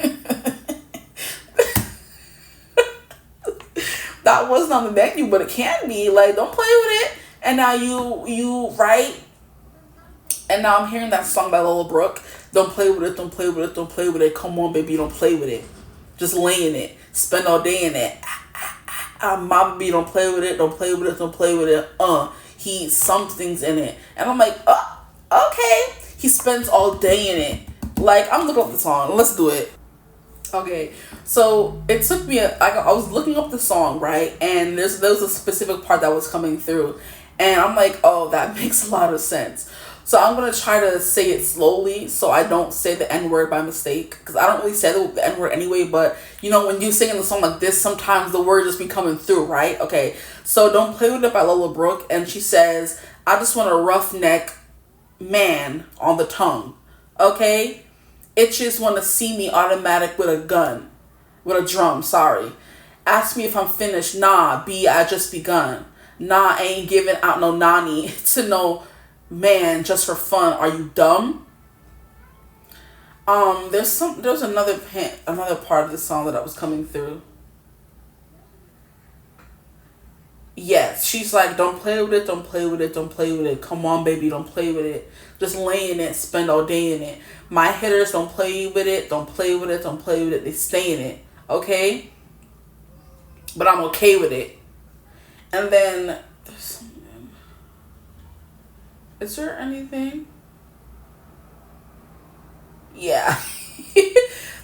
That wasn't on the menu, but it can be, like, don't play with it. And now you right? And now I'm hearing that song by Lola Brooke, don't play with it, don't play with it, don't play with it, come on baby, don't play with it. Just lay in it. Spend all day in it. Mama B, don't play with it. Don't play with it. Don't play with it. He something's in it. And I'm like, oh, okay. He spends all day in it. Like, I'm looking up the song. Let's do it. Okay. So it took me, I was looking up the song, right? And there was a specific part that was coming through. And I'm like, oh, that makes a lot of sense. So I'm going to try to say it slowly so I don't say the N-word by mistake. Because I don't really say the N-word anyway. But, you know, when you sing in the song like this, sometimes the word just be coming through, right? Okay. So Don't Play With It by Lola Brooke. And she says, I just want a roughneck man on the tongue. Okay? Itches want to see me automatic with a gun. With a drum, sorry. Ask me if I'm finished. Nah, B, I just begun. Nah, I ain't giving out no nanny to no man just for fun. Are you dumb? There's another part of the song that I was coming through. Yes, she's like, don't play with it, don't play with it, don't play with it. Come on, baby, don't play with it. Just lay in it, spend all day in it. My hitters don't play with it, don't play with it, don't play with it. They stay in it, okay? But I'm okay with it. And then there's something. Is there anything? Yeah.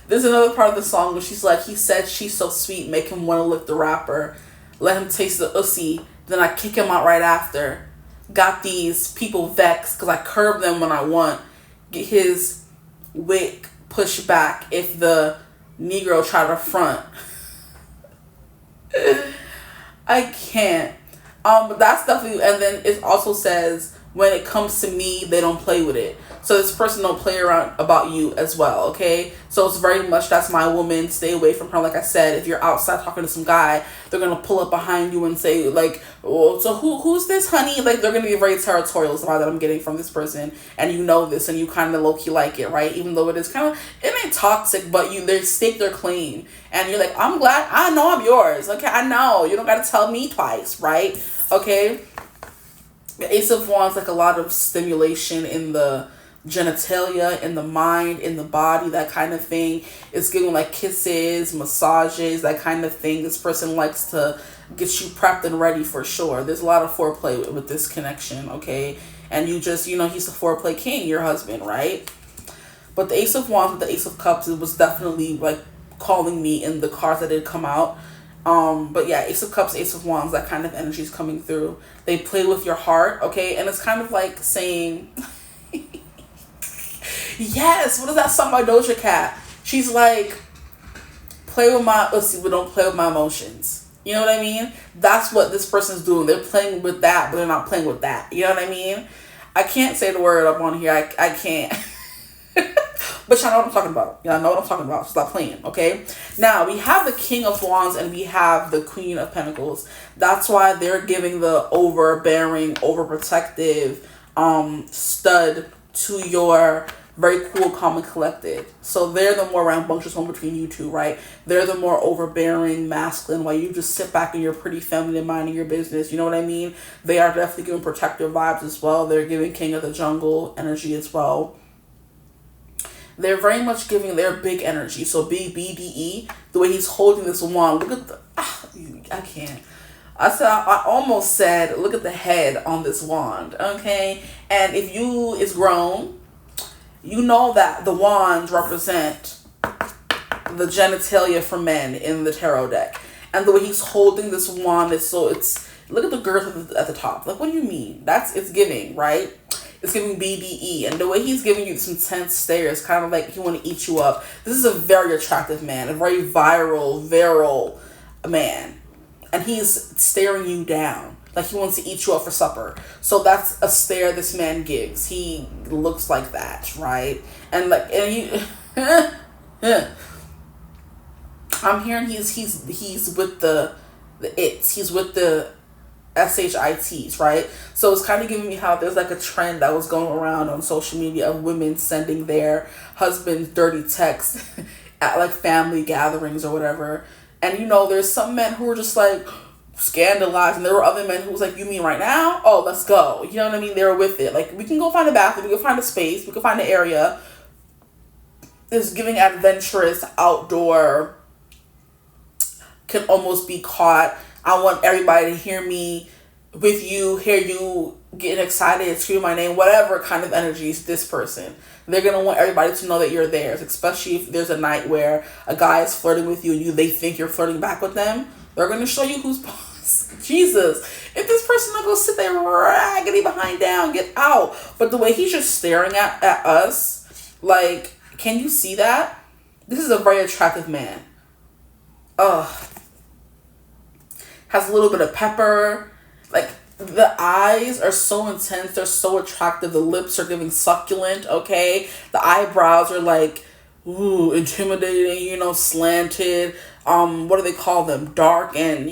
There's another part of the song where she's like, he said she's so sweet, make him want to lick the rapper. Let him taste the ussy, then I kick him out right after. Got these people vexed because I curb them when I want. Get his wig pushed back if the Negro try to front. I can't. But that's definitely, and then it also says, when it comes to me, they don't play with it. So this person don't play around about you as well, okay? So it's very much, that's my woman, stay away from her. Like I said, if you're outside talking to some guy, they're going to pull up behind you and say, like, oh, so who's this, honey? Like, they're going to be very territorial, is the vibe that I'm getting from this person. And you know this, and you kind of low-key like it, right? Even though it is kind of, it ain't toxic, but they stake their claim. And you're like, I'm glad, I know I'm yours, okay? I know, you don't got to tell me twice, right? Okay? The Ace of Wands, like a lot of stimulation in the genitalia, in the mind, in the body, that kind of thing. It's giving like kisses, massages, that kind of thing. This person likes to get you prepped and ready for sure. There's a lot of foreplay with this connection, okay? And you just, he's the foreplay king, your husband, right? But the Ace of Wands with the Ace of Cups, it was definitely like calling me in the cards that did come out. But yeah, Ace of Cups, Ace of Wands, that kind of energy is coming through. They play with your heart, okay? And it's kind of like saying, yes, what is that song by Doja Cat? She's like, let's see, we don't play with my emotions. You know what I mean? That's what this person's doing. They're playing with that, but they're not playing with that. You know what I mean? I can't say the word up on here. I can't. But y'all know what I'm talking about. Y'all know what I'm talking about. Stop playing, okay? Now, we have the King of Wands and we have the Queen of Pentacles. That's why they're giving the overbearing, overprotective stud to your very cool, calm, and collected. So they're the more rambunctious one between you two, right? They're the more overbearing, masculine, while you just sit back in your pretty feminine, minding your business. You know what I mean? They are definitely giving protective vibes as well. They're giving King of the Jungle energy as well. They're very much giving their big energy. So BBDE, the way he's holding this wand. Look at the... I can't. I almost said, look at the head on this wand, okay? And if you is grown, you know that the wands represent the genitalia for men in the tarot deck. And the way he's holding this wand is so it's... Look at the girth at the top. Like, what do you mean? It's giving, right? It's giving BDE. And the way he's giving you this intense stare is kind of like he want to eat you up. This is a very attractive man. A very virile man. And he's staring you down. Like he wants to eat you up for supper. So that's a stare this man gives. He looks like that, right? And I'm hearing he's with the its. He's with the SHITs, right? So it's kind of giving me how there's like a trend that was going around on social media of women sending their husbands dirty texts at like family gatherings or whatever. And there's some men who are just like scandalized, and there were other men who was like, you mean right now? Oh, let's go. You know what I mean? They were with it. Like, we can go find a bathroom, we can find a space, we can find an area. It's giving adventurous, outdoor, can almost be caught. I want everybody to hear me with you, hear you getting excited, scream my name, whatever kind of energy is this person. They're going to want everybody to know that you're theirs, especially if there's a night where a guy is flirting with you and they think you're flirting back with them. They're going to show you who's boss. Jesus. If this person will go sit there raggedy behind down, get out. But the way he's just staring at us, like, can you see that? This is a very attractive man. Has a little bit of pepper. Like, the eyes are so intense. They're so attractive. The lips are giving succulent, okay? The eyebrows are like, ooh, intimidating, slanted. What do they call them? Dark and,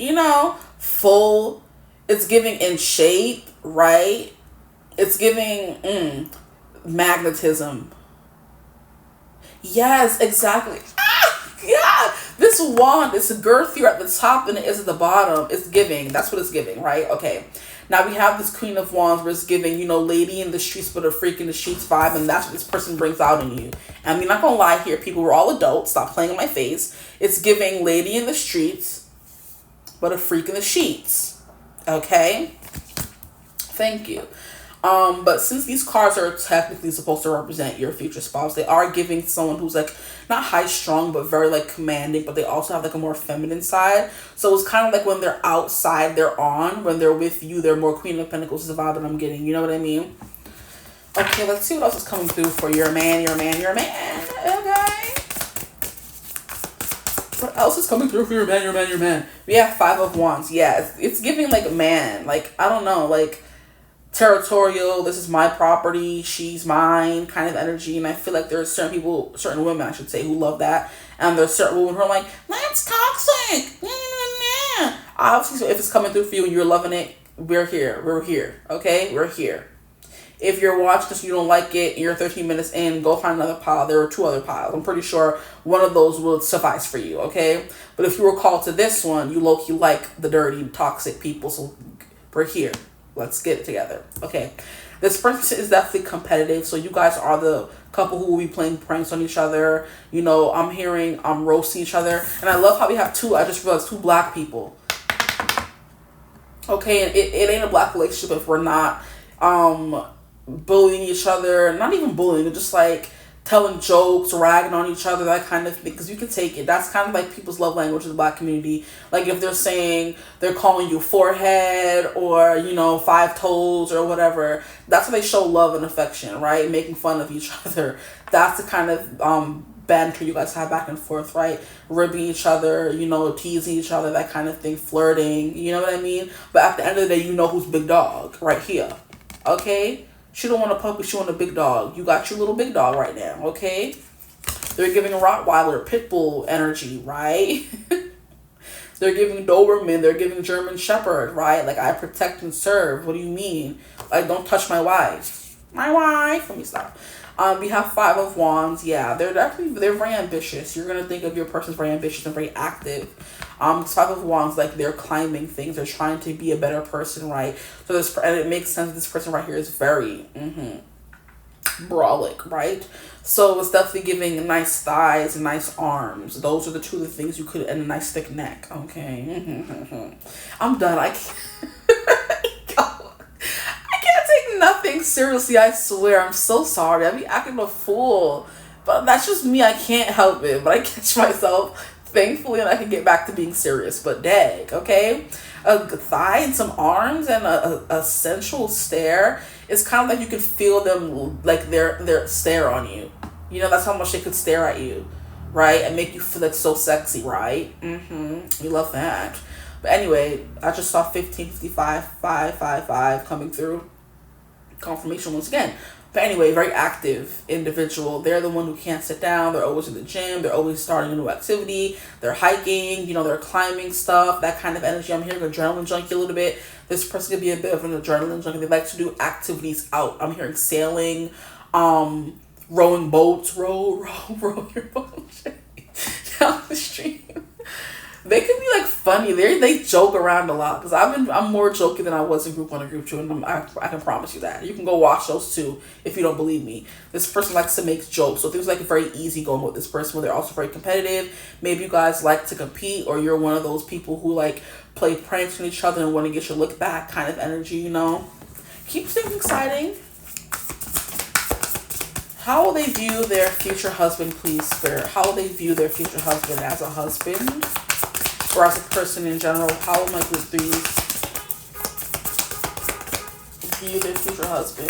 full. It's giving in shape, right? It's giving magnetism. Yes, exactly. Yeah, this wand is girthier at the top than it is at the bottom. It's giving. That's what it's giving, right? Okay. Now we have this Queen of Wands where it's giving, lady in the streets but a freak in the sheets vibe, and that's what this person brings out in you. And I'm not gonna lie here, people. We're all adults. Stop playing in my face. It's giving lady in the streets but a freak in the sheets. Okay? Thank you. But since these cards are technically supposed to represent your future spouse, they are giving someone who's like not high strung but very like commanding, but they also have like a more feminine side. So it's kind of like when they're outside, they're on. When they're with you, they're more Queen of Pentacles is the vibe that I'm getting. You know what I mean? Okay, let's see what else is coming through for your man. Okay. What else is coming through for your man? We have Five of Wands. Yeah, it's giving like man. Like, I don't know, like territorial, this is my property, she's mine kind of energy. And I feel like there's certain women I should say, who love that. And there's certain women who are like, that's toxic. Obviously, so if it's coming through for you and you're loving it, we're here, okay? We're here. If you're watching this and you don't like it, you're 13 minutes in, go find another pile. There are 2 other piles. I'm pretty sure one of those will suffice for you, okay? But if you were called to this one, you low-key like the dirty, toxic people, so we're here. Let's get it together. Okay. This person is definitely competitive, so you guys are the couple who will be playing pranks on each other. You know, I'm hearing roasting each other, and I love how we have two. I just realized two black people. Okay, and it ain't a black relationship if we're not bullying each other. Not even bullying, just like telling jokes, ragging on each other, that kind of thing. Because you can take it. That's kind of like people's love language in the black community. Like if they're saying, they're calling you forehead or, you know, five toes or whatever. That's how they show love and affection, right? Making fun of each other. That's the kind of banter you guys have back and forth, right? Ribbing each other, you know, teasing each other, that kind of thing, flirting, you know what I mean? But at the end of the day, you know who's big dog right here, okay? She don't want a puppy, she want a big dog. You got your little big dog right now, okay? They're giving a Rottweiler, pit bull energy, right? They're giving Doberman, they're giving German Shepherd, right? Like, I protect and serve. What do you mean? Like, don't touch my wife. My wife. Let me stop. We have Five of Wands. Yeah, they're very ambitious. You're gonna think of your person as very ambitious and very active. Five of Wands, like they're climbing things. They're trying to be a better person, right? So this, and it makes sense. This person right here is very brolic, right? So it's definitely giving nice thighs and nice arms. Those are the two of the things you could, and a nice thick neck. Okay, I'm done. I can't. Nothing seriously, I swear. I'm so sorry. I be acting a fool, but that's just me. I can't help it, but I catch myself thankfully, and I can get back to being serious. But dang, okay, a thigh and some arms and a sensual stare. It's kind of like you can feel them, like their stare on you. You know, that's how much they could stare at you, right, and make you feel like so sexy, right? You love that. But anyway, I just saw 1555 555 coming through. Confirmation once again. But anyway, very active individual. They're the one who can't sit down. They're always in the gym. They're always starting a new activity. They're hiking, you know, they're climbing stuff, that kind of energy. I'm hearing adrenaline junkie a little bit. This person could be a bit of an adrenaline junkie. They like to do activities out. I'm hearing sailing, rowing boats, row your boat down the stream. They can be like funny. They joke around a lot, because I'm more joking than I was in group 1 or group 2, and I can promise you that. You can go watch those too if you don't believe me. This person likes to make jokes, so things like very easy going with this person, where they're also very competitive. Maybe you guys like to compete, or you're one of those people who like play pranks on each other and want to get your look back kind of energy, you know. Keep things exciting. How will they view their future husband, please, Spirit? How will they view their future husband as a husband? Or as a person in general? How will my group 3s view their future husband?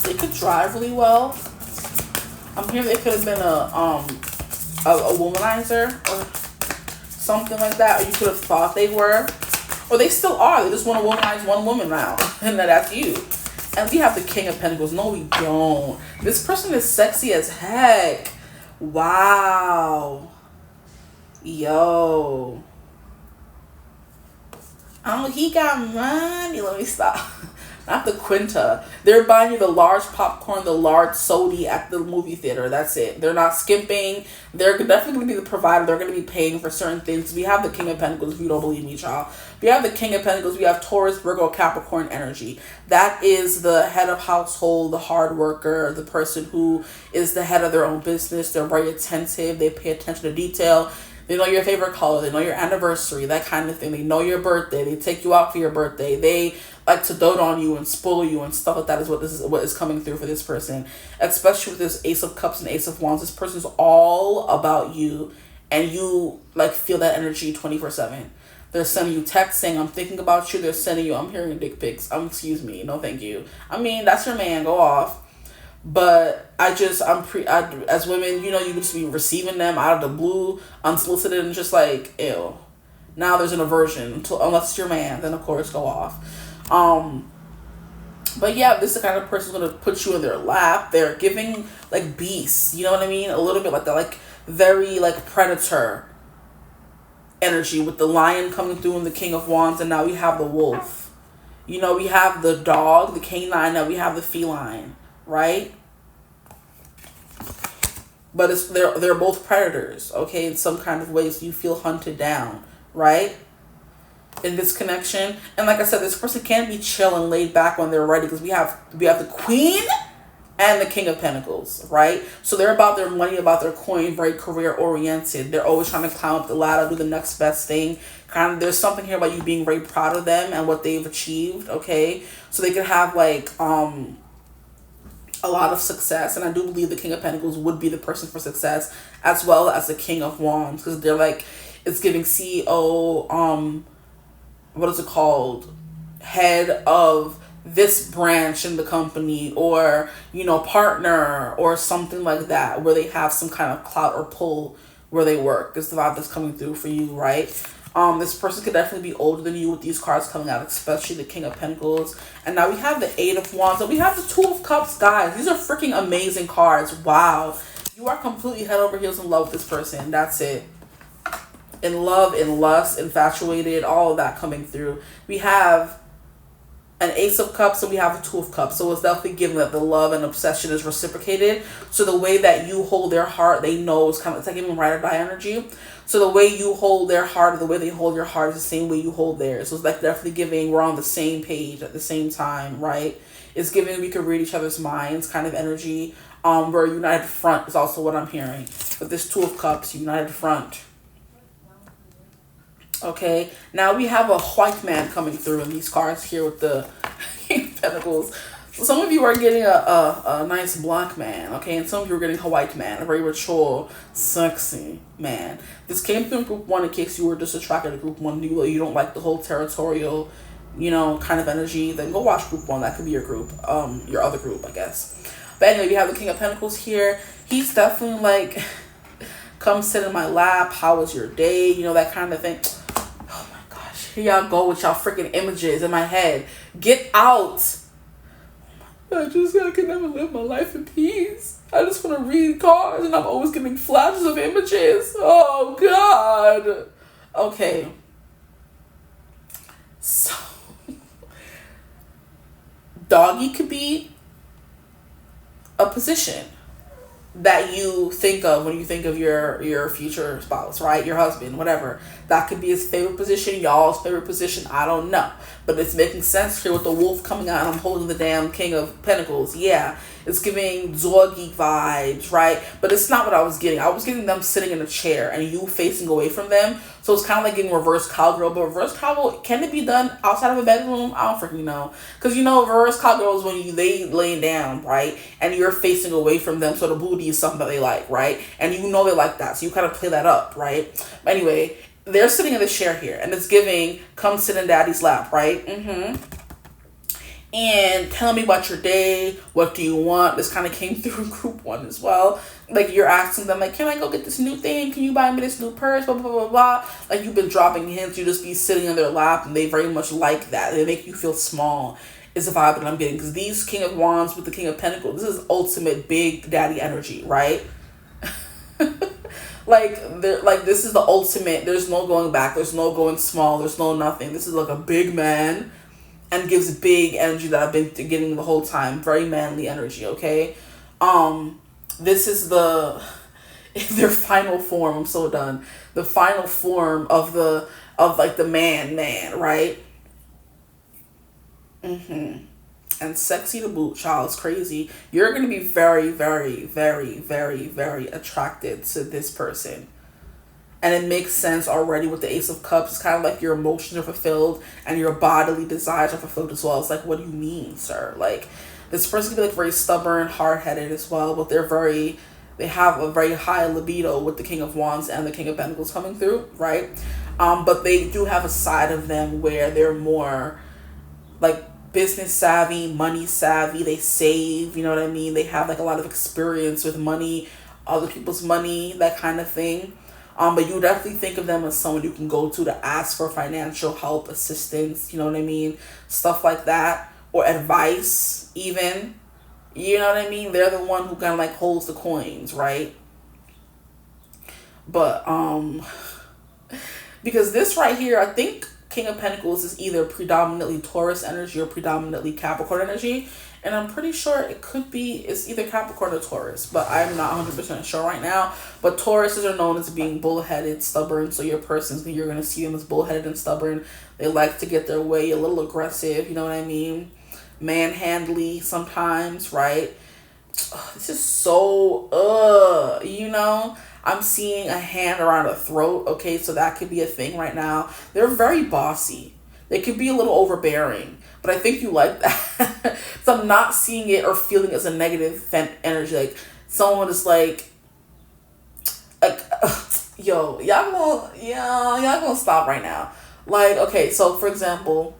They could drive really well. I'm hearing they could have been a womanizer or something like that. Or you could have thought they were. Or they still are. They just want to womanize one woman now. And that's you. And we have the King of Pentacles. No, we don't. This person is sexy as heck. Wow. Yo. Oh, he got money. Let me stop. Not the Quinta. They're buying you the large popcorn, the large soda at the movie theater. That's it. They're not skimping. They're definitely going to be the provider. They're going to be paying for certain things. We have the King of Pentacles, if you don't believe me, child. We have the King of Pentacles. We have Taurus, Virgo, Capricorn energy. That is the head of household, the hard worker, the person who is the head of their own business. They're very attentive. They pay attention to detail. They know your favorite color. They know your anniversary, that kind of thing. They know your birthday. They take you out for your birthday. They like to dote on you and spoil you and stuff like that. Is what is coming through for this person. Especially with this Ace of Cups and Ace of Wands. This person is all about you, and you like feel that energy 24/7. They're sending you texts saying, I'm thinking about you. They're sending you, I'm hearing dick pics. Excuse me. No, thank you. I mean, that's your man. Go off. But as women, you know, you would just be receiving them out of the blue, unsolicited, and just like, ew. Now there's an aversion, unless it's your man, then of course go off. But yeah, this is the kind of person who's going to put you in their lap. They're giving like beasts, you know what I mean? A little bit like that, like very like predator energy, with the lion coming through and the King of Wands, and now we have the wolf. You know, we have the dog, the canine, now we have the feline. Right? But they're both predators, okay, in some kind of ways. You feel hunted down, right? in this connection. And like I said, this person can be chill and laid back when they're ready, because we have the Queen and the King of Pentacles, right? So they're about their money, about their coin, very career oriented. They're always trying to climb up the ladder, do the next best thing. Kind of, there's something here about you being very proud of them and what they've achieved, okay? So they could have like a lot of success, and I do believe the King of Pentacles would be the person for success, as well as the King of Wands, because they're like, it's giving CEO, what is it called, head of this branch in the company, or, you know, partner or something like that, where they have some kind of clout or pull where they work, is the vibe that's coming through for you, right? This person could definitely be older than you with these cards coming out, especially the King of Pentacles. And now we have the Eight of Wands, and we have the Two of Cups, guys. These are freaking amazing cards. Wow. You are completely head over heels in love with this person. That's it. In love, in lust, infatuated, all of that coming through. We have an Ace of Cups, and we have a Two of Cups. So it's definitely given that the love and obsession is reciprocated. So the way that you hold their heart, they know, is kind of, it's like giving ride or die energy. So the way you hold their heart, or the way they hold your heart, is the same way you hold theirs. So it's like definitely giving we're on the same page at the same time, right? It's giving we can read each other's minds kind of energy. We're united front is also what I'm hearing. With this Two of Cups, united front. Okay, now we have a white man coming through in these cards here with the Pentacles. So some of you are getting a nice black man, okay, and some of you are getting a white man, a very mature, sexy man. This came through in group 1 in case you were just attracted to group 1. You don't like the whole territorial, you know, kind of energy. Then go watch group 1. That could be your group, your other group, I guess. But anyway, we have the King of Pentacles here. He's definitely like, come sit in my lap. How was your day? You know, that kind of thing. Oh my gosh, here y'all go with y'all freaking images in my head. Get out. I can never live my life in peace. I just want to read cards, and I'm always getting flashes of images. Oh, God. Okay. So, doggy could be a position that you think of when you think of your future spouse, right? Your husband, whatever. That could be his favorite position, y'all's favorite position. I don't know. But it's making sense here with the wolf coming out and I'm holding the damn King of Pentacles. Yeah, it's giving Zorgi vibes, right? But it's not what I was getting. I was getting them sitting in a chair and you facing away from them. So it's kind of like getting reverse cowgirl. But reverse cowgirl, can it be done outside of a bedroom? I don't freaking know. Because, you know, reverse cowgirl is when they laying down, right? And you're facing away from them. So the booty is something that they like, right? And you know they like that. So you kind of play that up, right? But anyway, they're sitting in the chair here. And it's giving, come sit in daddy's lap, right? And tell me about your day. What do you want? This kind of came through in group 1 as well. Like, you're asking them, like, can I go get this new thing? Can you buy me this new purse? Blah, blah, blah, blah. Like, you've been dropping hints. You just be sitting in their lap, and they very much like that. They make you feel small, is the vibe that I'm getting. Because these King of Wands with the King of Pentacles, this is ultimate big daddy energy, right? This is the ultimate. There's no going back. There's no going small. There's no nothing. This is like a big man. And gives big energy that I've been getting the whole time. Very manly energy, okay? This is their final form. I'm so done. The final form of the man, right? And sexy to boot, child. It's crazy. You're going to be very, very, very, very, very attracted to this person. And it makes sense already with the Ace of Cups. It's kind of like your emotions are fulfilled and your bodily desires are fulfilled as well. It's like, what do you mean, sir? Like, this person can be like very stubborn, hard-headed as well, but they have a very high libido with the King of Wands and the King of Pentacles coming through, right? But they do have a side of them where they're more like business savvy, money savvy. They save, you know what I mean? They have like a lot of experience with money, other people's money, that kind of thing. But you definitely think of them as someone you can go to ask for financial help, assistance, you know what I mean? Stuff like that. Or advice, even. You know what I mean? They're the one who kind of like holds the coins, right? But, because this right here, I think King of Pentacles is either predominantly Taurus energy or predominantly Capricorn energy. And I'm pretty sure it's either Capricorn or Taurus, but I'm not 100% sure right now. But Tauruses are known as being bullheaded, stubborn. So you're going to see them as bullheaded and stubborn. They like to get their way, a little aggressive, you know what I mean? Manhandly sometimes, right? This is so, you know, I'm seeing a hand around a throat. Okay, so that could be a thing right now. They're very bossy. They could be a little overbearing, but I think you like that. So I'm not seeing it or feeling it as a negative energy. Like someone is like yo, y'all gonna stop right now. Like, okay, so for example,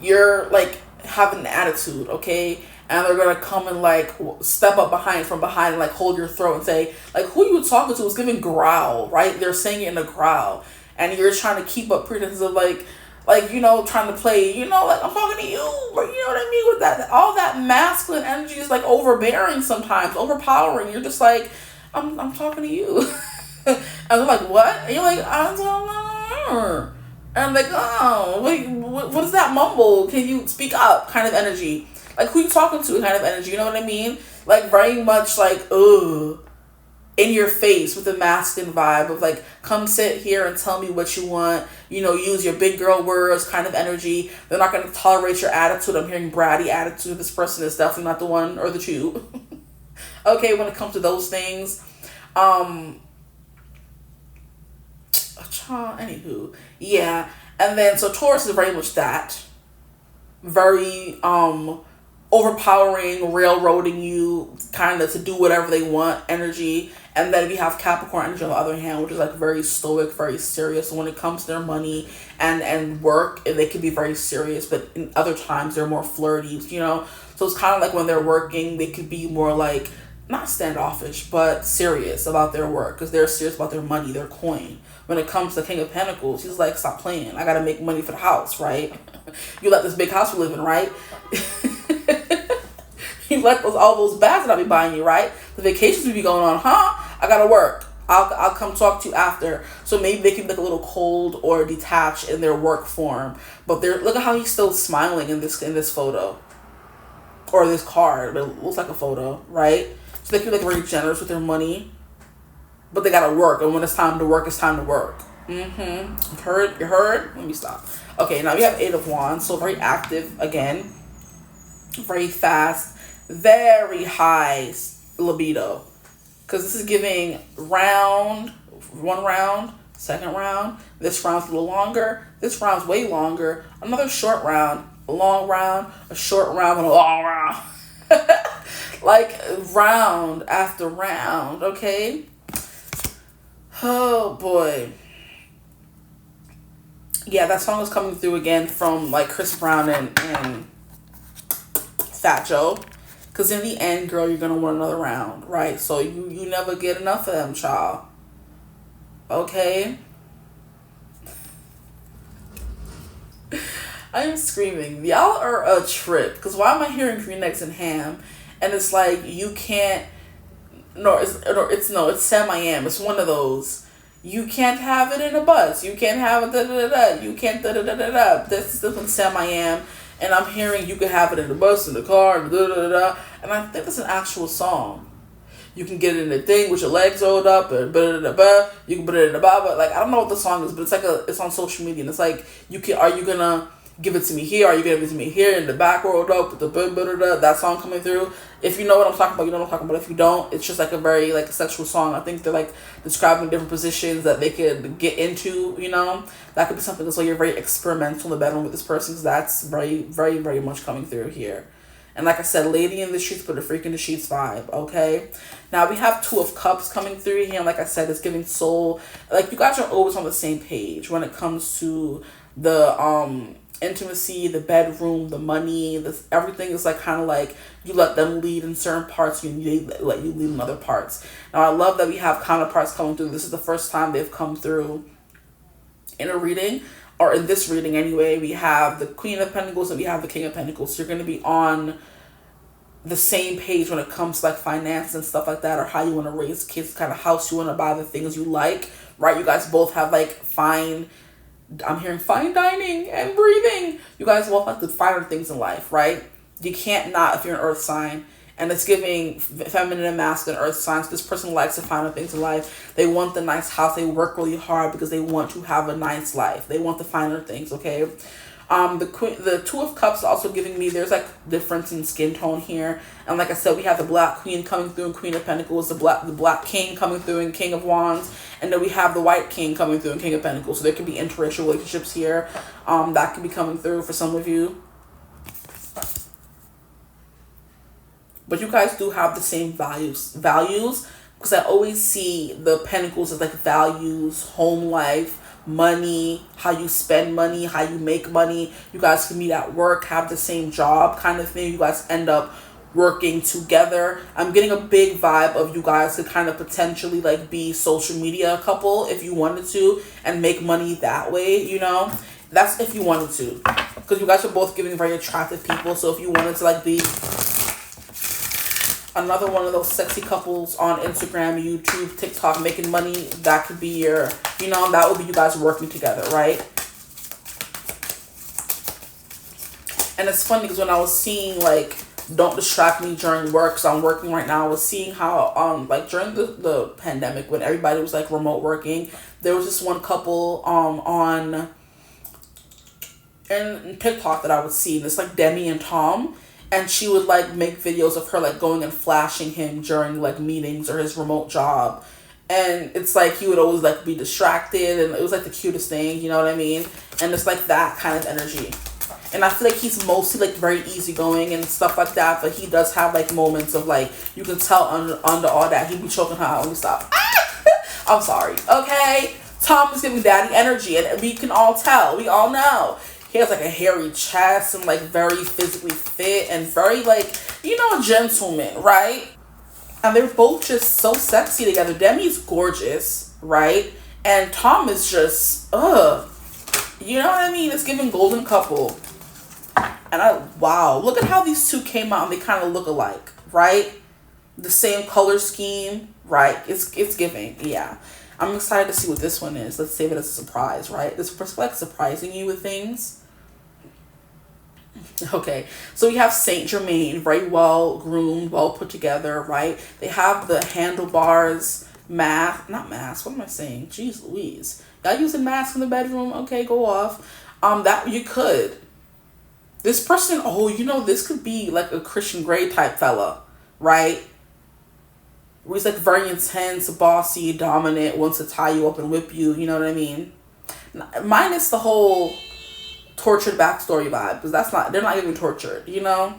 you're like having an attitude, okay, and they're gonna come and like step up from behind and like hold your throat and say like, who you talking to is giving growl, right? They're saying it in a growl, and you're trying to keep up pretense of like you know, trying to play, you know, like I'm talking to you, but you know what I mean, with that, all that masculine energy is like overbearing sometimes, overpowering. You're just like, I'm talking to you. And they're like, what? And you're like, I don't know. And I'm like, oh, wait, what is that mumble? Can you speak up? Kind of energy. Like, who you talking to? Kind of energy. You know what I mean? Like, very much like, ugh, in your face with the masculine vibe of like, come sit here and tell me what you want. You know, use your big girl words kind of energy. They're not going to tolerate your attitude. I'm hearing bratty attitude. This person is definitely not the one or the two. Okay, when it comes to those things. Anywho, yeah. And then, so Taurus is very much that. Very, overpowering, railroading you, kind of to do whatever they want energy. And then we have Capricorn energy on the other hand, which is like very stoic, very serious. So when it comes to their money and work, they can be very serious, but in other times they're more flirty, you know? So it's kind of like when they're working, they could be more like, not standoffish, but serious about their work, because they're serious about their money, their coin. When it comes to King of Pentacles, he's like, stop playing. I got to make money for the house, right? You let this big house we live in, right? You let all those bags that I be buying you, right? The vacations we be going on, huh? I got to work. I'll come talk to you after. So maybe they can be like a little cold or detached in their work form. But look at how he's still smiling in this photo. Or this card. It looks like a photo, right? So they can be like very generous with their money. But they gotta work, and when it's time to work, it's time to work. You heard? Let me stop. Okay, now we have 8 of Wands, so very active again. Very fast, very high libido. Because this is giving one round, second round. This round's a little longer. This round's way longer. Another short round, a long round, a short round, and a long round. Like round after round, okay? Oh boy. Yeah, that song is coming through again from like Chris Brown and Fat Joe. Because in the end, girl, you're going to want another round, right? So you never get enough of them, child. Okay? I am screaming. Y'all are a trip. Because why am I hearing green eggs and ham? And it's like, you can't... It's Sam I Am. It's one of those. You can't have it in a bus. You can't have it da-da-da-da. You can't da-da-da-da-da. This is Sam I Am. And I'm hearing you can have it in the bus, in the car, da-da-da-da. And I think it's an actual song. You can get it in the thing with your legs rolled up, and ba-da-da-da-ba. You can put it in the ba-ba. Like, I don't know what the song is, but it's like it's on social media. And it's like, are you going to give it to me here? Are you going to give it to me here in the back rolled up with the ba-da-da-da, that song coming through? If you know what I'm talking about, you know what I'm talking about. If you don't, it's just like a very like a sexual song. I think they're like describing different positions that they could get into, you know. That could be something that's like you're very experimental in the bedroom with this person, because that's very, very, very much coming through here. And like I said, lady in the sheets, but a freak in the sheets vibe, okay? Now we have 2 of Cups coming through here. And like I said, it's giving soul. Like, you guys are always on the same page when it comes to the intimacy, the bedroom, the money, everything is like kind of like you let them lead in certain parts, they let you lead in other parts. Now I love that we have counterparts coming through. This is the first time they've come through in a reading, or in this reading anyway. We have the Queen of Pentacles and we have the King of Pentacles. So you're going to be on the same page when it comes to like finance and stuff like that, or how you want to raise kids, kind of house you want to buy, the things you like, right? You guys both have like fine I'm hearing fine dining and breathing. You guys both like the finer things in life, right? You can't not if you're an earth sign. And it's giving feminine and masculine earth signs. This person likes the finer things in life. They want the nice house. They work really hard because they want to have a nice life. They want the finer things, okay? The Two of Cups also giving me, there's like difference in skin tone here. And like I said, we have the Black Queen coming through and Queen of Pentacles, the Black King coming through and King of Wands, and then we have the White King coming through and King of Pentacles. So there could be interracial relationships here that could be coming through for some of you. But you guys do have the same values, because I always see the Pentacles as like values, home life, money, how you spend money, how you make money. You guys can meet at work, have the same job kind of thing. You guys end up working together. I'm getting a big vibe of you guys to kind of potentially like be social media couple if you wanted to and make money that way, you know. That's if you wanted to, because you guys are both giving very attractive people. So if you wanted to like be another one of those sexy couples on Instagram, YouTube, TikTok, making money, that could be your, you know, that would be you guys working together, right? And it's funny because when I was seeing like don't distract me during work, so I'm working right now, I was seeing how like during the pandemic when everybody was like remote working, there was this one couple on in TikTok that I would see, this like Demi and Tom. And she would like make videos of her like going and flashing him during like meetings or his remote job. And it's like he would always like be distracted, and it was like the cutest thing, you know what I mean? And it's like that kind of energy. And I feel like he's mostly like very easygoing and stuff like that, but he does have like moments of like, you can tell under all that he'd be choking her out when we stop. Ah! I'm sorry, okay? Tom is giving daddy energy, and we can all tell, we all know. He has like a hairy chest and like very physically fit and very like, you know, a gentleman, right? And they're both just so sexy together. Demi's gorgeous, right? And Tom is just, you know what I mean? It's giving golden couple. And wow, look at how these two came out and they kind of look alike, right? The same color scheme, right? It's giving, yeah. I'm excited to see what this one is. Let's save it as a surprise, right? This person like surprising you with things. Okay, so we have Saint Germain, very well groomed, well put together, right? They have the handlebars, not mask. What am I saying? Jeez Louise, y'all using masks in the bedroom? Okay, go off. That you could. This person, oh, you know, this could be like a Christian Grey type fella, right? Where he's like very intense, bossy, dominant, wants to tie you up and whip you. You know what I mean? Minus the whole tortured backstory vibe, because they're not even tortured, you know.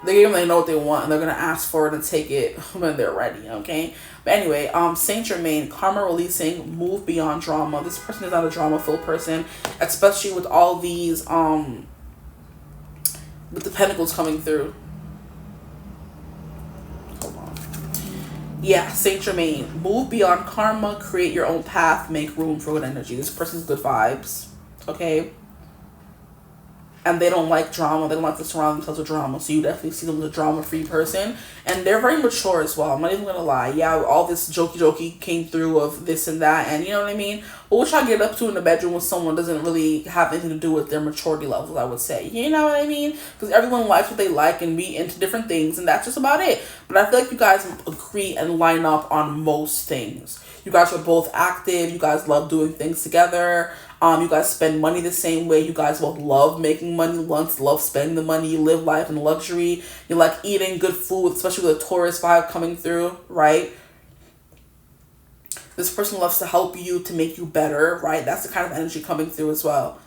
They know what they want and they're gonna ask for it and take it when they're ready, okay? But anyway, Saint Germain, karma releasing, move beyond drama. This person is not a drama filled person, especially with all these with the pentacles coming through. Hold on. Yeah, Saint Germain, move beyond karma, create your own path, make room for good energy. This person's good vibes. Okay, and they don't like drama. They don't like to surround themselves with drama. So you definitely see them as a drama-free person. And they're very mature as well. I'm not even going to lie. Yeah, all this jokey came through of this and that. And you know what I mean? But what y'all get up to in the bedroom with someone doesn't really have anything to do with their maturity levels, I would say. You know what I mean? Because everyone likes what they like and be into different things. And that's just about it. But I feel like you guys agree and line up on most things. You guys are both active. You guys love doing things together. You guys spend money the same way. You guys both love making money, love spending the money. You live life in luxury. You like eating good food, especially with a Taurus vibe coming through, right? This person loves to help you to make you better, right? That's the kind of energy coming through as well.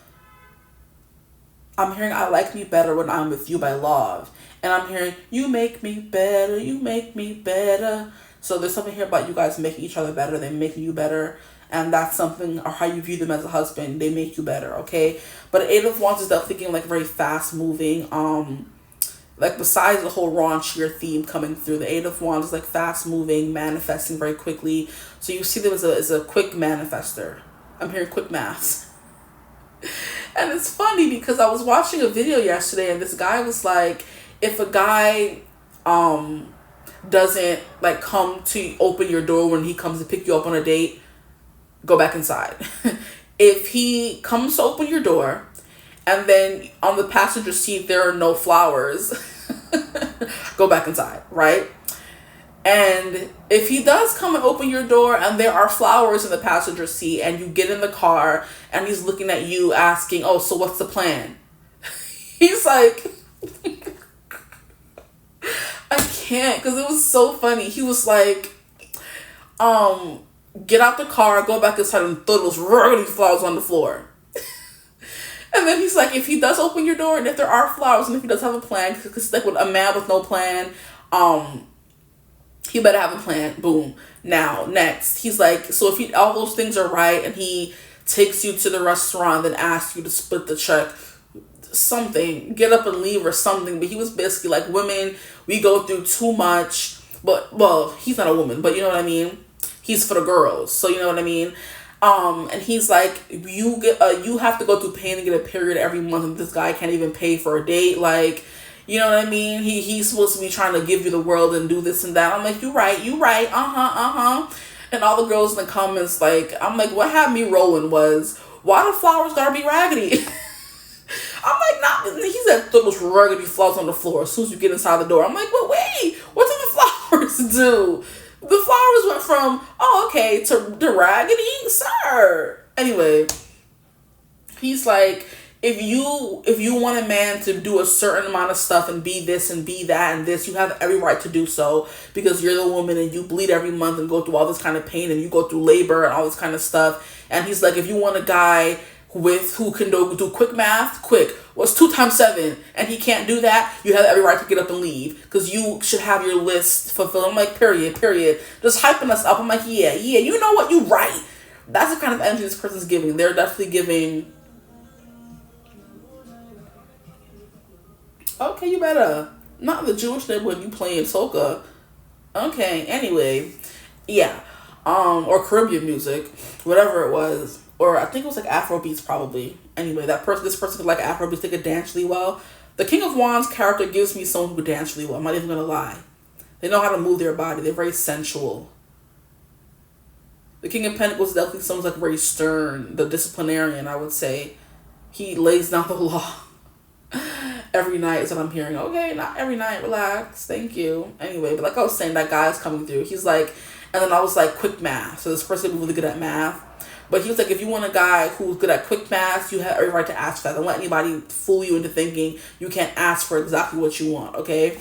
I'm hearing I like me better when I'm with you by love. And I'm hearing you make me better, you make me better. So there's something here about you guys making each other better. They're making you better. And that's something, or how you view them as a husband, they make you better, okay? But Eight of Wands is definitely thinking like very fast moving. Like besides the whole raunchier theme coming through, the Eight of Wands is like fast moving, manifesting very quickly. So you see them as a quick manifester. I'm hearing quick maths. And it's funny because I was watching a video yesterday and this guy was like, if a guy doesn't like come to open your door when he comes to pick you up on a date, go back inside. if he comes to open your door and then on the passenger seat there are no flowers, go back inside, right? And if he does come and open your door and there are flowers in the passenger seat and you get in the car and he's looking at you asking, oh, so what's the plan? He's like, I can't, because it was so funny. He was like, get out the car, go back inside and throw those raggedy flowers on the floor. And then he's like, if he does open your door and if there are flowers and if he does have a plan, because like with a man with no plan, he better have a plan. Boom. Now, next, he's like, so if all those things are right and he takes you to the restaurant and asks you to split the check, something, get up and leave or something. But he was basically like, women, we go through too much. But, well, he's not a woman, but you know what I mean? He's for the girls. So you know what I mean? And he's like, you have to go through pain to get a period every month, and this guy can't even pay for a date. Like, you know what I mean? He's supposed to be trying to give you the world and do this and that. I'm like, you right. And all the girls in the comments, like, I'm like, what had me rolling was, why the flowers gotta be raggedy? I'm like, nah, he said throw those raggedy flowers on the floor as soon as you get inside the door. I'm like, but wait, what did the flowers do? The flowers went from, oh, okay, to the raggedy, sir. Anyway, he's like, if you want a man to do a certain amount of stuff and be this and be that and this, you have every right to do so, because you're the woman and you bleed every month and go through all this kind of pain and you go through labor and all this kind of stuff. And he's like, if you want a guy who can do quick math, what's 2 times 7, and he can't do that, you have every right to get up and leave, because you should have your list fulfilled. I'm like, period, just hyping us up. I'm like, yeah, you know what, you right. That's the kind of energy this person's giving. They're definitely giving, okay, you better not the Jewish neighborhood, you playing soca. Okay, anyway, yeah, or Caribbean music, whatever it was. Or I think it was like Afro beats probably. Anyway, this person could like Afro beats, they could dance really well. The King of Wands character gives me someone who could dance really well. I'm not even gonna lie. They know how to move their body. They're very sensual. The King of Pentacles definitely sounds like very stern, the disciplinarian, I would say. He lays down the law every night is what I'm hearing. Okay, not every night, relax, thank you. Anyway, but like I was saying, that guy is coming through. He's like, and then I was like, quick math. So this person is really good at math. But he was like, if you want a guy who's good at quick math, you have every right to ask for that. Don't let anybody fool you into thinking you can't ask for exactly what you want, okay?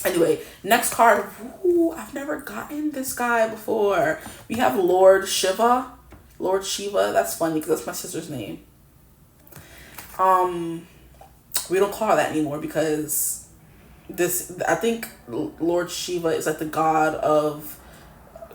Anyway, next card. Ooh, I've never gotten this guy before. We have Lord Shiva. Lord Shiva. That's funny because that's my sister's name. We don't call her that anymore because I think Lord Shiva is like the god of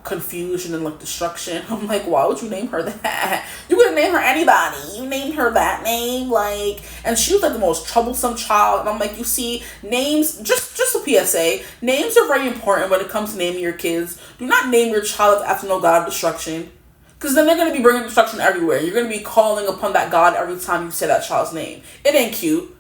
confusion and like destruction. I'm like, why would you name her that? You could name her anybody. You named her that name, like, and she was like the most troublesome child. And I'm like, you see, names, just a PSA, names are very important when it comes to naming your kids. Do not name your child after no god of destruction, because then they're going to be bringing destruction everywhere. You're going to be calling upon that god every time you say that child's name. It ain't cute.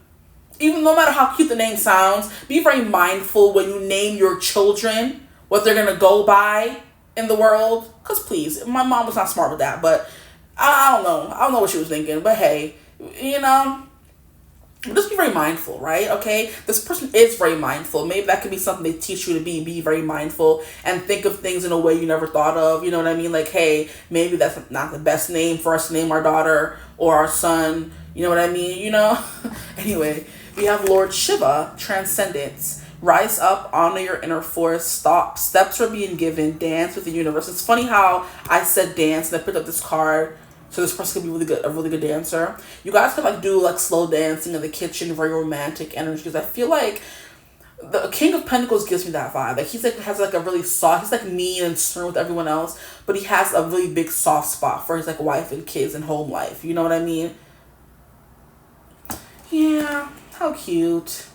Even no matter how cute the name sounds, be very mindful when you name your children what they're going to go by in the world. Because please, my mom was not smart with that, but I don't know what she was thinking. But hey, you know, just be very mindful, right? Okay, this person is very mindful. Maybe that could be something they teach you to be very mindful and think of things in a way you never thought of. You know what I mean? Like, hey, maybe that's not the best name for us to name our daughter or our son. You know what I mean? You know. Anyway, we have Lord Shiva, transcendence. Rise up, honor your inner force, steps are being given, dance with the universe. It's funny how I said dance and I picked up this card, so this person could be a really good dancer. You guys could like do like slow dancing in the kitchen, very romantic energy, because I feel like the King of Pentacles gives me that vibe. Like he's like has like a really soft, he's like mean and stern with everyone else, but he has a really big soft spot for his like wife and kids and home life. You know what I mean? Yeah, how cute.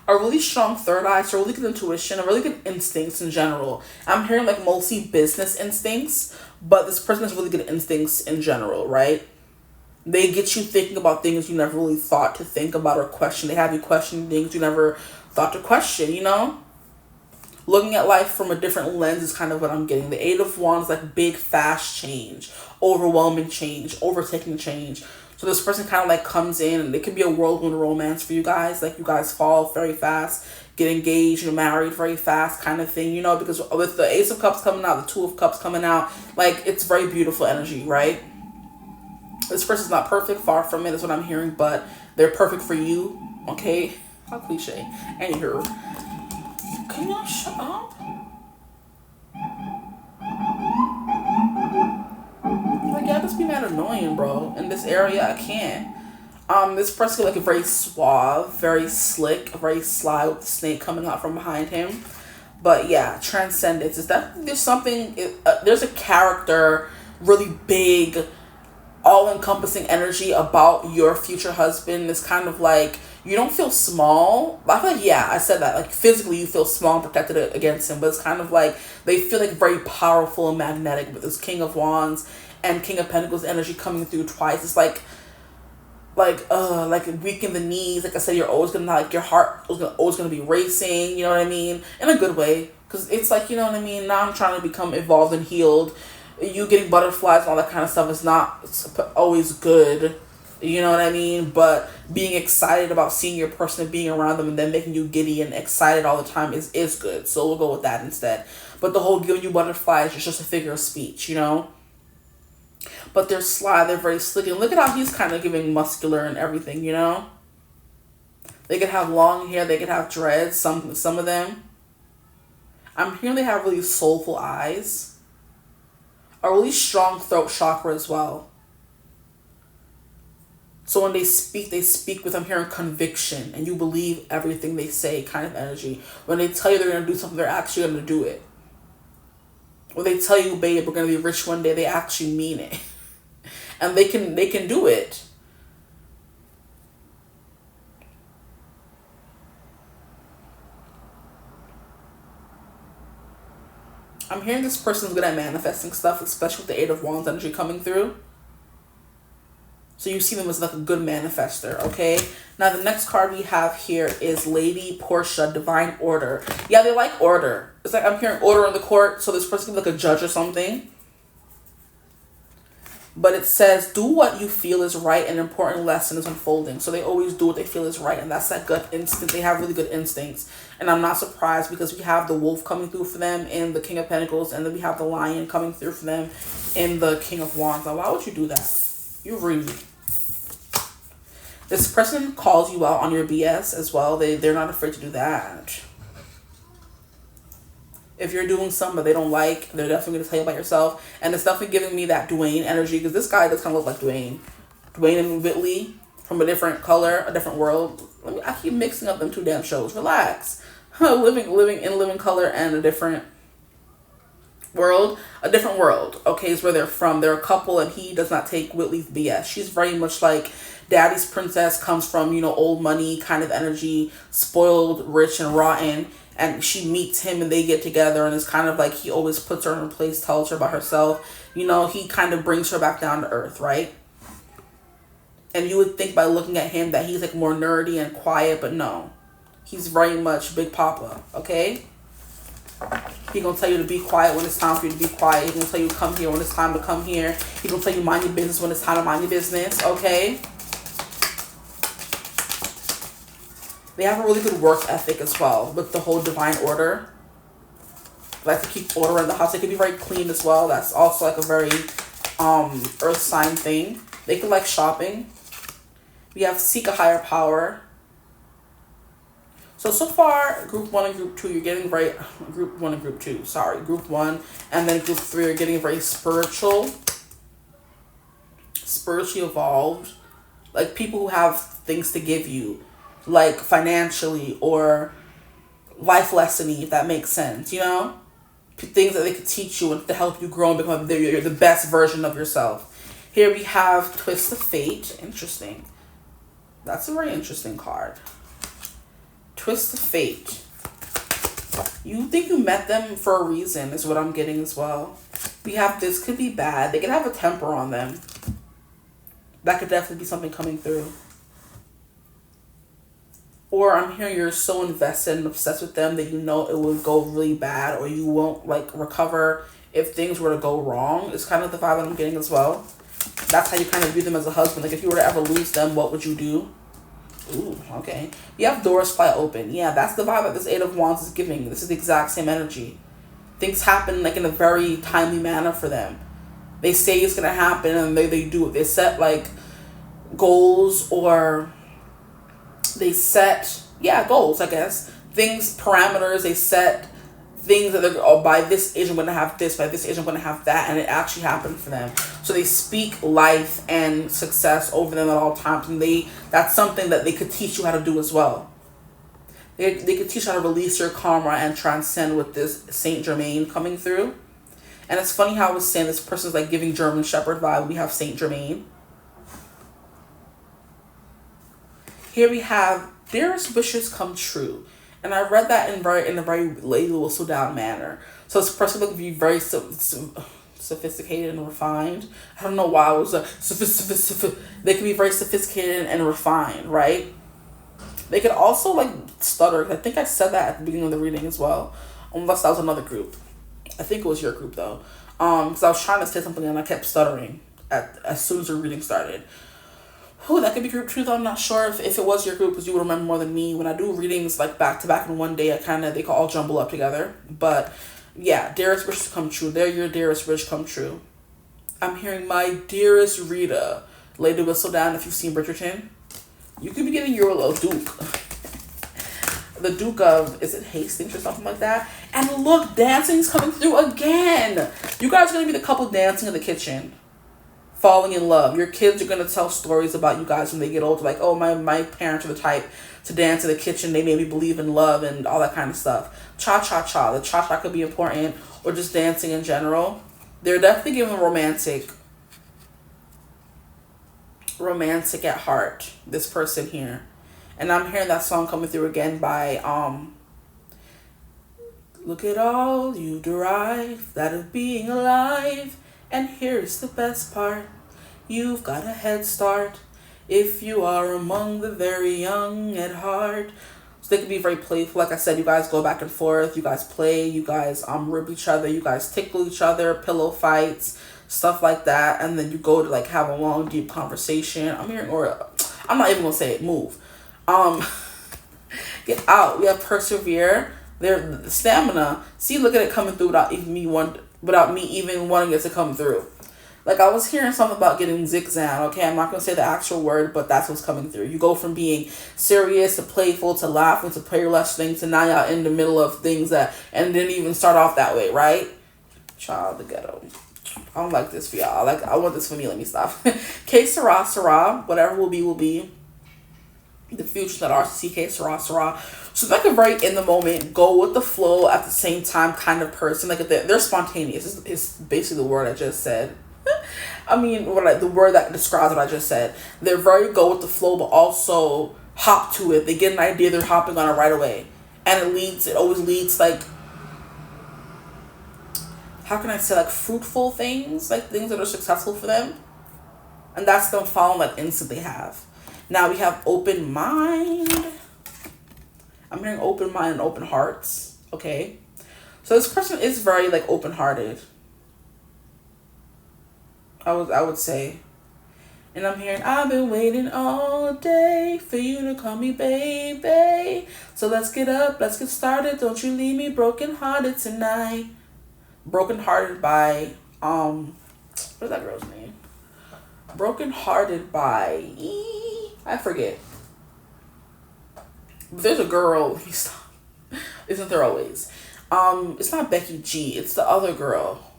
A really strong third eye, so really good intuition, a really good instincts in general. I'm hearing like mostly business instincts, but this person has really good instincts in general, right? They get you thinking about things you never really thought to think about or question. They have you questioning things you never thought to question, you know? Looking at life from a different lens is kind of what I'm getting. The Eight of Wands, like big, fast change, overwhelming change, overtaking change. So this person kind of like comes in, and it could be a whirlwind romance for you guys. Like you guys fall very fast, get engaged, you're married very fast kind of thing, you know, because with the Ace of Cups coming out, the Two of Cups coming out, like it's very beautiful energy, right? This person's not perfect, far from it is what I'm hearing, but they're perfect for you, okay? How cliche. Anywho, can y'all shut up? Like, y'all just be mad annoying, bro. In this area, I can't. This person like very suave, very slick, very sly with the snake coming out from behind him. But yeah, transcendence is that there's something. There's a character, really big, all-encompassing energy about your future husband. It's kind of like you don't feel small. I feel like, yeah, I said that. Like physically, you feel small and protected against him, but it's kind of like they feel like very powerful and magnetic with this King of Wands and King of Pentacles energy coming through twice. It's like weak in the knees. Like I said, you're always gonna like your heart is always gonna be racing. You know what I mean? In a good way, because it's like, you know what I mean. Now I'm trying to become evolved and healed. You getting butterflies and all that kind of stuff is not always good. You know what I mean? But being excited about seeing your person and being around them and then making you giddy and excited all the time is good. So we'll go with that instead. But the whole giving you butterflies is just a figure of speech, you know? But they're sly, they're very slick. And look at how he's kind of giving muscular and everything, you know? They could have long hair, they could have dreads, some of them. I'm hearing they have really soulful eyes. A really strong throat chakra as well. So when they speak with, I'm hearing conviction, and you believe everything they say kind of energy. When they tell you they're going to do something, they're actually going to do it. When they tell you, babe, we're going to be rich one day, they actually mean it. And they can do it. I'm hearing this person's good at manifesting stuff, especially with the Eight of Wands energy coming through. So you see them as like a good manifester, okay? Now the next card we have here is Lady Portia, Divine Order. Yeah, they like order. It's like I'm hearing order in the court, so this person can be like a judge or something. But it says, do what you feel is right, an important lesson is unfolding. So they always do what they feel is right, and that's that gut instinct. They have really good instincts. And I'm not surprised because we have the wolf coming through for them in the King of Pentacles, and then we have the lion coming through for them in the King of Wands. Now, why would you do that? You're rude. This person calls you out on your BS as well. They're not afraid to do that. If you're doing something they don't like, they're definitely going to tell you about yourself. And it's definitely giving me that Dwayne energy, because this guy does kind of look like Dwayne. Dwayne and Whitley from a different color, a different world. I keep mixing up them two damn shows. Relax. Living Color and a different world. A different world, okay, is where they're from. They're a couple, and he does not take Whitley's BS. She's very much like Daddy's Princess, comes from, you know, old money kind of energy, spoiled, rich, and rotten. And she meets him and they get together, and it's kind of like he always puts her in her place, tells her about herself. You know, he kind of brings her back down to earth, right? And you would think by looking at him that he's like more nerdy and quiet, but no. He's very much Big Papa, okay? He gonna tell you to be quiet when it's time for you to be quiet. He gonna tell you to come here when it's time to come here. He gonna tell you mind your business when it's time to mind your business, okay? They have a really good work ethic as well with the whole Divine Order. They like to keep order in the house. They can be very clean as well. That's also like a very earth sign thing. They can like shopping. We have seek a higher power. So far, group 1 and group 2, you're getting very, group 1 and group 2, sorry. Group 1 and then group 3 are getting very spiritually evolved. Like people who have things to give you, like financially or life lessony, if that makes sense, you know? Things that they could teach you and to help you grow and become the best version of yourself. Here we have Twist of Fate. Interesting. That's a very interesting card. Twist of Fate. You think you met them for a reason is what I'm getting as well. We have this could be bad. They could have a temper on them. That could definitely be something coming through. Or I'm hearing you're so invested and obsessed with them that you know it will go really bad, or you won't like recover if things were to go wrong. It's kind of the vibe that I'm getting as well. That's how you kind of view them as a husband. Like if you were to ever lose them, what would you do? Ooh, okay. You have doors fly open. Yeah, that's the vibe that this Eight of Wands is giving. This is the exact same energy. Things happen like in a very timely manner for them. They say it's going to happen and they do it. They set like goals, or they set, goals, I guess. Things, parameters, they set things that they're, oh, by this age I'm going to have this, by this age I'm going to have that, and it actually happened for them. So they speak life and success over them at all times, and that's something that they could teach you how to do as well. They could teach you how to release your karma and transcend with this Saint Germain coming through. And it's funny how I was saying this person's like giving German Shepherd vibe. We have Saint Germain. Here we have dearest wishes come true. And I read that in a very Lady Whistle Down manner. So this person would be very sophisticated and refined. I don't know why I was they can be very sophisticated and refined, right? They could also like stutter. I think I said that at the beginning of the reading as well. Unless that was another group. I think it was your group though. Because I was trying to say something and I kept stuttering as soon as the reading started. Oh, that could be group 2 though. I'm not sure if it was your group, because you would remember more than me. When I do readings like back to back in one day, they can all jumble up together. But yeah, dearest wishes come true. They're your dearest wish come true. I'm hearing my dearest Rita. Lady Whistle Down, if you've seen Bridgerton. You could be getting your little Duke. The Duke of, is it Hastings or something like that? And look, dancing's coming through again. You guys are going to be the couple dancing in the kitchen. Falling in love. Your kids are going to tell stories about you guys when they get older. Like, oh, my parents are the type to dance in the kitchen. They made me believe in love and all that kind of stuff. Cha-cha-cha. The cha-cha could be important. Or just dancing in general. They're definitely giving romantic at heart, this person here. And I'm hearing that song coming through again by look at all you derive that of being alive, and here's the best part, you've got a head start if you are among the very young at heart. So they can be very playful. Like I said, you guys go back and forth, you guys play, you guys rib each other, you guys tickle each other, pillow fights, stuff like that, and then you go to like have a long deep conversation. I'm not even gonna say it, move. Get out. We have persevere. Their stamina. See, look at it coming through without me even wanting it to come through. Like I was hearing something about getting zigzag. Okay, I'm not gonna say the actual word, but that's what's coming through. You go from being serious to playful to laughing to prayerless things to now y'all in the middle of things that and didn't even start off that way, right? Child, the ghetto. I don't like this for y'all. I want this for me. Let me stop. 𝐓𝐶 𝐶, whatever will be, will be. The future's not RCC, 𝐓𝐶 𝐶. So like a very in the moment, go with the flow at the same time kind of person. Like they're spontaneous. It's basically the word I just said. I mean, the word that describes what I just said. They're very go with the flow, but also hop to it. They get an idea, they're hopping on it right away. And it always leads like, how can I say, like fruitful things, like things that are successful for them. And that's them following that instinct they have. Now we have open mind. I'm hearing open mind and open hearts. Okay. So this person is very like open-hearted. I would say. And I'm hearing, I've been waiting all day for you to call me baby. So let's get up, let's get started. Don't you leave me broken-hearted tonight. Broken-hearted by, what's that girl's name? Broken-hearted by, I forget. But there's a girl, let me stop. Isn't there always? It's not Becky G, it's the other girl.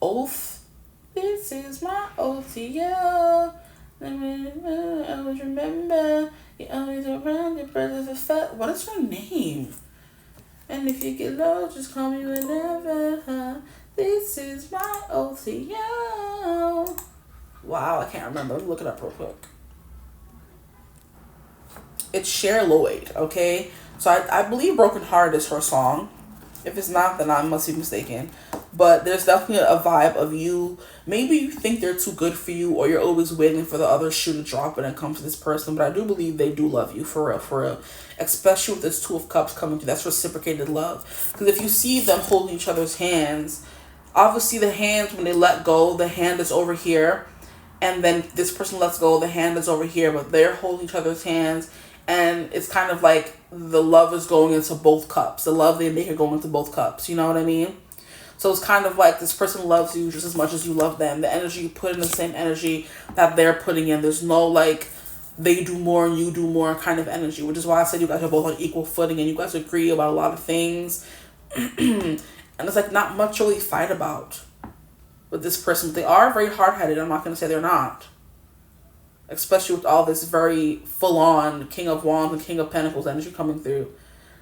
Oath. This is my oath to you. I always remember. You always around your brothers are fat. What is her name? And if you get low, just call me whenever. This is my oath to you. Wow, I can't remember. Look it up real quick. It's Cher Lloyd, okay? So I believe Broken Heart is her song. If it's not, then I must be mistaken. But there's definitely a vibe of you. Maybe you think they're too good for you, or you're always waiting for the other shoe to drop when it comes to this person. But I do believe they do love you, for real, for real. Especially with this Two of Cups coming through. That's reciprocated love. Because if you see them holding each other's hands, obviously the hands, when they let go, the hand is over here. And then this person lets go, the hand is over here. But they're holding each other's hands. And it's kind of like the love is going into both cups. The love they make are going into both cups. You know what I mean? So it's kind of like this person loves you just as much as you love them. The energy you put in, the same energy that they're putting in. There's no like they do more and you do more kind of energy, which is why I said you guys are both on equal footing and you guys agree about a lot of things. And it's like not much to really fight about with this person. They are very hard-headed. I'm not going to say they're not. Especially with all this very full-on King of Wands and King of Pentacles energy coming through.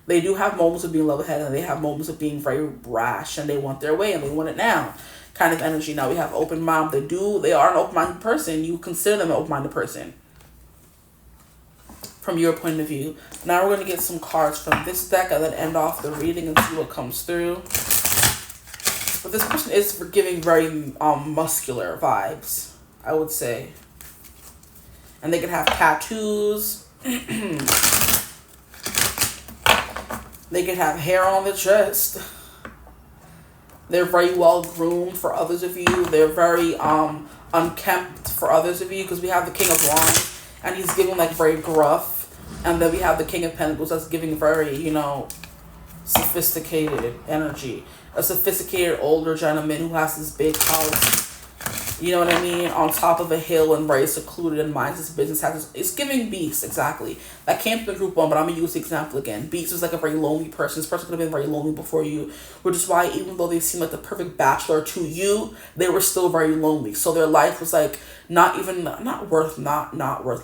They do have moments of being level-headed, and they have moments of being very rash, and they want their way, and they want it now kind of energy. Now we have open mind. They are an open-minded person. You consider them an open-minded person from your point of view. Now we're going to get some cards from this deck and then end off the reading and see what comes through. But this person is giving very muscular vibes, I would say. And they can have tattoos. They can have hair on the chest. They're very well groomed for others of you. They're very unkempt for others of you, because we have the King of Wands and he's giving like very gruff. And then we have the King of Pentacles that's giving very, you know, sophisticated energy. A sophisticated older gentleman who has this big house, you know what I mean, on top of a hill and very secluded and minds his business. It's giving Beast, exactly. That came from the group one, but I'm going to use the example again. Beast is like a very lonely person. This person could have been very lonely before you, which is why even though they seem like the perfect bachelor to you, they were still very lonely. So their life was like not worth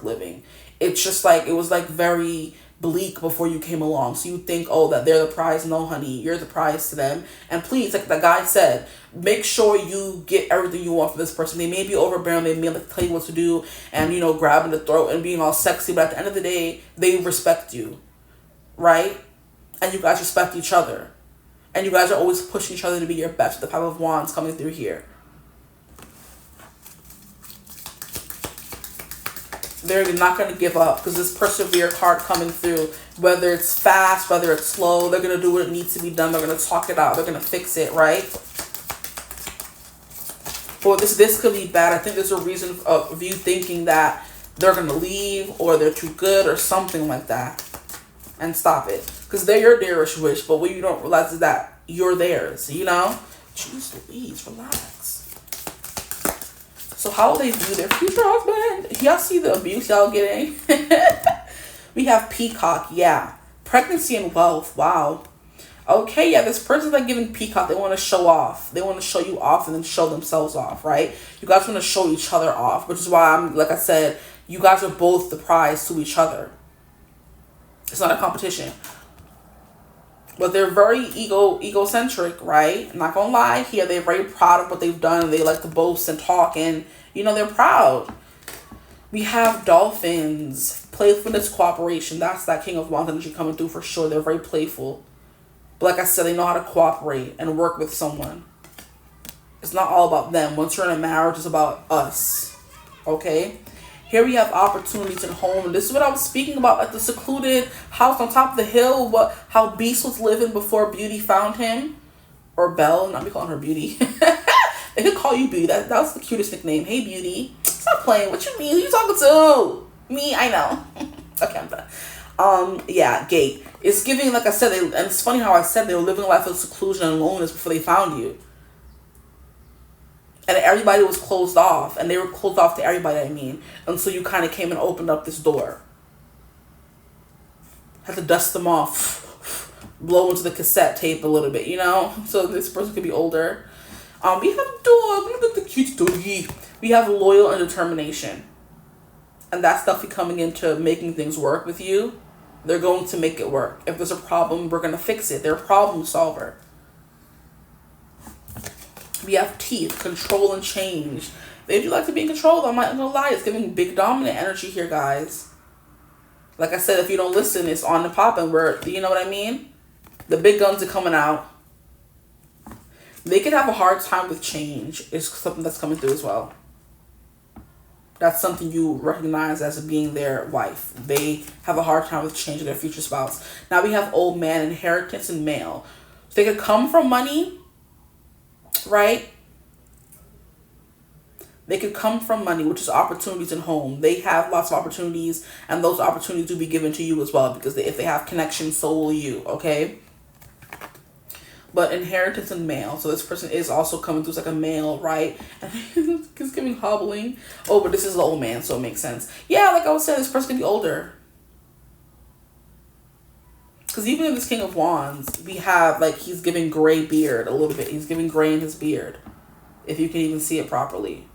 living. It's just like, it was like very bleak before you came along. So you think, oh, that they're the prize. No, honey, you're the prize to them. And please, like the guy said, make sure you get everything you want for this person. They may be overbearing, they may like tell you what to do and, you know, grabbing the throat and being all sexy, but at the end of the day, they respect you, right? And you guys respect each other. And you guys are always pushing each other to be your best. The Five of Wands coming through here. They're not going to give up, because this persevere card coming through, whether it's fast, whether it's slow, they're going to do what needs to be done. They're going to talk it out. They're going to fix it, right? Or this could be bad. I think there's a reason of you thinking that they're going to leave or they're too good or something like that. And stop it. Because they're your dearest wish, but what you don't realize is that you're theirs, you know? Jeez Louise, relax. So how will they view their future husband? Y'all see the abuse y'all getting? We have Peacock, yeah. Pregnancy and wealth, wow. Okay, yeah, this person's like giving Peacock. They want to show off. They want to show you off and then show themselves off, right? You guys want to show each other off, which is why like I said, you guys are both the prize to each other. It's not a competition. But they're very egocentric, right? I'm not gonna lie here. They're very proud of what they've done, and they like to boast and talk, and you know, they're proud. We have dolphins, playfulness, cooperation. That's that King of Wands energy coming through for sure. They're very playful. But like I said, they know how to cooperate and work with someone. It's not all about them. Once you're in a marriage, it's about us. Okay? Here we have opportunities and home. And this is what I was speaking about at the secluded house on top of the hill. How Beast was living before Beauty found him. Or Belle. Not me calling her Beauty. They could call you Beauty. That was the cutest nickname. Hey, Beauty. Stop playing. What you mean? Who you talking to? Me? I know. Okay, I'm done. Yeah, Gate. It's giving, like I said, and it's funny how I said they were living a life of seclusion and loneliness before they found you. And everybody was closed off. And they were closed off to everybody, I mean. And so you kind of came and opened up this door. Had to dust them off. Blow into the cassette tape a little bit, you know? So this person could be older. We have a dog. Look at the cute doggy. We have loyal and determination. And that's definitely coming into making things work with you. They're going to make it work. If there's a problem, we're going to fix it. They're a problem solver. We have teeth, control and change. They do like to be in control. I'm not gonna lie. It's giving big dominant energy here, guys. Like I said, if you don't listen, it's on the pop, and you know what I mean? The big guns are coming out. They could have a hard time with change. Is something that's coming through as well. That's something you recognize as being their wife. They have a hard time with changing their future spouse. Now we have old man, inheritance, and male. They could come from money, right? They could come from money, which is opportunities and home. They have lots of opportunities, and those opportunities will be given to you as well, because if they have connections, so will you, okay? But inheritance and male. So this person is also coming through as like a male, right? And it's giving hobbling. Oh, but this is the old man, so it makes sense. Yeah, like I was saying, this person can be older. Because even in this King of Wands, we have, like, he's giving gray beard a little bit. He's giving gray in his beard, if you can even see it properly.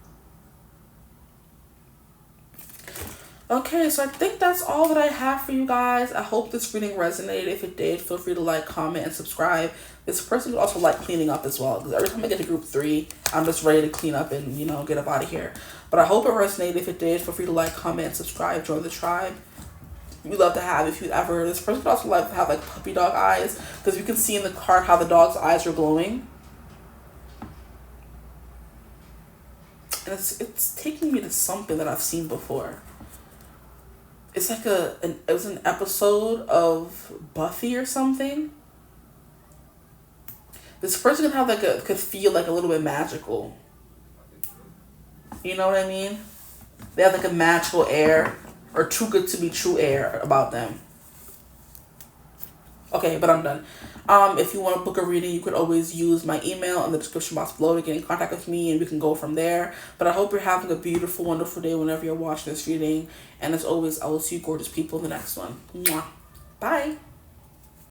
Okay, so I think that's all that I have for you guys. I hope this reading resonated. If it did, feel free to like, comment, and subscribe. This person would also like cleaning up as well, because every time I get to group 3, I'm just ready to clean up and, you know, get up out of here. But I hope it resonated. If it did, feel free to like, comment, and subscribe. Join the tribe. We love to have, if you ever, this person could also like have like puppy dog eyes, because you can see in the card how the dog's eyes are glowing. And it's taking me to something that I've seen before. It's like it was an episode of Buffy or something. This person can have like could feel like a little bit magical. You know what I mean? They have like a magical air, or too good to be true air about them. Okay, but I'm done. If you want to book a reading, you could always use my email in the description box below to get in contact with me, and we can go from there. But I hope you're having a beautiful, wonderful day whenever you're watching this reading. And as always, I will see you gorgeous people in the next one. Mwah. Bye.